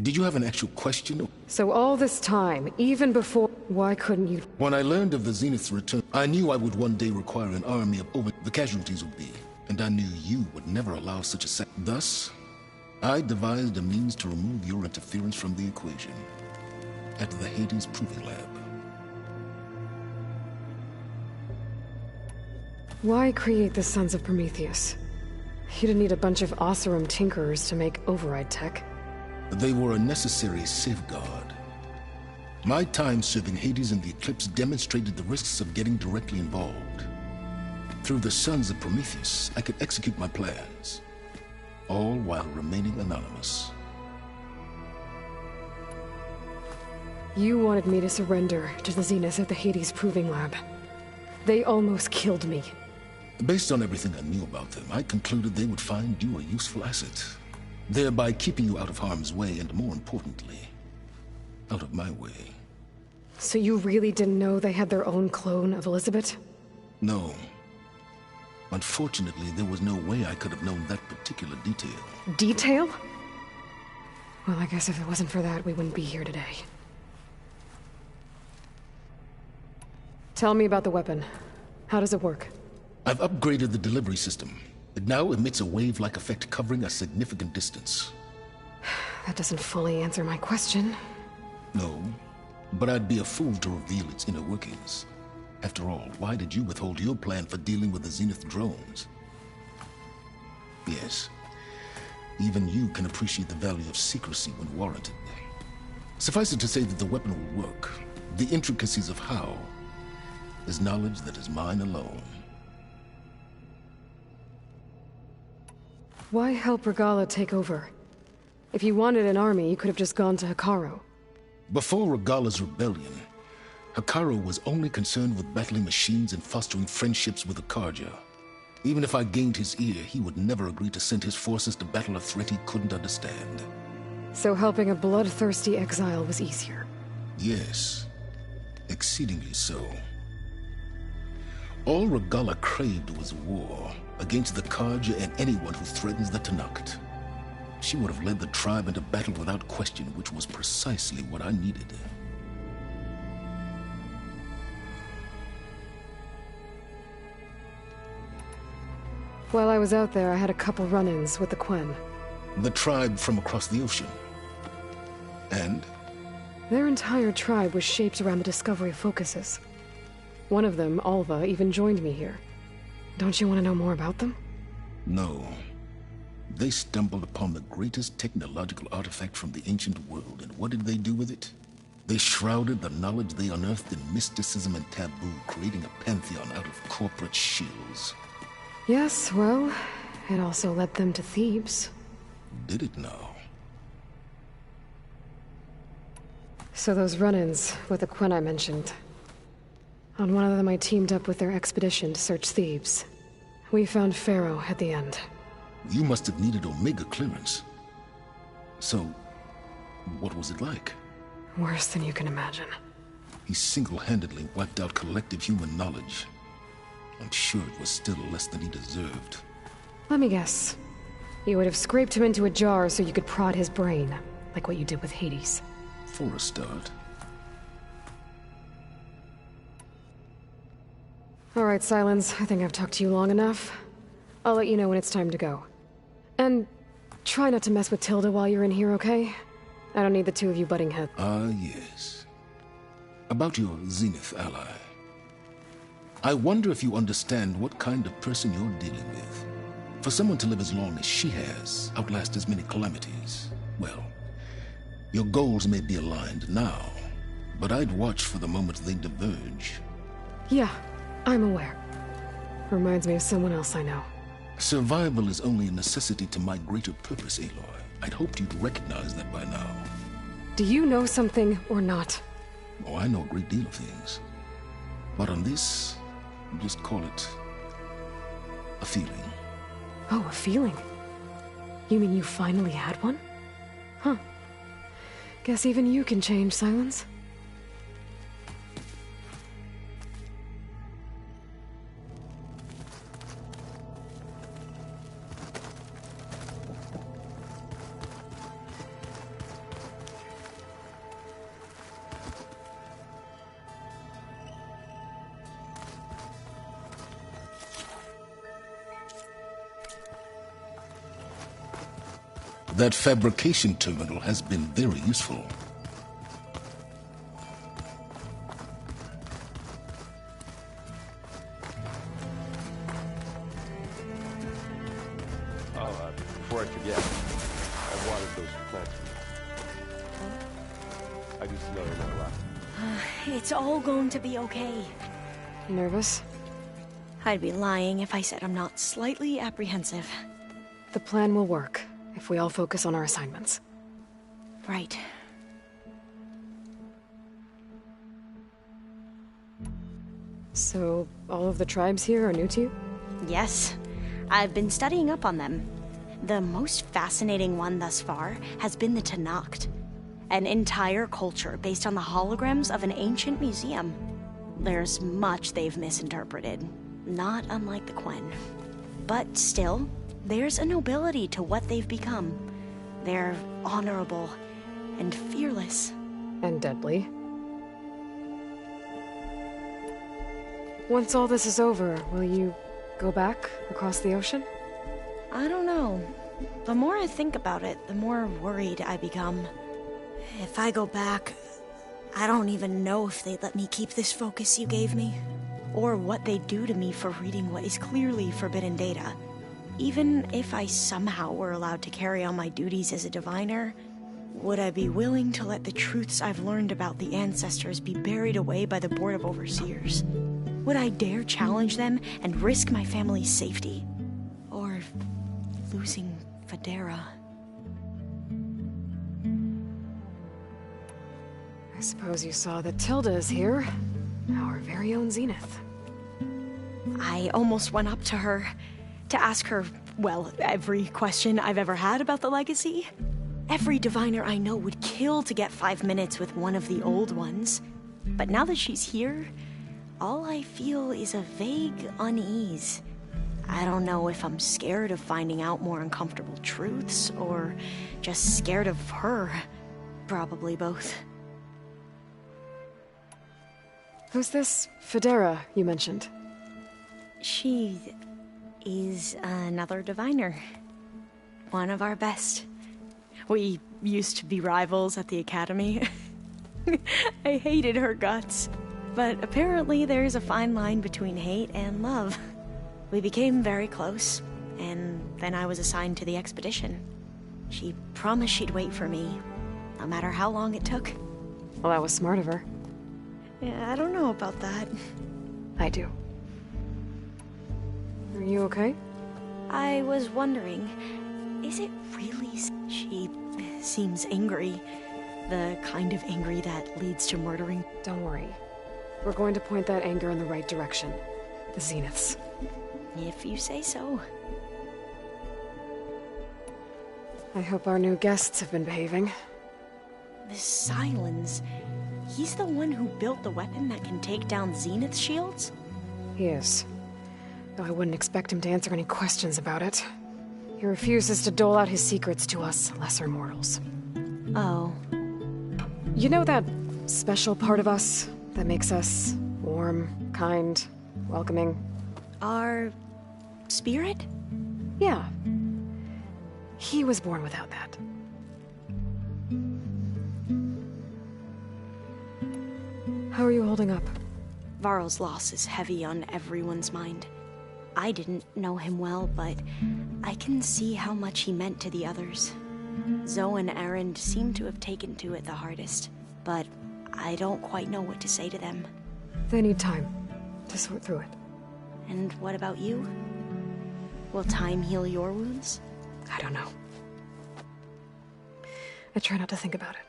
[SPEAKER 19] Did you have an actual question?
[SPEAKER 2] So all this time, even before... Why couldn't you...
[SPEAKER 19] When I learned of the Zenith's return, I knew I would one day require an army of over... The casualties would be And I knew you would never allow such a Thus, I devised a means to remove your interference from the equation at the Hades Proving Lab.
[SPEAKER 2] Why create the Sons of Prometheus? You didn't need a bunch of Oseram tinkerers to make override tech.
[SPEAKER 19] They were a necessary safeguard. My time serving Hades in the Eclipse demonstrated the risks of getting directly involved. Through the Sons of Prometheus, I could execute my plans, all while remaining anonymous.
[SPEAKER 2] You wanted me to surrender to the Zenith at the Hades Proving Lab. They almost killed me.
[SPEAKER 19] Based on everything I knew about them, I concluded they would find you a useful asset, thereby keeping you out of harm's way and, more importantly, out of my way.
[SPEAKER 2] So you really didn't know they had their own clone of Elizabeth?
[SPEAKER 19] No. Unfortunately, there was no way I could have known that particular detail.
[SPEAKER 2] Detail? Well, I guess if it wasn't for that, we wouldn't be here today. Tell me about the weapon. How does it work?
[SPEAKER 19] I've upgraded the delivery system. It now emits a wave-like effect covering a significant distance.
[SPEAKER 2] That doesn't fully answer my question.
[SPEAKER 19] No, but I'd be a fool to reveal its inner workings. After all, why did you withhold your plan for dealing with the Zenith drones? Yes, even you can appreciate the value of secrecy when warranted. Suffice it to say that the weapon will work. The intricacies of how is knowledge that is mine alone.
[SPEAKER 2] Why help Regalla take over? If you wanted an army, you could have just gone to Hekarro.
[SPEAKER 19] Before Regalla's rebellion, Hekarro was only concerned with battling machines and fostering friendships with the Karja. Even if I gained his ear, he would never agree to send his forces to battle a threat he couldn't understand.
[SPEAKER 2] So helping a bloodthirsty exile was easier?
[SPEAKER 19] Yes, exceedingly so. All Regalla craved was war against the Karja and anyone who threatens the Tanakh. She would have led the tribe into battle without question, which was precisely what I needed.
[SPEAKER 2] While I was out there, I had a couple run-ins with the Quen.
[SPEAKER 19] The tribe from across the ocean. And?
[SPEAKER 2] Their entire tribe was shaped around the discovery of focuses. One of them, Alva, even joined me here. Don't you want to know more about them?
[SPEAKER 19] No. They stumbled upon the greatest technological artifact from the ancient world, and what did they do with it? They shrouded the knowledge they unearthed in mysticism and taboo, creating a pantheon out of corporate shills.
[SPEAKER 2] Yes, well, it also led them to Thebes.
[SPEAKER 19] Did it now?
[SPEAKER 2] So those run-ins with the Quen I mentioned. On one of them I teamed up with their expedition to search Thebes. We found Pharaoh at the end.
[SPEAKER 19] You must have needed Omega clearance. So, what was it like?
[SPEAKER 2] Worse than you can imagine.
[SPEAKER 19] He single-handedly wiped out collective human knowledge. I'm sure it was still less than he deserved.
[SPEAKER 2] Let me guess. You would have scraped him into a jar so you could prod his brain, like what you did with Hades.
[SPEAKER 19] For a start.
[SPEAKER 2] Alright, Silence. I think I've talked to you long enough. I'll let you know when it's time to go. And try not to mess with Tilda while you're in here, okay? I don't need the two of you butting heads.
[SPEAKER 19] Ah, yes. About your Zenith ally. I wonder if you understand what kind of person you're dealing with. For someone to live as long as she has, outlast as many calamities, well, your goals may be aligned now, but I'd watch for the moment they diverge.
[SPEAKER 2] Yeah, I'm aware. Reminds me of someone else I know.
[SPEAKER 19] Survival is only a necessity to my greater purpose, Aloy. I'd hoped you'd recognize that by now.
[SPEAKER 2] Do you know something or not?
[SPEAKER 19] Oh, I know a great deal of things. But on this, just call it a feeling.
[SPEAKER 2] Oh, a feeling? You mean you finally had one? Huh. Guess even you can change, Silence.
[SPEAKER 19] That fabrication terminal has been very useful.
[SPEAKER 20] Before I forget, I wanted those plants for you. I just know they're not rotten.
[SPEAKER 12] It's all going to be okay.
[SPEAKER 2] Nervous?
[SPEAKER 12] I'd be lying if I said I'm not slightly apprehensive.
[SPEAKER 2] The plan will work if we all focus on our assignments.
[SPEAKER 12] Right.
[SPEAKER 2] So, all of the tribes here are new to you?
[SPEAKER 12] Yes. I've been studying up on them. The most fascinating one thus far has been the Tenakth, an entire culture based on the holograms of an ancient museum. There's much they've misinterpreted, not unlike the Quen. But still, there's a nobility to what they've become. They're honorable and fearless.
[SPEAKER 2] And deadly. Once all this is over, will you go back across the ocean?
[SPEAKER 12] I don't know. The more I think about it, the more worried I become. If I go back, I don't even know if they'd let me keep this focus you gave me, or what they'd do to me for reading what is clearly forbidden data. Even if I somehow were allowed to carry on my duties as a diviner, would I be willing to let the truths I've learned about the ancestors be buried away by the Board of Overseers? Would I dare challenge them and risk my family's safety? Or losing Federa?
[SPEAKER 2] I suppose you saw that Tilda is here. Our very own Zenith.
[SPEAKER 12] I almost went up to her to ask her, well, every question I've ever had about the legacy. Every diviner I know would kill to get 5 minutes with one of the old ones. But now that she's here, all I feel is a vague unease. I don't know if I'm scared of finding out more uncomfortable truths, or just scared of her. Probably both.
[SPEAKER 2] Who's this Federa you mentioned?
[SPEAKER 12] She is another diviner. One of our best. We used to be rivals at the academy. I hated her guts. But apparently there's a fine line between hate and love. We became very close, and then I was assigned to the expedition. She promised she'd wait for me, no matter how long it took.
[SPEAKER 2] Well, that was smart of her.
[SPEAKER 12] Yeah, I don't know about that.
[SPEAKER 2] I do. Are you okay?
[SPEAKER 12] I was wondering, is it really... She seems angry. The kind of angry that leads to murdering.
[SPEAKER 2] Don't worry. We're going to point that anger in the right direction. The Zeniths.
[SPEAKER 12] If you say so.
[SPEAKER 2] I hope our new guests have been behaving.
[SPEAKER 12] This Silence... He's the one who built the weapon that can take down Zenith shields?
[SPEAKER 2] He is. Though I wouldn't expect him to answer any questions about it. He refuses to dole out his secrets to us lesser mortals.
[SPEAKER 12] Oh.
[SPEAKER 2] You know that special part of us that makes us warm, kind, welcoming?
[SPEAKER 12] Our... spirit?
[SPEAKER 2] Yeah. He was born without that. How are you holding up?
[SPEAKER 12] Varl's loss is heavy on everyone's mind. I didn't know him well, but I can see how much he meant to the others. Zoe and Erend seem to have taken to it the hardest, but I don't quite know what to say to them.
[SPEAKER 2] They need time to sort through it.
[SPEAKER 12] And what about you? Will time heal your wounds?
[SPEAKER 2] I don't know. I try not to think about it.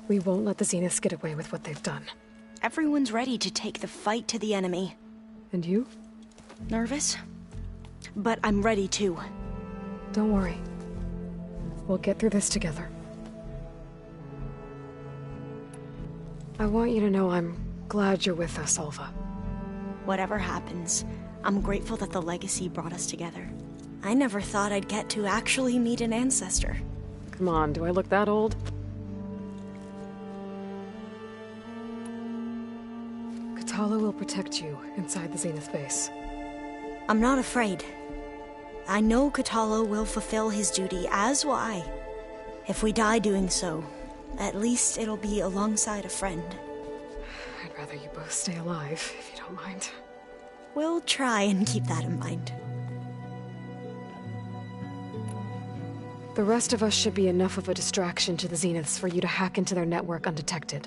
[SPEAKER 2] We won't let the Zeniths get away with what they've done.
[SPEAKER 12] Everyone's ready to take the fight to the enemy.
[SPEAKER 2] And you?
[SPEAKER 12] Nervous? But I'm ready too.
[SPEAKER 2] Don't worry. We'll get through this together. I want you to know I'm glad you're with us, Alva.
[SPEAKER 12] Whatever happens, I'm grateful that the legacy brought us together. I never thought I'd get to actually meet an ancestor.
[SPEAKER 2] Come on, do I look that old? Katala will protect you inside the Zenith base.
[SPEAKER 12] I'm not afraid. I know Katalo will fulfill his duty, as will I. If we die doing so, at least it'll be alongside a friend.
[SPEAKER 2] I'd rather you both stay alive, if you don't mind.
[SPEAKER 12] We'll try and keep that in mind.
[SPEAKER 2] The rest of us should be enough of a distraction to the Zeniths for you to hack into their network undetected.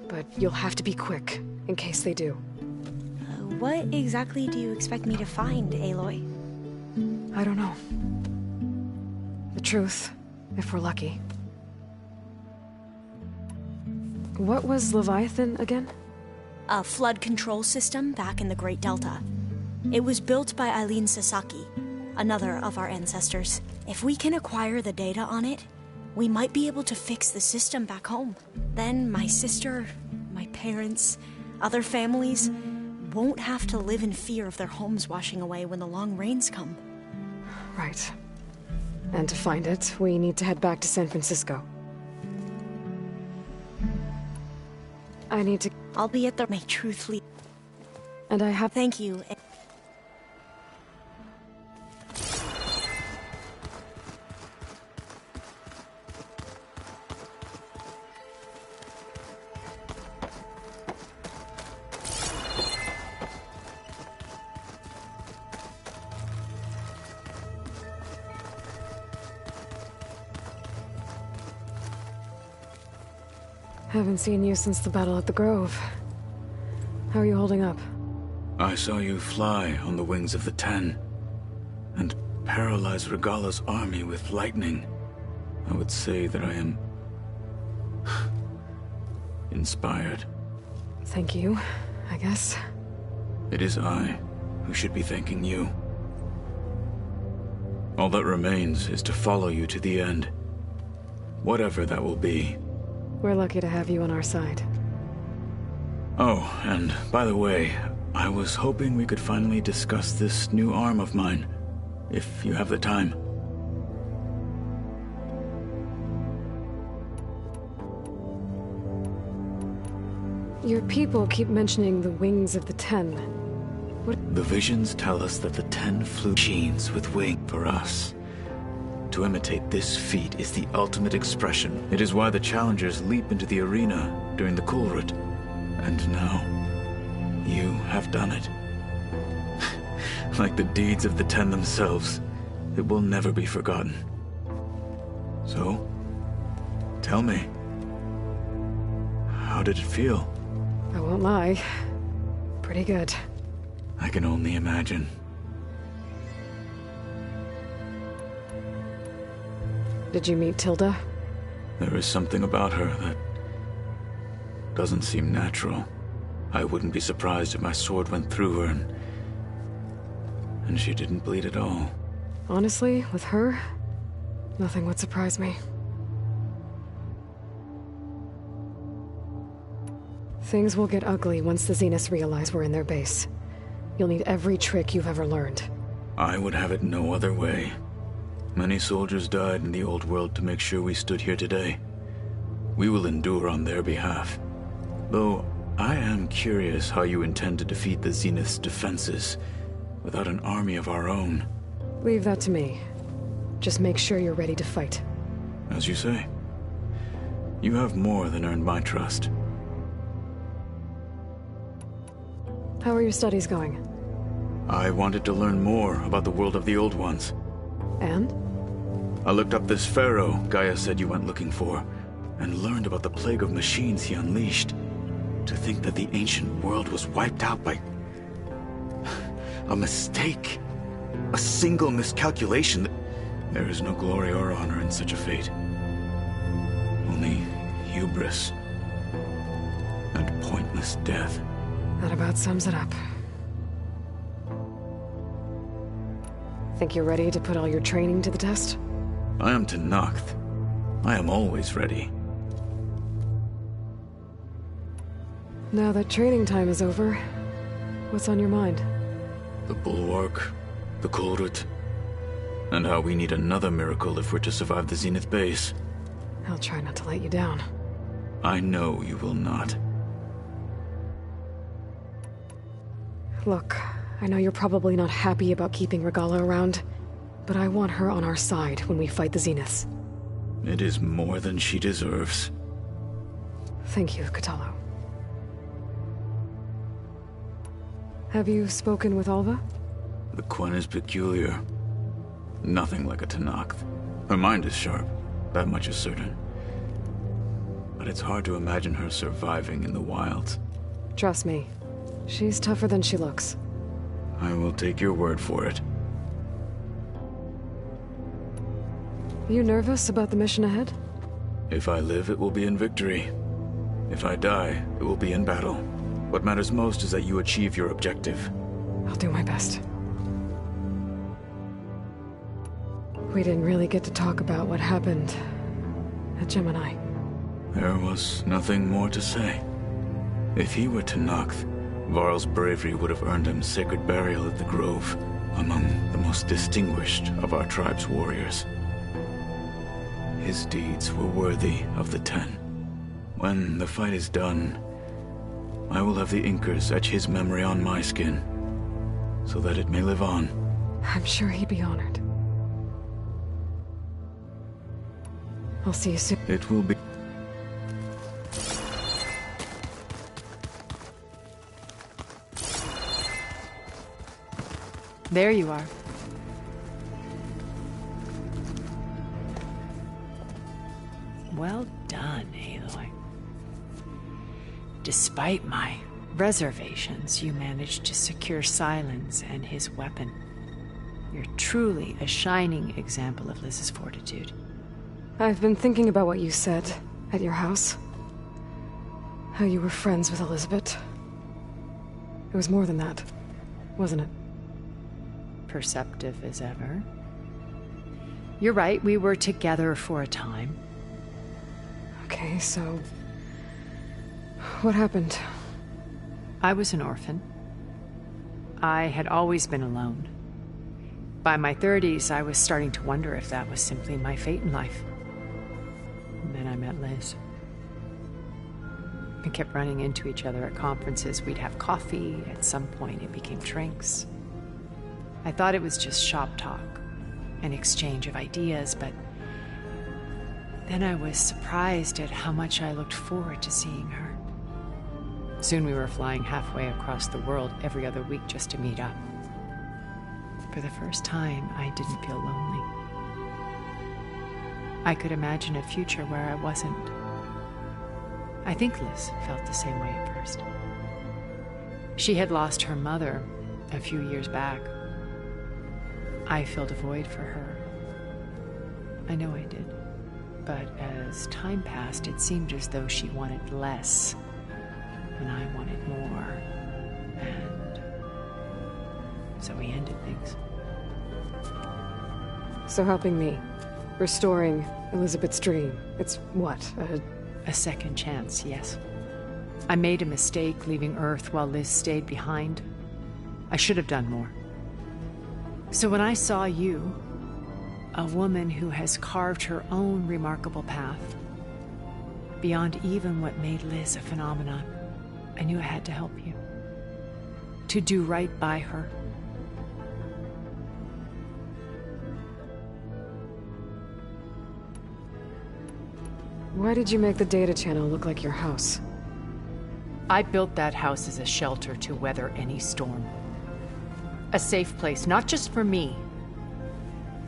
[SPEAKER 2] But you'll have to be quick, in case they do.
[SPEAKER 12] What exactly do you expect me to find, Aloy?
[SPEAKER 2] I don't know. The truth, if we're lucky. What was Leviathan again?
[SPEAKER 12] A flood control system back in the Great Delta. It was built by Eileen Sasaki, another of our ancestors. If we can acquire the data on it, we might be able to fix the system back home. Then my sister, my parents, other families won't have to live in fear of their homes washing away when the long rains come.
[SPEAKER 2] Right. And to find it, we need to head back to San Francisco. I need to...
[SPEAKER 12] I'll be at the... May truth lead.
[SPEAKER 2] And I have...
[SPEAKER 12] Thank you.
[SPEAKER 2] Haven't seen you since the battle at the Grove. How are you holding up?
[SPEAKER 11] I saw you fly on the wings of the Ten, and paralyze Regala's army with lightning. I would say that I am... inspired.
[SPEAKER 2] Thank you, I guess.
[SPEAKER 11] It is I who should be thanking you. All that remains is to follow you to the end. Whatever that will be.
[SPEAKER 2] We're lucky to have you on our side.
[SPEAKER 11] Oh, and by the way, I was hoping we could finally discuss this new arm of mine, if you have the time.
[SPEAKER 2] Your people keep mentioning the wings of the Ten. What?
[SPEAKER 11] The visions tell us that the Ten flew machines with wings for us. To imitate this feat is the ultimate expression. It is why the challengers leap into the arena during the Kulrut. And now, you have done it. Like the deeds of the Ten themselves, it will never be forgotten. So, tell me, how did it feel?
[SPEAKER 2] I won't lie. Pretty good.
[SPEAKER 11] I can only imagine.
[SPEAKER 2] Did you meet Tilda?
[SPEAKER 11] There is something about her that doesn't seem natural. I wouldn't be surprised if my sword went through her and she didn't bleed at all.
[SPEAKER 2] Honestly, with her, nothing would surprise me. Things will get ugly once the Zeniths realize we're in their base. You'll need every trick you've ever learned.
[SPEAKER 11] I would have it no other way. Many soldiers died in the old world to make sure we stood here today. We will endure on their behalf. Though, I am curious how you intend to defeat the Zenith's defenses without an army of our own.
[SPEAKER 2] Leave that to me. Just make sure you're ready to fight.
[SPEAKER 11] As you say. You have more than earned my trust.
[SPEAKER 2] How are your studies going?
[SPEAKER 11] I wanted to learn more about the world of the Old Ones.
[SPEAKER 2] And?
[SPEAKER 11] I looked up this pharaoh Gaia said you went looking for, and learned about the plague of machines he unleashed. To think that the ancient world was wiped out by... a mistake. A single miscalculation. There is no glory or honor in such a fate. Only hubris. And pointless death.
[SPEAKER 2] That about sums it up. Think you're ready to put all your training to the test?
[SPEAKER 11] I am Tenakth. I am always ready.
[SPEAKER 2] Now that training time is over, what's on your mind?
[SPEAKER 11] The Bulwark, the Kulrut, and how we need another miracle if we're to survive the Zenith base.
[SPEAKER 2] I'll try not to let you down.
[SPEAKER 11] I know you will not.
[SPEAKER 2] Look, I know you're probably not happy about keeping Regala around, but I want her on our side when we fight the Zeniths.
[SPEAKER 11] It is more than she deserves.
[SPEAKER 2] Thank you, Kotallo. Have you spoken with Alva?
[SPEAKER 11] The Quen is peculiar. Nothing like a Tenakth. Her mind is sharp, that much is certain. But it's hard to imagine her surviving in the wilds.
[SPEAKER 2] Trust me, she's tougher than she looks.
[SPEAKER 11] I will take your word for it.
[SPEAKER 2] You nervous about the mission ahead?
[SPEAKER 11] If I live, it will be in victory. If I die, it will be in battle. What matters most is that you achieve your objective.
[SPEAKER 2] I'll do my best. We didn't really get to talk about what happened at Gemini.
[SPEAKER 11] There was nothing more to say. If he were Tenakth, Varl's bravery would have earned him sacred burial at the Grove, among the most distinguished of our tribe's warriors. His deeds were worthy of the Ten. When the fight is done, I will have the Inkers etch his memory on my skin, so that it may live on.
[SPEAKER 2] I'm sure he'd be honored. I'll see you soon.
[SPEAKER 11] It will be...
[SPEAKER 6] There you are. Well done, Aloy. Despite my reservations, you managed to secure Silence and his weapon. You're truly a shining example of Liz's fortitude.
[SPEAKER 2] I've been thinking about what you said at your house. How you were friends with Elizabeth. It was more than that, wasn't it?
[SPEAKER 6] Perceptive as ever. You're right, we were together for a time.
[SPEAKER 2] Okay, so... what happened?
[SPEAKER 6] I was an orphan. I had always been alone. By my 30s, I was starting to wonder if that was simply my fate in life. And then I met Liz. We kept running into each other at conferences. We'd have coffee. At some point, it became drinks. I thought it was just shop talk, an exchange of ideas, but then I was surprised at how much I looked forward to seeing her. Soon we were flying halfway across the world every other week just to meet up. For the first time, I didn't feel lonely. I could imagine a future where I wasn't. I think Liz felt the same way at first. She had lost her mother a few years back. I filled a void for her. I know I did. But as time passed, it seemed as though she wanted less, and I wanted more. And so we ended things.
[SPEAKER 2] So helping me, restoring Elizabeth's dream, it's what,
[SPEAKER 6] a second chance, yes. I made a mistake leaving Earth while Liz stayed behind. I should have done more. So when I saw you, a woman who has carved her own remarkable path, beyond even what made Liz a phenomenon, I knew I had to help you. To do right by her.
[SPEAKER 2] Why did you make the data channel look like your house?
[SPEAKER 6] I built that house as a shelter to weather any storm. A safe place, not just for me,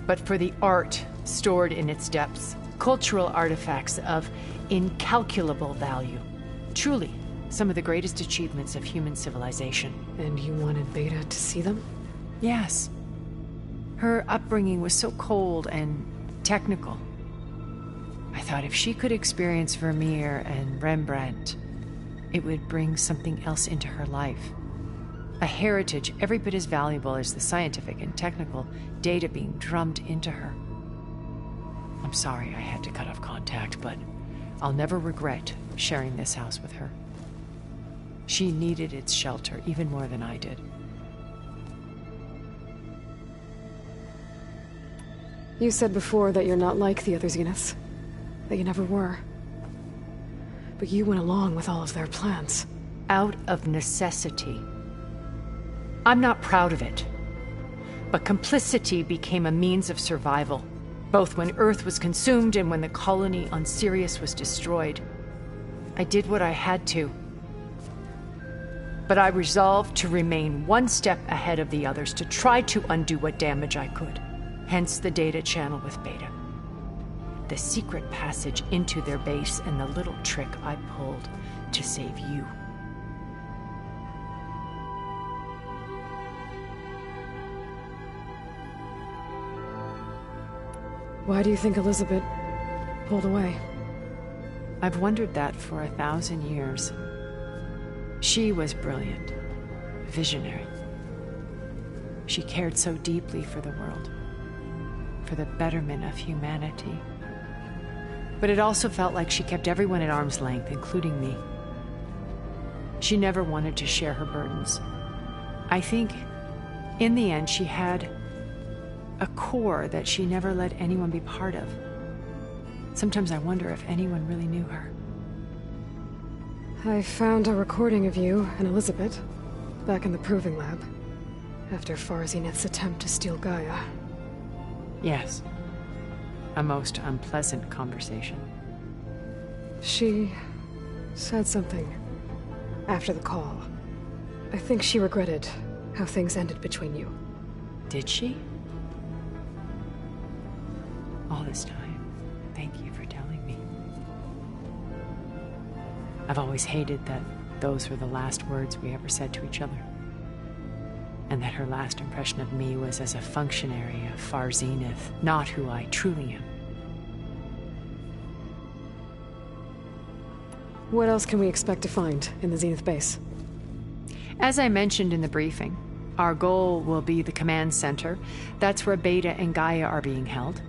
[SPEAKER 6] but for the art stored in its depths. Cultural artifacts of incalculable value. Truly, some of the greatest achievements of human civilization.
[SPEAKER 2] And you wanted Beta to see them?
[SPEAKER 6] Yes. Her upbringing was so cold and technical. I thought if she could experience Vermeer and Rembrandt, it would bring something else into her life. A heritage every bit as valuable as the scientific and technical data being drummed into her. I'm sorry I had to cut off contact, but I'll never regret sharing this house with her. She needed its shelter even more than I did.
[SPEAKER 2] You said before that you're not like the other Zeniths. That you never were. But you went along with all of their plans.
[SPEAKER 6] Out of necessity. I'm not proud of it. But complicity became a means of survival, both when Earth was consumed and when the colony on Sirius was destroyed. I did what I had to. But I resolved to remain one step ahead of the others, to try to undo what damage I could. Hence the data channel with Beta. The secret passage into their base and the little trick I pulled to save you.
[SPEAKER 2] Why do you think Elizabeth pulled away?
[SPEAKER 6] I've wondered that for 1,000 years. She was brilliant, visionary. She cared so deeply for the world, for the betterment of humanity. But it also felt like she kept everyone at arm's length, including me. She never wanted to share her burdens. I think, in the end, she had a core that she never let anyone be part of. Sometimes I wonder if anyone really knew her.
[SPEAKER 2] I found a recording of you and Elizabeth back in the proving lab after Farzenith's attempt to steal Gaia.
[SPEAKER 6] Yes. A most unpleasant conversation.
[SPEAKER 2] She said something after the call. I think she regretted how things ended between you.
[SPEAKER 6] Did she? All this time, thank you for telling me. I've always hated that those were the last words we ever said to each other. And that her last impression of me was as a functionary of Farzenith, not who I truly am.
[SPEAKER 2] What else can we expect to find in the Zenith base?
[SPEAKER 6] As I mentioned in the briefing, our goal will be the command center. That's where Beta and Gaia are being held.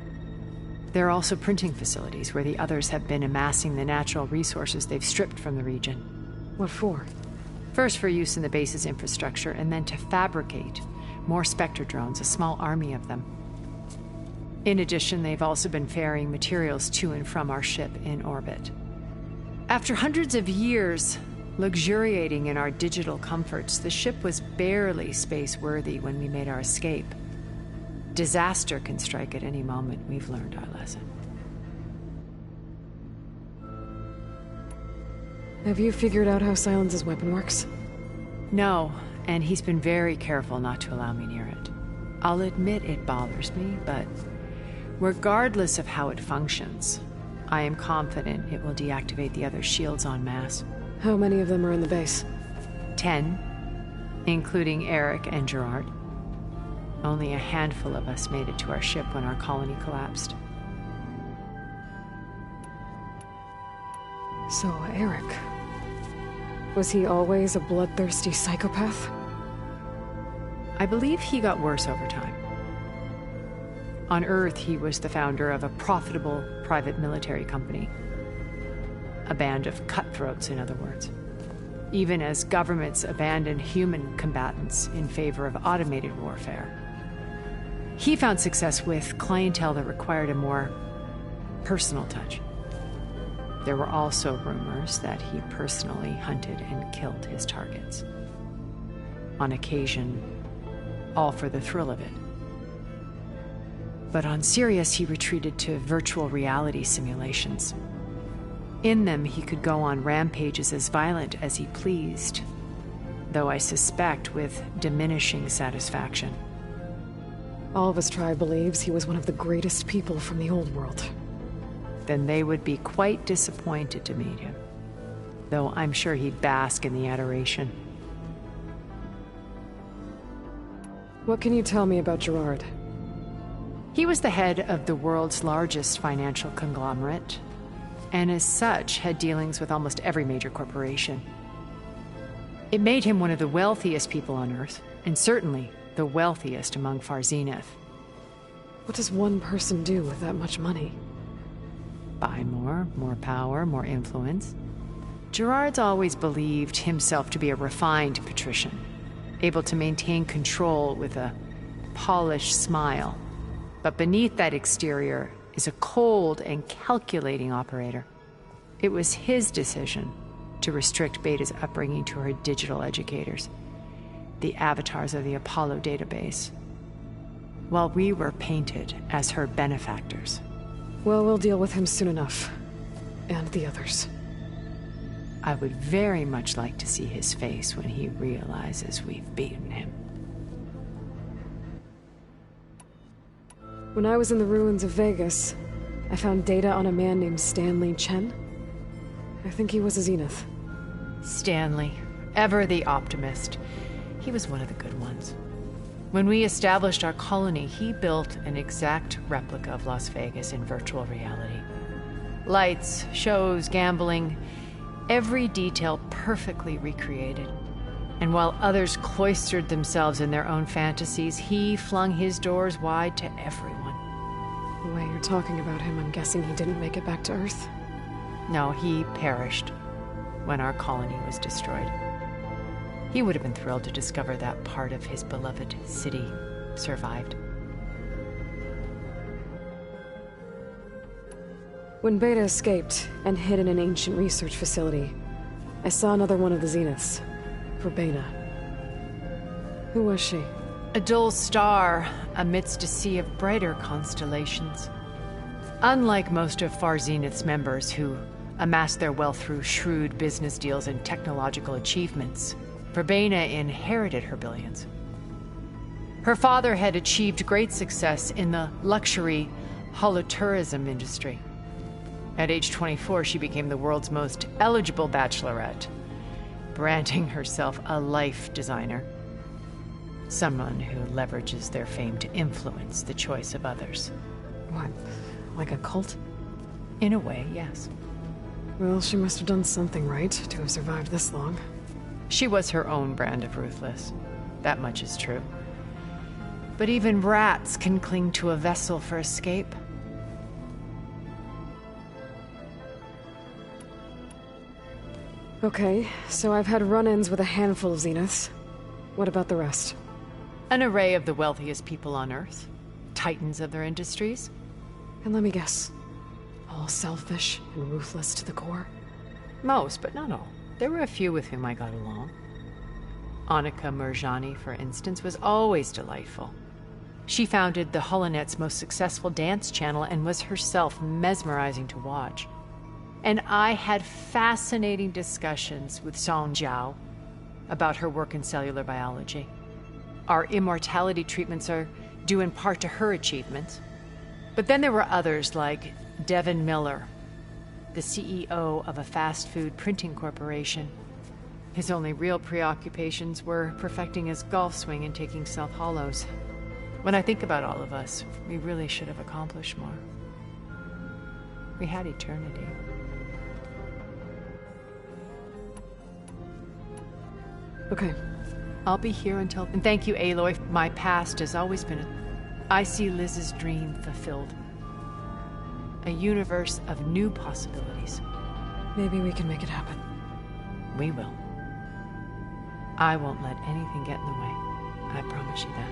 [SPEAKER 6] There are also printing facilities where the others have been amassing the natural resources they've stripped from the region.
[SPEAKER 2] What for?
[SPEAKER 6] First for use in the base's infrastructure, and then to fabricate more Spectre drones, a small army of them. In addition, they've also been ferrying materials to and from our ship in orbit. After hundreds of years luxuriating in our digital comforts, the ship was barely space-worthy when we made our escape. Disaster can strike at any moment. We've learned our lesson.
[SPEAKER 2] Have you figured out how Silence's weapon works?
[SPEAKER 6] No, and he's been very careful not to allow me near it. I'll admit it bothers me, but regardless of how it functions, I am confident it will deactivate the other shields en masse.
[SPEAKER 2] How many of them are in the base?
[SPEAKER 6] 10, including Eric and Gerard. Only a handful of us made it to our ship when our colony collapsed.
[SPEAKER 2] So, Eric. Was he always a bloodthirsty psychopath?
[SPEAKER 6] I believe he got worse over time. On Earth, he was the founder of a profitable private military company. A band of cutthroats, in other words. Even as governments abandoned human combatants in favor of automated warfare. He found success with clientele that required a more personal touch. There were also rumors that he personally hunted and killed his targets. On occasion, all for the thrill of it. But on Sirius, he retreated to virtual reality simulations. In them, he could go on rampages as violent as he pleased, though I suspect with diminishing satisfaction.
[SPEAKER 2] All of his tribe believes he was one of the greatest people from the old world.
[SPEAKER 6] Then they would be quite disappointed to meet him, though I'm sure he'd bask in the adoration.
[SPEAKER 2] What can you tell me about Gerard?
[SPEAKER 6] He was the head of the world's largest financial conglomerate, and as such had dealings with almost every major corporation. It made him one of the wealthiest people on Earth, and certainly the wealthiest among Farzenith.
[SPEAKER 2] What does one person do with that much money?
[SPEAKER 6] Buy more power, more influence. Gerard's always believed himself to be a refined patrician, able to maintain control with a polished smile. But beneath that exterior is a cold and calculating operator. It was his decision to restrict Beta's upbringing to her digital educators. the avatars of the Apollo database, while we were painted as her benefactors.
[SPEAKER 2] Well, we'll deal with him soon enough. And the others.
[SPEAKER 6] I would very much like to see his face when he realizes we've beaten him.
[SPEAKER 2] When I was in the ruins of Vegas, I found data on a man named Stanley Chen. I think he was a Zenith.
[SPEAKER 6] Stanley, ever the optimist. He was one of the good ones. When we established our colony, he built an exact replica of Las Vegas in virtual reality. Lights, shows, gambling, every detail perfectly recreated. And while others cloistered themselves in their own fantasies, he flung his doors wide to everyone.
[SPEAKER 2] The way you're talking about him, I'm guessing he didn't make it back to Earth?
[SPEAKER 6] No, he perished when our colony was destroyed. He would have been thrilled to discover that part of his beloved city survived.
[SPEAKER 2] When Beta escaped and hid in an ancient research facility, I saw another one of the Zeniths. Verbena. Who was she?
[SPEAKER 6] A dull star amidst a sea of brighter constellations. Unlike most of Far Zenith's members who amassed their wealth through shrewd business deals and technological achievements, Verbena inherited her billions. Her father had achieved great success in the luxury holotourism industry. At age 24, she became the world's most eligible bachelorette, branding herself a life designer. Someone who leverages their fame to influence the choice of others.
[SPEAKER 2] What? Like a cult?
[SPEAKER 6] In a way, yes.
[SPEAKER 2] Well, she must have done something right to have survived this long.
[SPEAKER 6] She was her own brand of ruthless. That much is true. But even rats can cling to a vessel for escape.
[SPEAKER 2] Okay, so I've had run-ins with a handful of Zeniths. What about the rest?
[SPEAKER 6] An array of the wealthiest people on Earth. Titans of their industries.
[SPEAKER 2] And let me guess. All selfish and ruthless to the core?
[SPEAKER 6] Most, but not all. There were a few with whom I got along. Annika Murjani, for instance, was always delightful. She founded the HoloNet's most successful dance channel and was herself mesmerizing to watch. And I had fascinating discussions with Song Jiao about her work in cellular biology. Our immortality treatments are due in part to her achievements. But then there were others like Devin Miller, the CEO of a fast food printing corporation. His only real preoccupations were perfecting his golf swing and taking self-hollows. When I think about all of us, we really should have accomplished more. We had eternity.
[SPEAKER 2] Okay.
[SPEAKER 6] I'll be here until... And thank you, Aloy. My past has always been I see Liz's dream fulfilled. A universe of new possibilities.
[SPEAKER 2] Maybe we can make it happen.
[SPEAKER 6] We will. I won't let anything get in the way. I promise you that.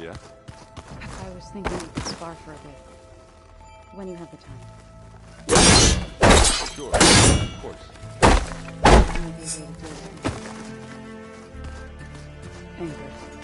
[SPEAKER 20] Yeah?
[SPEAKER 21] I was thinking we could spar for a bit. When you have the time.
[SPEAKER 20] Sure, of course.
[SPEAKER 21] Angry.